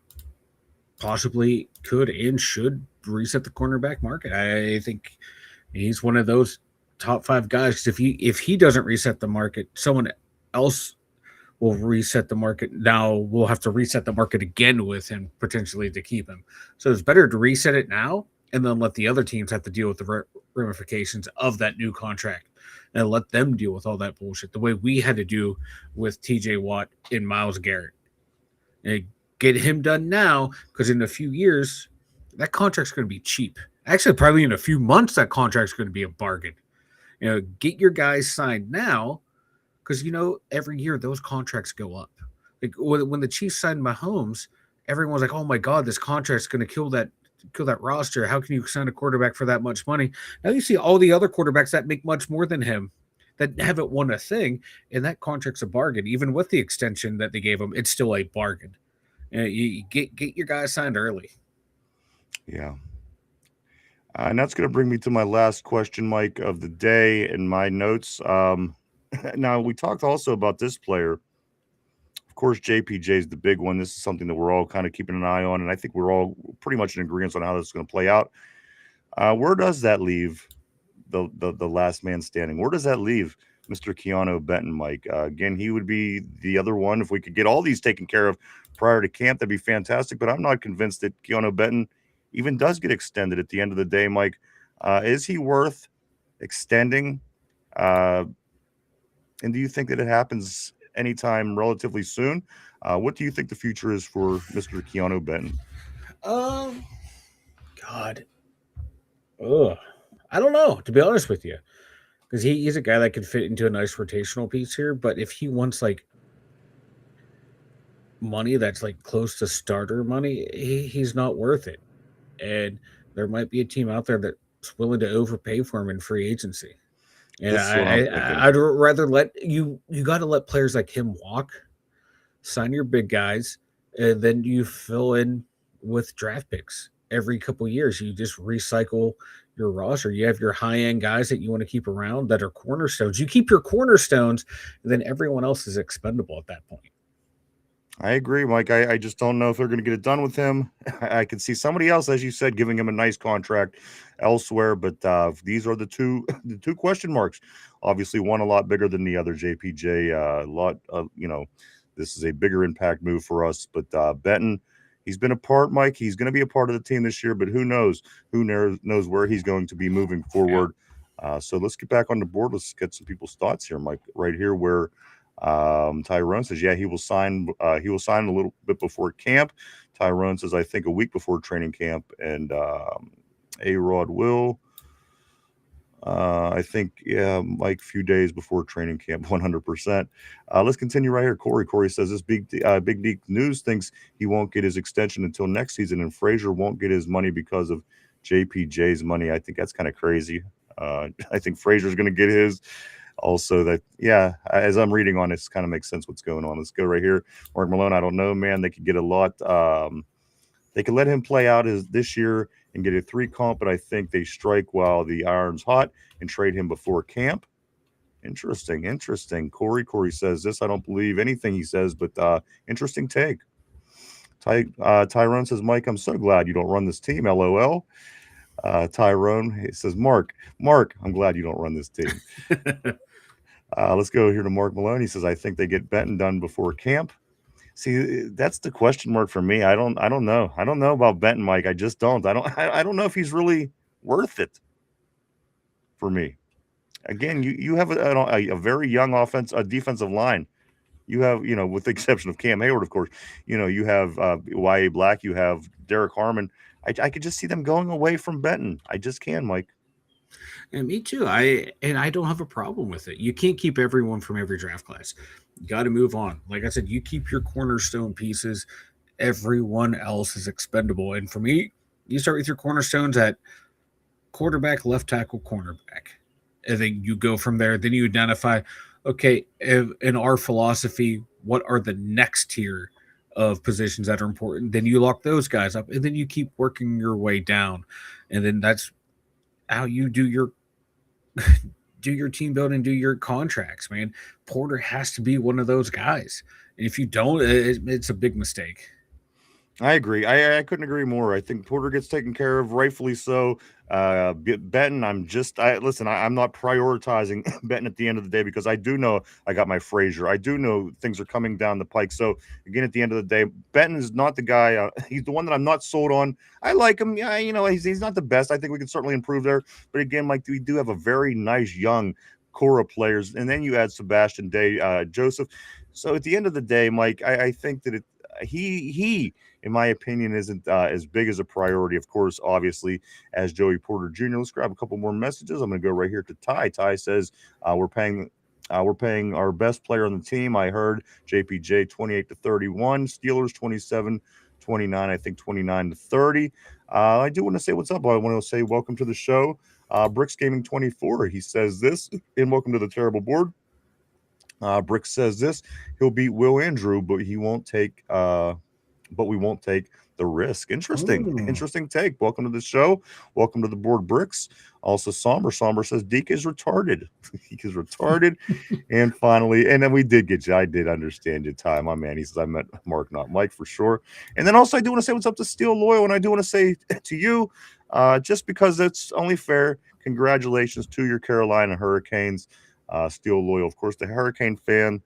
possibly could and should reset the cornerback market. I think he's one of those top 5 guys. If he doesn't reset the market, someone else will reset the market. Now we'll have to reset the market again with him potentially to keep him. So it's better to reset it now and then let the other teams have to deal with the ramifications of that new contract and let them deal with all that bullshit the way we had to do with TJ Watt and Myles Garrett. And get him done now, because in a few years, that contract's going to be cheap. Actually, probably in a few months, that contract's going to be a bargain. Get your guys signed now, because, every year those contracts go up. Like when the Chiefs signed Mahomes, everyone was like, oh my God, this contract's going to kill that roster. How can you sign a quarterback for that much money? Now you see all the other quarterbacks that make much more than him that haven't won a thing, and that contract's a bargain. Even with the extension that they gave him, it's still a bargain. You get your guys signed early. Yeah. And that's going to bring me to my last question, Mike, of the day in my notes. Now, we talked also about this player. Of course, JPJ is the big one. This is something that we're all kind of keeping an eye on, and I think we're all pretty much in agreement on how this is going to play out. Where does that leave the last man standing? Where does that leave Mr. Keanu Benton, Mike? Again, he would be the other one. If we could get all these taken care of prior to camp, that'd be fantastic. But I'm not convinced that Keanu Benton even does get extended at the end of the day, Mike. Is he worth extending? Uh, and do you think that it happens anytime relatively soon? What do you think the future is for Mr. Keanu Benton? Um, God, ugh, I don't know, to be honest with you, because he's a guy that could fit into a nice rotational piece here. But if he wants like money that's like close to starter money, he's not worth it. And there might be a team out there that's willing to overpay for him in free agency. And This is what I'm thinking. I'd rather let you got to let players like him walk, sign your big guys, and then you fill in with draft picks every couple years. You just recycle your roster. You have your high end guys that you want to keep around that are cornerstones. You keep your cornerstones, and then everyone else is expendable at that point. I agree, Mike. I just don't know if they're going to get it done with him. I could see somebody else, as you said, giving him a nice contract elsewhere, but these are the two the two question marks. Obviously, one a lot bigger than the other. JPJ, a lot. This is a bigger impact move for us. But Benton, he's been a part, Mike. He's going to be a part of the team this year, but who knows? Who knows where he's going to be moving forward? So let's get back on the board. Let's get some people's thoughts here, Mike. Right here, where Tyrone says, yeah, he will sign. He will sign a little bit before camp. Tyrone says, I think a week before training camp, and A-Rod will. I think, yeah, Mike, a few days before training camp, 100%. Let's continue right here. Corey says this Big D News thinks he won't get his extension until next season, and Frazier won't get his money because of JPJ's money. I think that's kind of crazy. I think Frazier's going to get his. Also, that, yeah, as I'm reading on this, kind of makes sense what's going on. Let's go right here. Mark Malone, I don't know, man. They could get a lot. They could let him play out this year and get a 3 comp, but I think they strike while the iron's hot and trade him before camp. Interesting. Corey says this. I don't believe anything he says, but interesting take. Tyrone says, Mike, I'm so glad you don't run this team. LOL. Tyrone, he says, Mark, I'm glad you don't run this team. Let's go here to Mark Malone. He says, I think they get Benton done before camp. See, that's the question mark for me. I don't know. I don't know about Benton, Mike. I just don't. I don't know if he's really worth it for me. Again, you have a very young defensive line. You have, with the exception of Cam Hayward, of course, you have Y.A. Black, you have Derek Harmon. I could just see them going away from Benton. I just can, Mike. And me too. I don't have a problem with it. You can't keep everyone from every draft class. You got to move on. Like I said, you keep your cornerstone pieces. Everyone else is expendable. And for me, you start with your cornerstones at quarterback, left tackle, cornerback. And then you go from there. Then you identify, okay, in our philosophy, what are the next tier of positions that are important? Then you lock those guys up, and then you keep working your way down. And then that's how you do your team building, do your contracts, man. Porter has to be one of those guys. And if you don't, it's a big mistake. I agree. I couldn't agree more. I think Porter gets taken care of, rightfully so. Benton, I'm not prioritizing Benton at the end of the day because I do know I got my Frazier. I do know things are coming down the pike. So again, at the end of the day, Benton is not the guy. He's the one that I'm not sold on. I like him. Yeah, he's not the best. I think we can certainly improve there. But again, Mike, we do have a very nice young core of players, and then you add Sebastian Day, Joseph. So at the end of the day, Mike, I think that he in my opinion, isn't as big as a priority, of course, obviously, as Joey Porter Jr. Let's grab a couple more messages. I'm going to go right here to Ty. Ty says, we're paying our best player on the team. I heard JPJ 28-31, Steelers 27-29, I think 29-30. I do want to say what's up. I want to say welcome to the show. Bricks Gaming 24, he says this, and welcome to the terrible board. Bricks says this, he'll beat Will Andrew, but he won't take but we won't take the risk. Interesting Ooh. take. Welcome to the show. Welcome to the board, Bricks. Also, Somber says Deke is retarded. Deke is retarded. And finally, and then we did get you. I did understand your time, my man. He says I meant Mark, not Mike, for sure. And then also, I do want to say what's up to Steel Loyal, and I do want to say to you, just because it's only fair, congratulations to your Carolina Hurricanes. Steel Loyal, of course, the Hurricane fan.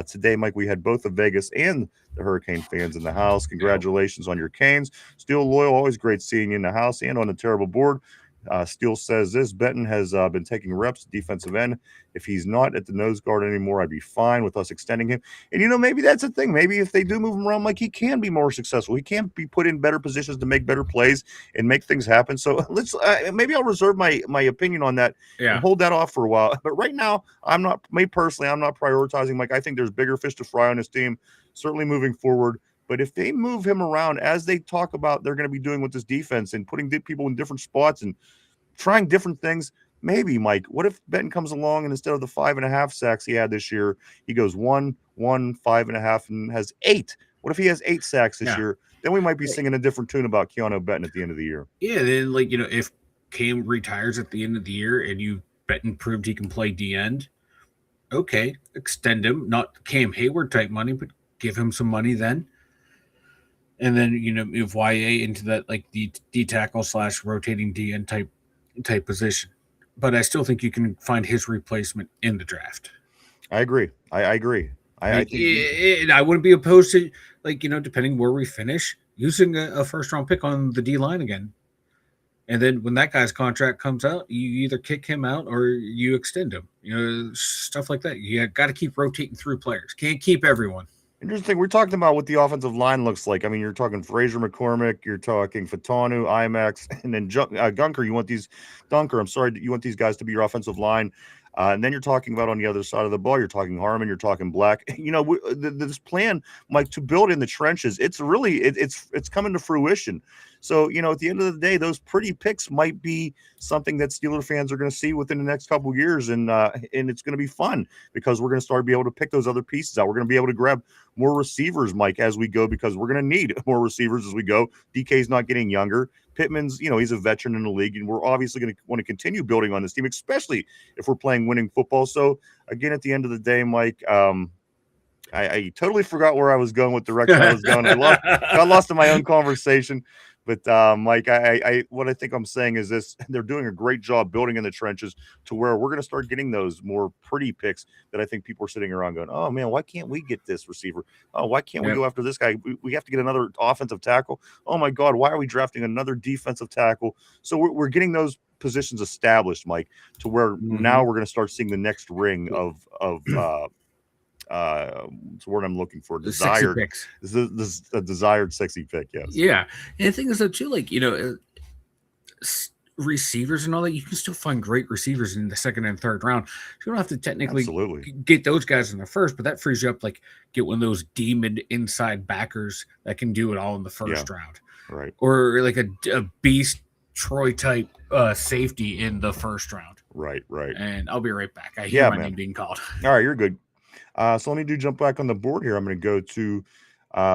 Today, Mike, we had both the Vegas and the Hurricane fans in the house. Congratulations on your Canes. Steel Loyal, always great seeing you in the house and on the terrible board. Steele says this: Benton has been taking reps defensive end. If he's not at the nose guard anymore, I'd be fine with us extending him. And maybe that's the thing. Maybe if they do move him around, like, he can be more successful. He can be put in better positions to make better plays and make things happen. So let's maybe I'll reserve my opinion on that and hold that off for a while. But right now, I'm not prioritizing Mike. I think there's bigger fish to fry on his team. Certainly moving forward. But if they move him around, as they talk about they're going to be doing with this defense and putting people in different spots and trying different things, maybe, Mike, what if Benton comes along and instead of the 5.5 sacks he had this year, he goes 1, 5.5, and has 8? What if he has 8 sacks this year? Then we might be singing a different tune about Keanu Benton at the end of the year. Yeah, then, if Cam retires at the end of the year and Benton proved he can play D-end, okay, extend him. Not Cam Hayward type money, but give him some money then. And then, move YA into that, the D-tackle / rotating D-end type position. But I still think you can find his replacement in the draft. I agree. I agree. I think I wouldn't be opposed to, depending where we finish, using a first-round pick on the D-line again. And then when that guy's contract comes out, you either kick him out or you extend him. Stuff like that. You got to keep rotating through players. Can't keep everyone. Interesting. We're talking about what the offensive line looks like. I mean, you're talking Frazier McCormick, you're talking Fatanu, IMAX, and then Gunker. You want these guys to be your offensive line. And then you're talking about on the other side of the ball, you're talking Harmon, you're talking Black. This plan, Mike, to build in the trenches, it's really it's coming to fruition. So, at the end of the day, those pretty picks might be something that Steeler fans are going to see within the next couple of years, and it's going to be fun because we're going to start be able to pick those other pieces out. We're going to be able to grab more receivers, Mike, as we go, because we're going to need more receivers as we go. DK's not getting younger. Pittman's, he's a veteran in the league, and we're obviously going to want to continue building on this team, especially if we're playing winning football. So, again, at the end of the day, Mike, I totally forgot where I was going, what direction I was going. Got lost in my own conversation. But, Mike, what I think I'm saying is this: they're doing a great job building in the trenches to where we're going to start getting those more pretty picks that I think people are sitting around going, oh, man, why can't we get this receiver? Oh, why can't we go after this guy? We have to get another offensive tackle. Oh, my God, why are we drafting another defensive tackle? So we're getting those positions established, Mike, to where now we're going to start seeing the next ring of it's the word I'm looking for. Desired picks. This a desired sexy pick, yes. Yeah. And the thing is, though, too, receivers and all that, you can still find great receivers in the second and third round. You don't have to technically get those guys in the first, but that frees you up, get one of those demon inside backers that can do it all in the first round. Right. Or a beast Troy type safety in the first round. Right. And I'll be right back. I hear my name being called. All right, you're good. So let me jump back on the board here. I'm going to go to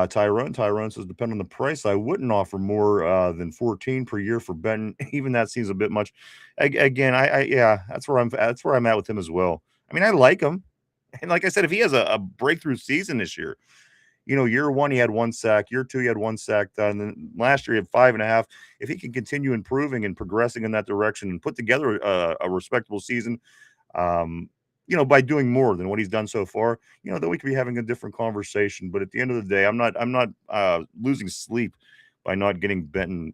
Tyrone. Tyrone says, depending on the price, I wouldn't offer more than 14 per year for Benton. Even that seems a bit much. Again, that's where I'm at with him as well. I mean, I like him, and like I said, if he has a breakthrough season this year, year 1 he had 1 sack, year 2 he had 1 sack, and then last year he had 5.5. If he can continue improving and progressing in that direction and put together a respectable season, by doing more than what he's done so far, then we could be having a different conversation. But at the end of the day, I'm not losing sleep by not getting Benton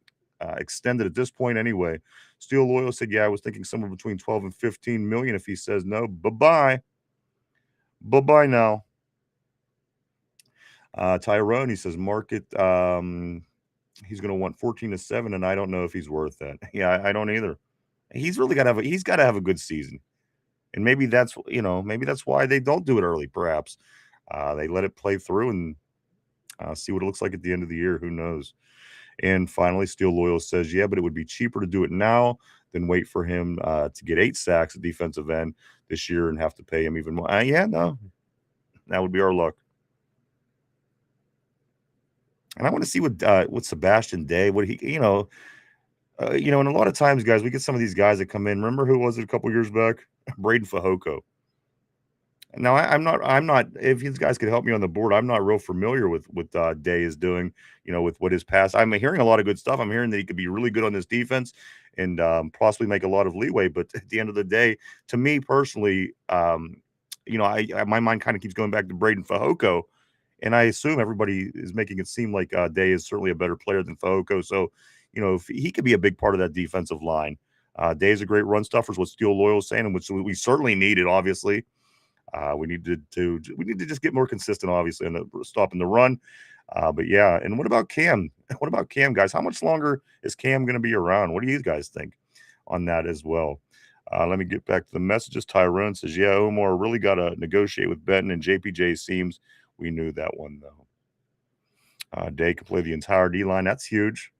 extended at this point anyway. Steel Loyal said, I was thinking somewhere between 12 and 15 million. If he says no, bye-bye now. Tyrone, he says market, he's going to want 14 to 7, and I don't know if he's worth that. Yeah, I don't either. He's really got to have a good season. And maybe that's why they don't do it early, perhaps. They let it play through and see what it looks like at the end of the year. Who knows? And finally, Steel Loyal says, but it would be cheaper to do it now than wait for him to get 8 sacks at defensive end this year and have to pay him even more. No. That would be our luck. And I want to see what Sebastian Day, what he, and a lot of times, guys, we get some of these guys that come in. Remember who was it a couple years back? Braden Fajoko. Now, I'm not. If these guys could help me on the board, I'm not real familiar with what Day is doing. With what his pass. I'm hearing a lot of good stuff. I'm hearing that he could be really good on this defense and possibly make a lot of leeway. But at the end of the day, to me personally, my mind kind of keeps going back to Braden Fajoko, and I assume everybody is making it seem like Day is certainly a better player than Fajoko. So, if he could be a big part of that defensive line. Day is a great run stuffer, is what Steel Loyal is saying, and which we certainly needed, obviously. We need to just get more consistent, obviously, in stopping the run. But yeah, and what about Cam? What about Cam, guys? How much longer is Cam going to be around? What do you guys think on that as well? Let me get back to the messages. Tyrone says, yeah, Omar really got to negotiate with Benton and JPJ seems. We knew that one, though. Day can play the entire D-line. That's huge.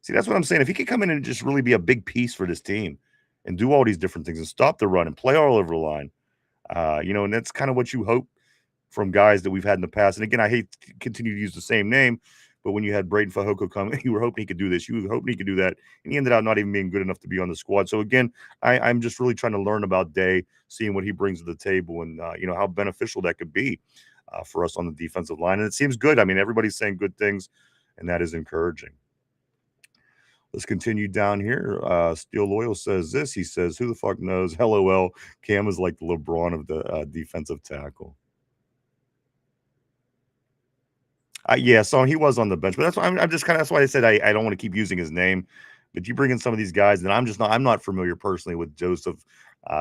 See, that's what I'm saying. If he could come in and just really be a big piece for this team and do all these different things and stop the run and play all over the line, and that's kind of what you hope from guys that we've had in the past. And again, I hate to continue to use the same name, but when you had Braden Fajoko come, you were hoping he could do this. You were hoping he could do that. And he ended up not even being good enough to be on the squad. So again, I'm just really trying to learn about Day, seeing what he brings to the table and, how beneficial that could be for us on the defensive line. And it seems good. I mean, everybody's saying good things, and that is encouraging. Let's continue down here. Steel Loyal says this. He says, who the fuck knows? LOL. Cam is like the LeBron of the defensive tackle. Yeah, so he was on the bench, but that's why I'm just that's why I said I don't want to keep using his name. But you bring in some of these guys, and I'm not familiar personally with Joseph,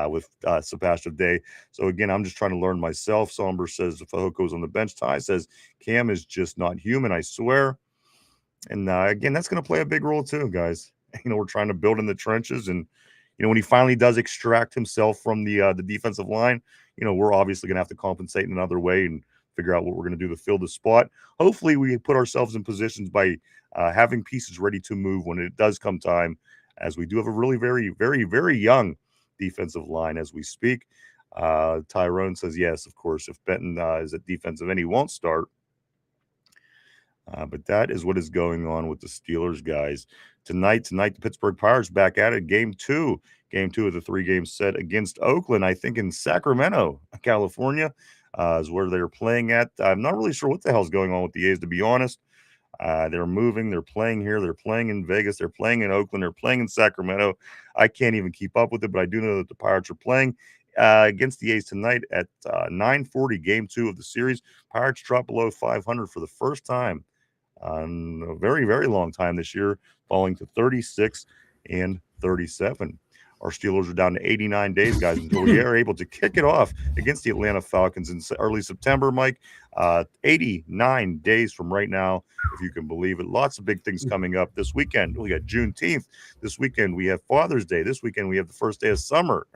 with Sebastian Day. So again, I'm just trying to learn myself. Somber says Fajoko's on the bench. Ty says Cam is just not human, I swear. And again, that's going to play a big role too, guys. We're trying to build in the trenches, and when he finally does extract himself from the defensive line, we're obviously going to have to compensate in another way and figure out what we're going to do to fill the spot. Hopefully, we put ourselves in positions by having pieces ready to move when it does come time, as we do have a really very, very, very young defensive line as we speak. Tyrone says yes, of course. If Benton is at defensive end, he won't start. But that is what is going on with the Steelers, guys. Tonight, the Pittsburgh Pirates back at it. Game two of the 3-game set against Oakland, I think in Sacramento, California, is where they're playing at. I'm not really sure what the hell's going on with the A's, to be honest. They're moving. They're playing here. They're playing in Vegas. They're playing in Oakland. They're playing in Sacramento. I can't even keep up with it, but I do know that the Pirates are playing against the A's tonight at 9:40, game 2 of the series. Pirates drop below 500 for the first time on a very, very long time this year, falling to 36 and 37. Our Steelers are down to 89 days, guys, until we are able to kick it off against the Atlanta Falcons in early September, Mike. 89 days from right now, if you can believe it. Lots of big things coming up this weekend. We got Juneteenth. This weekend, we have Father's Day. This weekend, we have the first day of summer.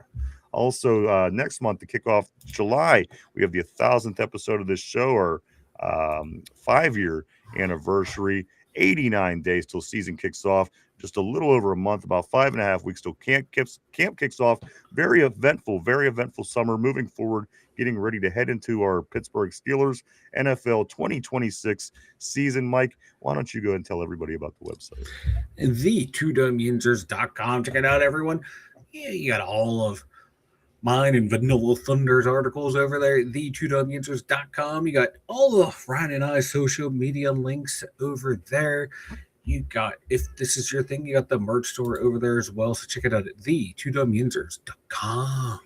Also, next month, to kick off July, we have the 1,000th episode of this show, or 5-year anniversary. 89 days till season kicks off. Just a little over a month, about 5.5 weeks till camp kicks off. Very eventful summer moving forward, getting ready to head into our Pittsburgh Steelers NFL 2026 season. Mike, why don't you go and tell everybody about the website? The2dumyinzers.com. Check it out, everyone. Yeah, you got all of mine and Vanilla Thunder's articles over there, the2dumyinzers.com. You got all the Ryan and I social media links over there. You got, if this is your thing, you got the merch store over there as well. So check it out at the2dumyinzers.com.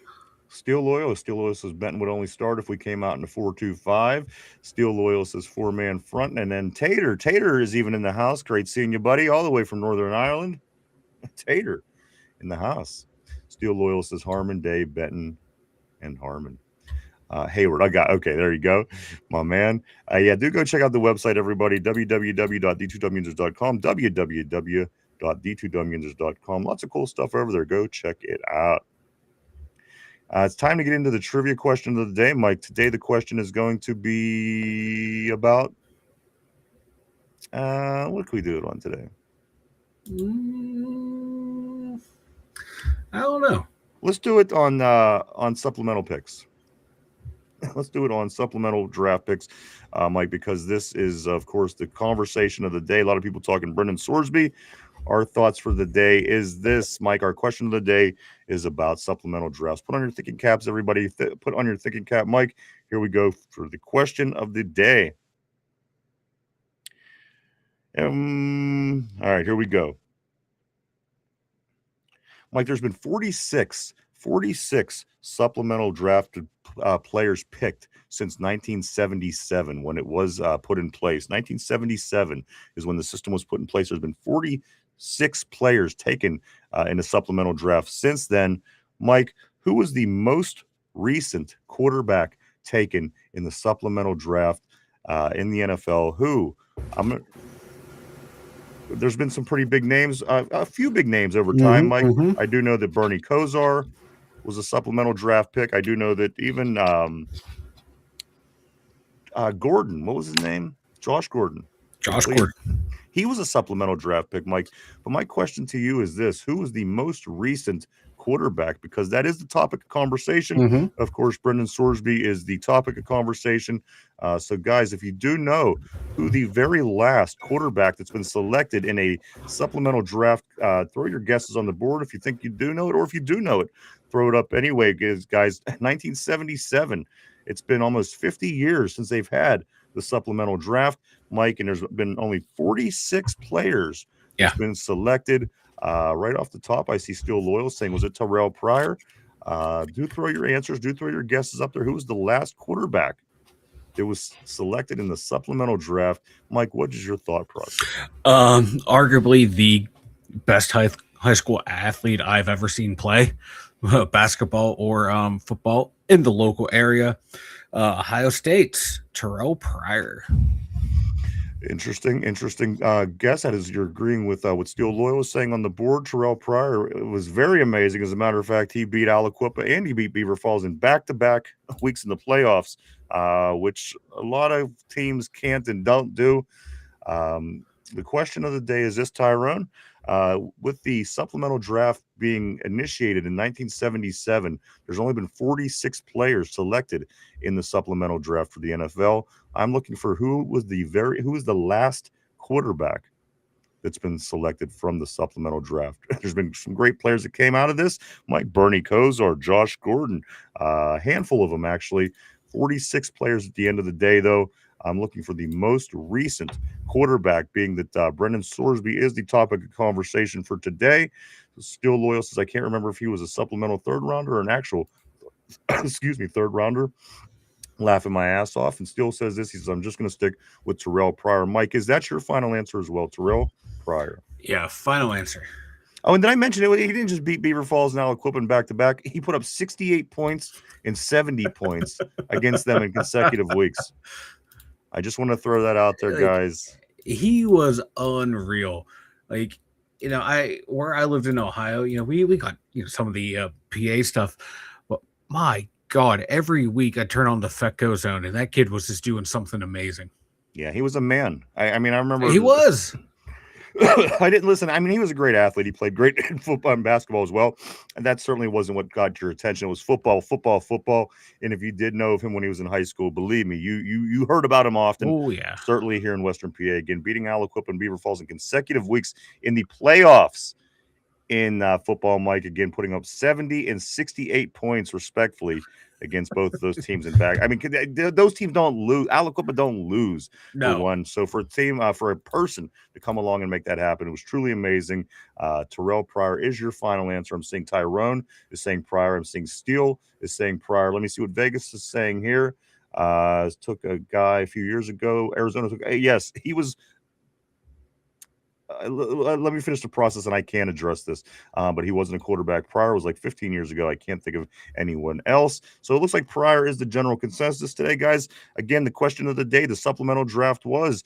Steel Loyal says Benton would only start if we came out in the 4-2-5. Steel Loyal says 4-man front. And then Tater is even in the house. Great seeing you, buddy, all the way from Northern Ireland. Tater in the house. Steel Loyal says Harmon, Day, Benton, and Harmon. Hayward, okay, there you go, my man. Yeah, do go check out the website, everybody, www.the2dumyinzers.com, www.the2dumyinzers.com. Lots of cool stuff over there. Go check it out. It's time to get into the trivia question of the day, Mike. Today, the question is going to be about, what can we do it on today? I don't know. Let's do it on supplemental picks. let's do it on supplemental draft picks, Mike, because this is, of course, the conversation of the day. A lot of people talking Brendan Sorsby. Our thoughts for the day is this, Mike. Our question of the day is about supplemental drafts. Put on your thinking caps, everybody. Put on your thinking cap, Mike. Here we go for the question of the day. All right, here we go. Mike, there's been 46 supplemental drafted players picked since 1977 when it was put in place. 1977 is when the system was put in place. There's been 46 players taken in a supplemental draft since then. Mike, who was the most recent quarterback taken in the supplemental draft in the NFL? There's been some pretty big names, a few big names over time, Mike. I do know that Bernie Kosar was a supplemental draft pick. I do know that even Gordon, what was his name? Josh Gordon. He was a supplemental draft pick, Mike. But my question to you is this: who was the most recent quarterback? Because that is the topic of conversation. Of course, Brendan Sorsby is the topic of conversation. So, guys, if you do know who the very last quarterback that's been selected in a supplemental draft, throw your guesses on the board if you think you do know it, or if you do know it, throw it up anyway, guys. 1977. It's been almost 50 years since they've had the supplemental draft, Mike, and there's been only 46 players that's been selected. Right off the top, I see Still Loyal saying, was it Terrell Pryor? Do throw your answers. Do throw your guesses up there. Who was the last quarterback that was selected in the supplemental draft? Mike, what is your thought process? Arguably the best high school athlete I've ever seen play basketball or football in the local area. Ohio State's Terrell Pryor. Interesting guess. That is, you're agreeing with what Steel Loyal was saying on the board. Terrell Pryor, it was very amazing. As a matter of fact, he beat Aliquippa and he beat Beaver Falls in back-to-back weeks in the playoffs, which a lot of teams can't and don't do. The question of the day is this, Tyrone. With the supplemental draft being initiated in 1977, there's only been 46 players selected in the supplemental draft for the NFL. I'm looking for who was the last quarterback that's been selected from the supplemental draft. There's been some great players that came out of this. Mike Bernie Kosar, Josh Gordon, a handful of them actually. 46 players at the end of the day, though. I'm looking for the most recent quarterback, being that Brendan Sorsby is the topic of conversation for today. Still Loyal says, I can't remember if he was a supplemental third rounder or an actual, third rounder. Laughing my ass off. And Still says this, he says, I'm just going to stick with Terrell Pryor. Mike, is that your final answer as well, Terrell Pryor? Yeah, final answer. Oh, and did I mention it? He didn't just beat Beaver Falls and Aliquippa back-to-back. He put up 68 points and 70 points against them in consecutive weeks. I just want to throw that out there, guys. He was unreal. Like, where I lived in Ohio, we got some of the PA stuff, but my God, every week I turn on the Fetco Zone and that kid was just doing something amazing. Yeah, he was a man. I remember he was. I didn't listen. I mean, he was a great athlete. He played great in football and basketball as well. And that certainly wasn't what got your attention. It was football. And if you did know of him when he was in high school, believe me, you heard about him often. Oh, yeah. Certainly here in Western PA. Again, beating Aliquippa and Beaver Falls in consecutive weeks in the playoffs in football, Mike. Again, putting up 70 and 68 points, respectfully, against both of those teams in back. I mean, those teams don't lose. Aliquippa don't lose for one. So for a team, for a person to come along and make that happen, it was truly amazing. Terrell Pryor is your final answer. I'm seeing Tyrone is saying Pryor. I'm seeing Steele is saying Pryor. Let me see what Vegas is saying here. Took a guy a few years ago. Arizona took. Yes, he was. Let me finish the process, and I can address this. But he wasn't a quarterback. Pryor was like 15 years ago. I can't think of anyone else. So it looks like Pryor is the general consensus today, guys. Again, the question of the day, the supplemental draft was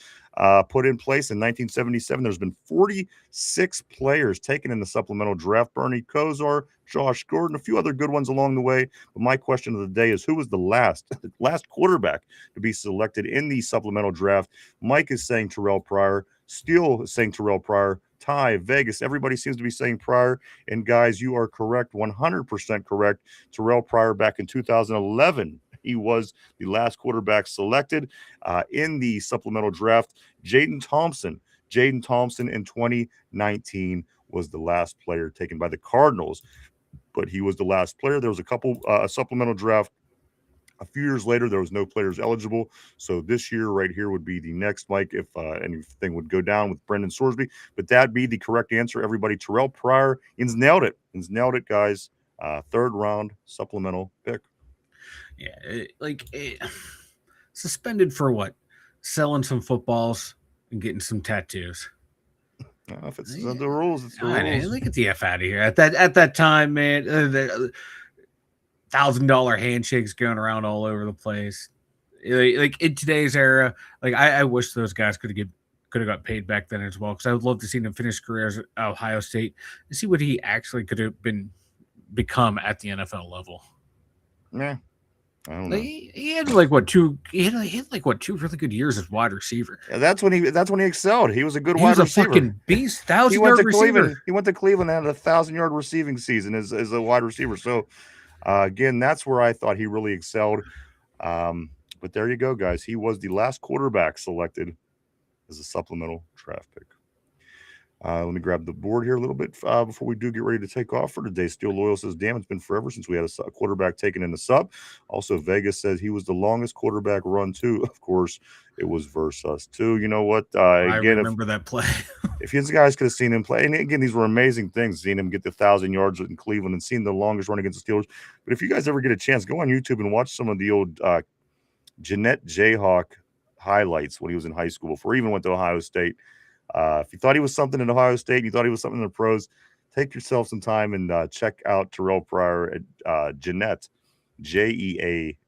put in place in 1977. There's been 46 players taken in the supplemental draft. Bernie Kosar, Josh Gordon, a few other good ones along the way. But my question of the day is, who was the last quarterback to be selected in the supplemental draft? Mike is saying Terrell Pryor. Steele is saying Terrell Pryor. Ty, Vegas, everybody seems to be saying Pryor. And guys, you are correct, 100% correct. Terrell Pryor back in 2011 He was the last quarterback selected in the supplemental draft. Jaden Thompson in 2019 was the last player taken by the Cardinals, but he was the last player. There was a couple supplemental draft. A few years later, there was no players eligible. So this year right here would be the next, Mike, if anything would go down with Brendan Sorsby. But that'd be the correct answer, everybody. Terrell Pryor, In's nailed it. Guys. Third round supplemental pick. Yeah, suspended for what? Selling some footballs and getting some tattoos. If it's the rules, it's the rules. Look at the F out of here. At that time, man, the $1,000 handshakes going around all over the place. Like in today's era, like I wish those guys could have got paid back then as well, because I would love to see him finish careers at Ohio State and see what he actually could have become at the NFL level. Yeah. I don't know. He had like what two really good years as wide receiver. Yeah, that's when he excelled. He was a good wide receiver. He was a fucking beast. 1,000-yard receiver. He went to Cleveland and had a 1,000-yard receiving season as a wide receiver. So again, that's where I thought he really excelled. But there you go, guys. He was the last quarterback selected as a supplemental draft pick. Let me grab the board here a little bit before we do get ready to take off for today. Steel Loyal says, damn, it's been forever since we had a quarterback taken in the sub. Also, Vegas says he was the longest quarterback run, too. Of course, it was versus us, too. You know what? I remember that play. If you guys could have seen him play, and again, these were amazing things, seeing him get the 1,000 yards in Cleveland and seeing the longest run against the Steelers. But if you guys ever get a chance, go on YouTube and watch some of the old Jeanette Jayhawk highlights when he was in high school before he even went to Ohio State. If you thought he was something in Ohio State, you thought he was something in the pros, take yourself some time and check out Terrell Pryor at Jeanette, Jeanette. I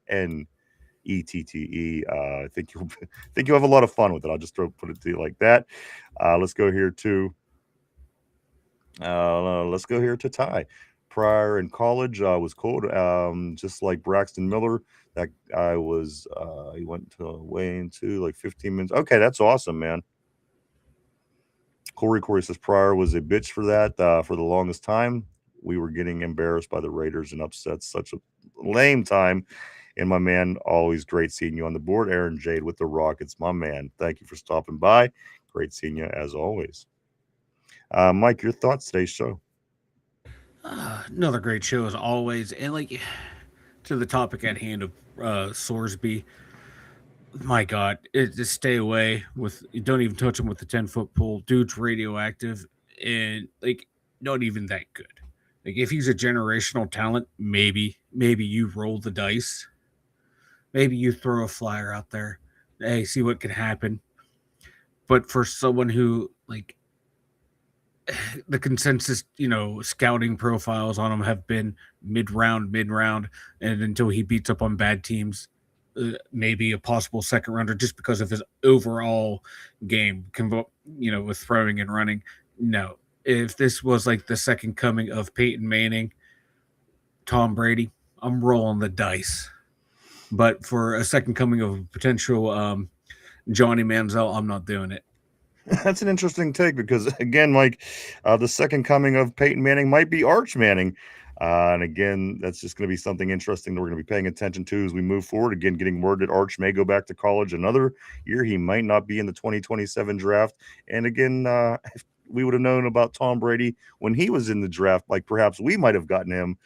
think you'll have a lot of fun with it. I'll just put it to you like that. Let's go here to Ty. Pryor in college was cold, just like Braxton Miller. That guy was he went to weigh into like 15 minutes. Okay, that's awesome, man. Corey says Pryor was a bitch for that for the longest time. We were getting embarrassed by the Raiders and upset. Such a lame time. And my man, always great seeing you on the board. Aaron Jade with the Rockets, my man. Thank you for stopping by. Great seeing you as always. Mike, your thoughts today's show? Another great show as always. And like to the topic at hand of Sorsby. My God, just stay away with. Don't even touch him with the 10-foot pole. Dude's radioactive and like not even that good. Like if he's a generational talent, maybe you roll the dice. Maybe you throw a flyer out there. Hey, see what can happen. But for someone who like the consensus, scouting profiles on him have been mid-round, and until he beats up on bad teams. Maybe a possible second rounder just because of his overall game, with throwing and running. No, if this was like the second coming of Peyton Manning, Tom Brady, I'm rolling the dice. But for a second coming of potential Johnny Manziel, I'm not doing it. That's an interesting take because, again, Mike, the second coming of Peyton Manning might be Arch Manning. And again, that's just going to be something interesting that we're going to be paying attention to as we move forward. Again, getting word that Arch may go back to college another year. He might not be in the 2027 draft. And again, if we would have known about Tom Brady when he was in the draft, like perhaps we might have gotten him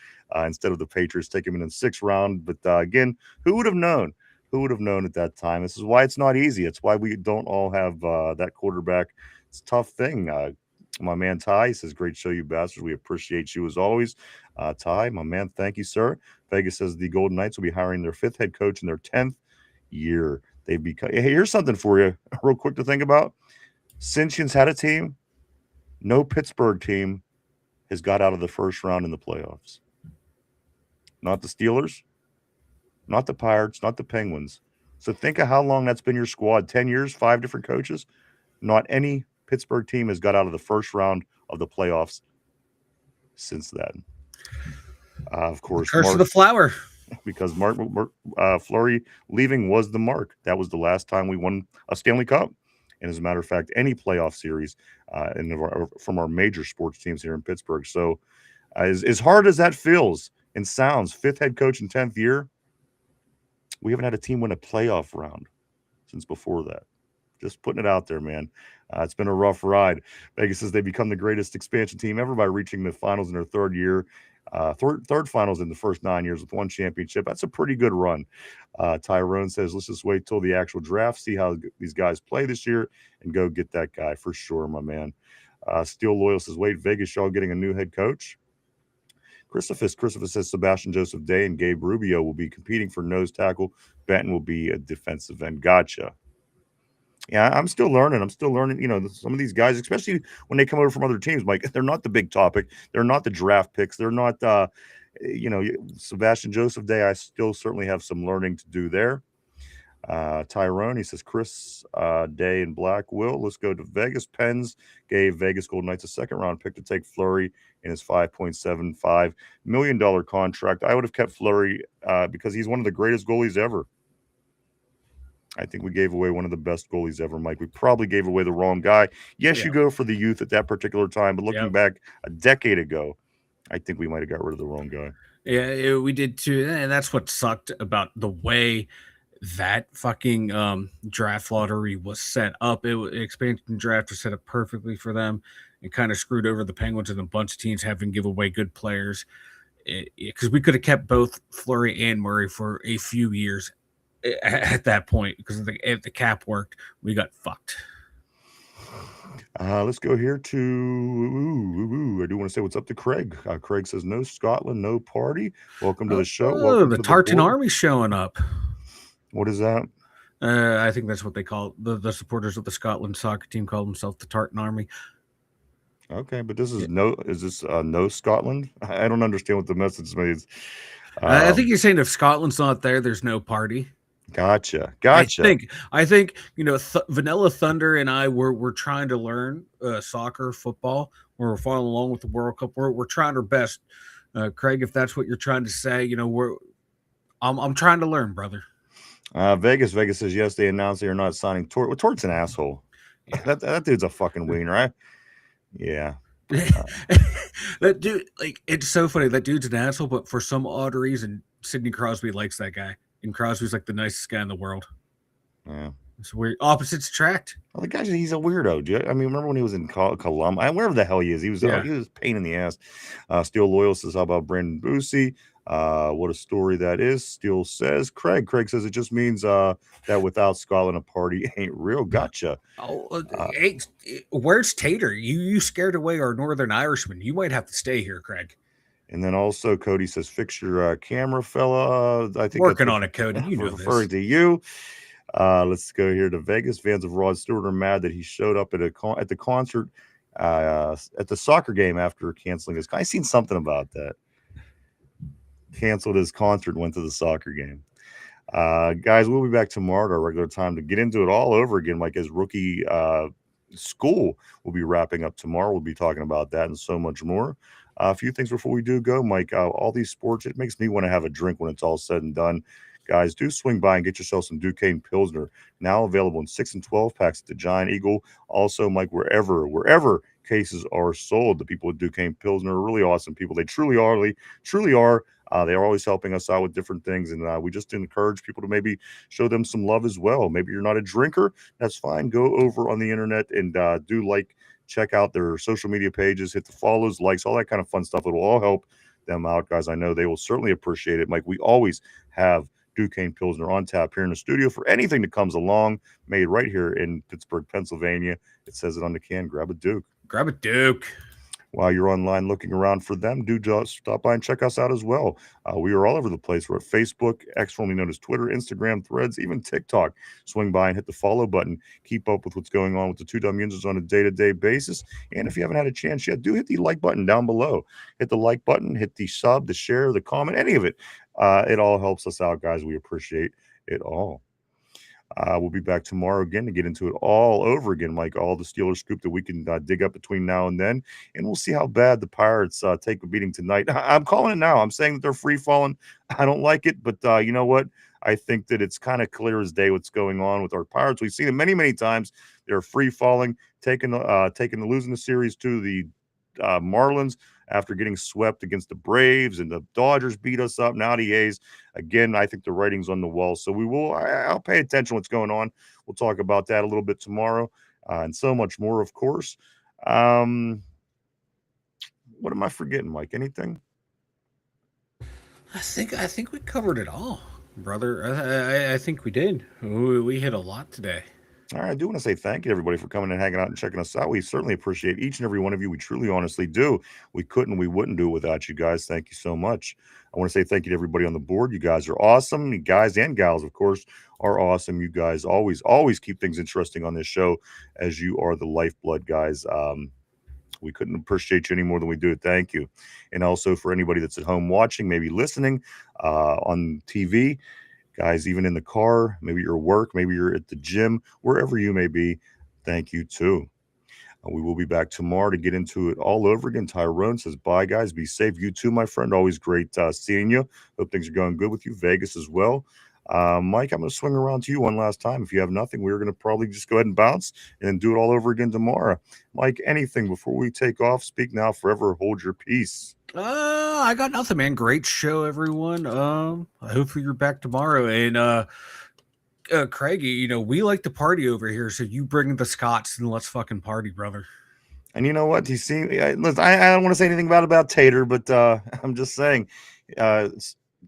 instead of the Patriots taking him in the 6th round. But again, who would have known? Who would have known at that time? This is why it's not easy. It's why we don't all have that quarterback. It's a tough thing. My man Ty says, great show, you bastards. We appreciate you as always. Ty, my man, thank you, sir. Vegas says the Golden Knights will be hiring their 5th head coach in their 10th year. Hey, here's something for you real quick to think about. Since Yin's had a team, no Pittsburgh team has got out of the first round in the playoffs. Not the Steelers, not the Pirates, not the Penguins. So think of how long that's been your squad. 10 years, 5 different coaches. Not any Pittsburgh team has got out of the first round of the playoffs since then. Of course, curse of the flower. Because Mark Fleury leaving was the mark. That was the last time we won a Stanley Cup. And as a matter of fact, any playoff series from our major sports teams here in Pittsburgh. So as hard as that feels and sounds, 5th head coach in 10th year, We haven't had a team win a playoff round since before that. Just putting it out there, man. It's been a rough ride. Vegas says they become the greatest expansion team ever by reaching the finals in their third year. Third finals in the first 9 years with one championship. That's a pretty good run. Tyrone says, let's just wait till the actual draft, see how these guys play this year, and go get that guy for sure, my man. Steel Loyal says, wait, Vegas, y'all getting a new head coach? Christopher says Sebastian Joseph Day and Gabe Rubio will be competing for nose tackle. Benton will be a defensive end. Gotcha. Yeah, I'm still learning. You know, some of these guys, especially when they come over from other teams, Mike, they're not the big topic. They're not the draft picks. They're not, Sebastian Joseph Day. I still certainly have some learning to do there. Tyrone, he says, Chris Day and Black Will. Let's go to Vegas. Pens gave Vegas Golden Knights a second-round pick to take Fleury in his $5.75 million contract. I would have kept Fleury because he's one of the greatest goalies ever. I think we gave away one of the best goalies ever, Mike. We probably gave away the wrong guy. Yes, you go for the youth at that particular time, but looking back a decade ago, I think we might have got rid of the wrong guy. Yeah, we did too, and that's what sucked about the way that fucking draft lottery was set up. Expansion draft was set up perfectly for them. It kind of screwed over the Penguins and a bunch of teams having to give away good players. Because we could have kept both Fleury and Murray for a few years at that point, because if the cap worked, we got fucked. Let's go here to I do want to say what's up to Craig. Craig says no Scotland, no party. Welcome to the show. Welcome the Tartan Army showing up. What is that? I think that's what they call the supporters of the Scotland soccer team call themselves the Tartan Army. Okay, but this is no Scotland? I don't understand what the message means. I think you're saying if Scotland's not there, there's no party. Gotcha. I think Vanilla Thunder and I were trying to learn soccer, football. We're following along with the World Cup. We're trying our best, Craig. If that's what you're trying to say, I'm trying to learn, brother. Vegas says yes. They announced they are not signing Tort. Well, Tort's an asshole. Yeah. That dude's a fucking wiener, right? Yeah. That dude, it's so funny. That dude's an asshole, but for some odd reason, Sidney Crosby likes that guy. And Crosby's like the nicest guy in the world. Yeah. It's weird. Opposites attract. Well, the guy's he's a weirdo, dude. I mean, remember when he was in Columbus? Wherever the hell he is. He was a pain in the ass. Steel Loyal says, how about Brandon Boosie? What a story that is. Steel says, Craig says it just means that without Scotland, a party ain't real. Gotcha. Hey, where's Tater? You scared away our Northern Irishman. You might have to stay here, Craig. And then also Cody says, fix your camera, fella. I think working on it, Cody. You know referring to you. Let's go here to Vegas. Fans of Rod Stewart are mad that he showed up at the concert at the soccer game after canceling his. I seen something about that. Canceled his concert, went to the soccer game. Guys, we'll be back tomorrow at our regular time to get into it all over again. Like his rookie school will be wrapping up tomorrow. We'll be talking about that and so much more. A few things before we do go, Mike. All these sports, it makes me want to have a drink when it's all said and done. Guys, do swing by and get yourself some Duquesne Pilsner. Now available in 6 and 12 packs at the Giant Eagle. Also, Mike, wherever cases are sold, the people at Duquesne Pilsner are really awesome people. They truly are. They are always helping us out with different things, and we just encourage people to maybe show them some love as well. Maybe you're not a drinker. That's fine. Go over on the internet and check out their social media pages, hit the follows, likes, all that kind of fun stuff. It will all help them out, guys. I know they will certainly appreciate it. Mike, we always have Duquesne Pilsner on tap here in the studio for anything that comes along, made right here in Pittsburgh, Pennsylvania. It says it on the can. Grab a Duke. Grab a Duke. While you're online looking around for them, do just stop by and check us out as well. We are all over the place. We're at Facebook, X, formerly known as Twitter, Instagram, Threads, even TikTok. Swing by and hit the follow button. Keep up with what's going on with the two Dum Yinzers on a day-to-day basis. And if you haven't had a chance yet, do hit the like button down below. Hit the like button, hit the sub, the share, the comment, any of it. It all helps us out, guys. We appreciate it all. We'll be back tomorrow again to get into it all over again, Mike. All the Steelers scoop that we can dig up between now and then. And we'll see how bad the Pirates take a beating tonight. I'm calling it now. I'm saying that they're free falling. I don't like it, but you know what? I think that it's kind of clear as day what's going on with our Pirates. We've seen it many, many times. They're free falling, taking the losing the series to the Marlins after getting swept against the Braves, and the Dodgers beat us up. Now the A's. Again, I think the writing's on the wall. So I'll pay attention to what's going on. We'll talk about that a little bit tomorrow, and so much more, of course. What am I forgetting, Mike? Anything? I think we covered it all, brother. I think we did. We hit a lot today. All right, I do want to say thank you to everybody for coming and hanging out and checking us out. We certainly appreciate each and every one of you. We truly, honestly do. We wouldn't do it without you guys. Thank you so much. I want to say thank you to everybody on the board. You guys are awesome. You guys and gals, of course, are awesome. You guys always keep things interesting on this show, as you are the lifeblood, guys. We couldn't appreciate you any more than we do. Thank you. And also for anybody that's at home watching, maybe listening on TV, guys, even in the car, maybe you're at work, maybe you're at the gym, wherever you may be, thank you too. We will be back tomorrow to get into it all over again. Tyrone says, bye, guys. Be safe. You too, my friend. Always great seeing you. Hope things are going good with you. Vegas as well. Mike, I'm going to swing around to you one last time. If you have nothing, we're going to probably just go ahead and bounce and do it all over again tomorrow. Mike, anything before we take off? Speak now, forever hold your peace. I got nothing, man. Great show, everyone. Hopefully you're back tomorrow. And Craigie, we like to party over here, so you bring the Scots and let's fucking party, brother. And you know what? You see, listen, I don't want to say anything about Tater, but I'm just saying,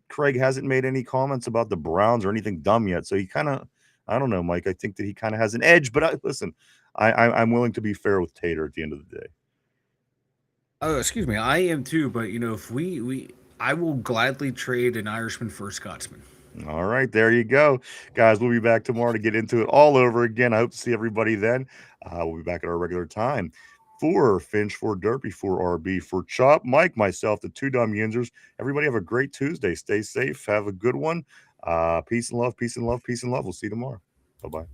Craig hasn't made any comments about the Browns or anything dumb yet. So he kind of, I don't know, Mike. I think that he kind of has an edge. But listen, I'm willing to be fair with Tater at the end of the day. Oh, excuse me. I am too. But if I will gladly trade an Irishman for a Scotsman. All right, there you go, guys. We'll be back tomorrow to get into it all over again. I hope to see everybody then. We'll be back at our regular time. For Finch, for Derpy, for RB, for Chop, Mike, myself, the two Dum Yinzers. Everybody have a great Tuesday. Stay safe. Have a good one. Peace and love, peace and love, peace and love. We'll see you tomorrow. Bye-bye.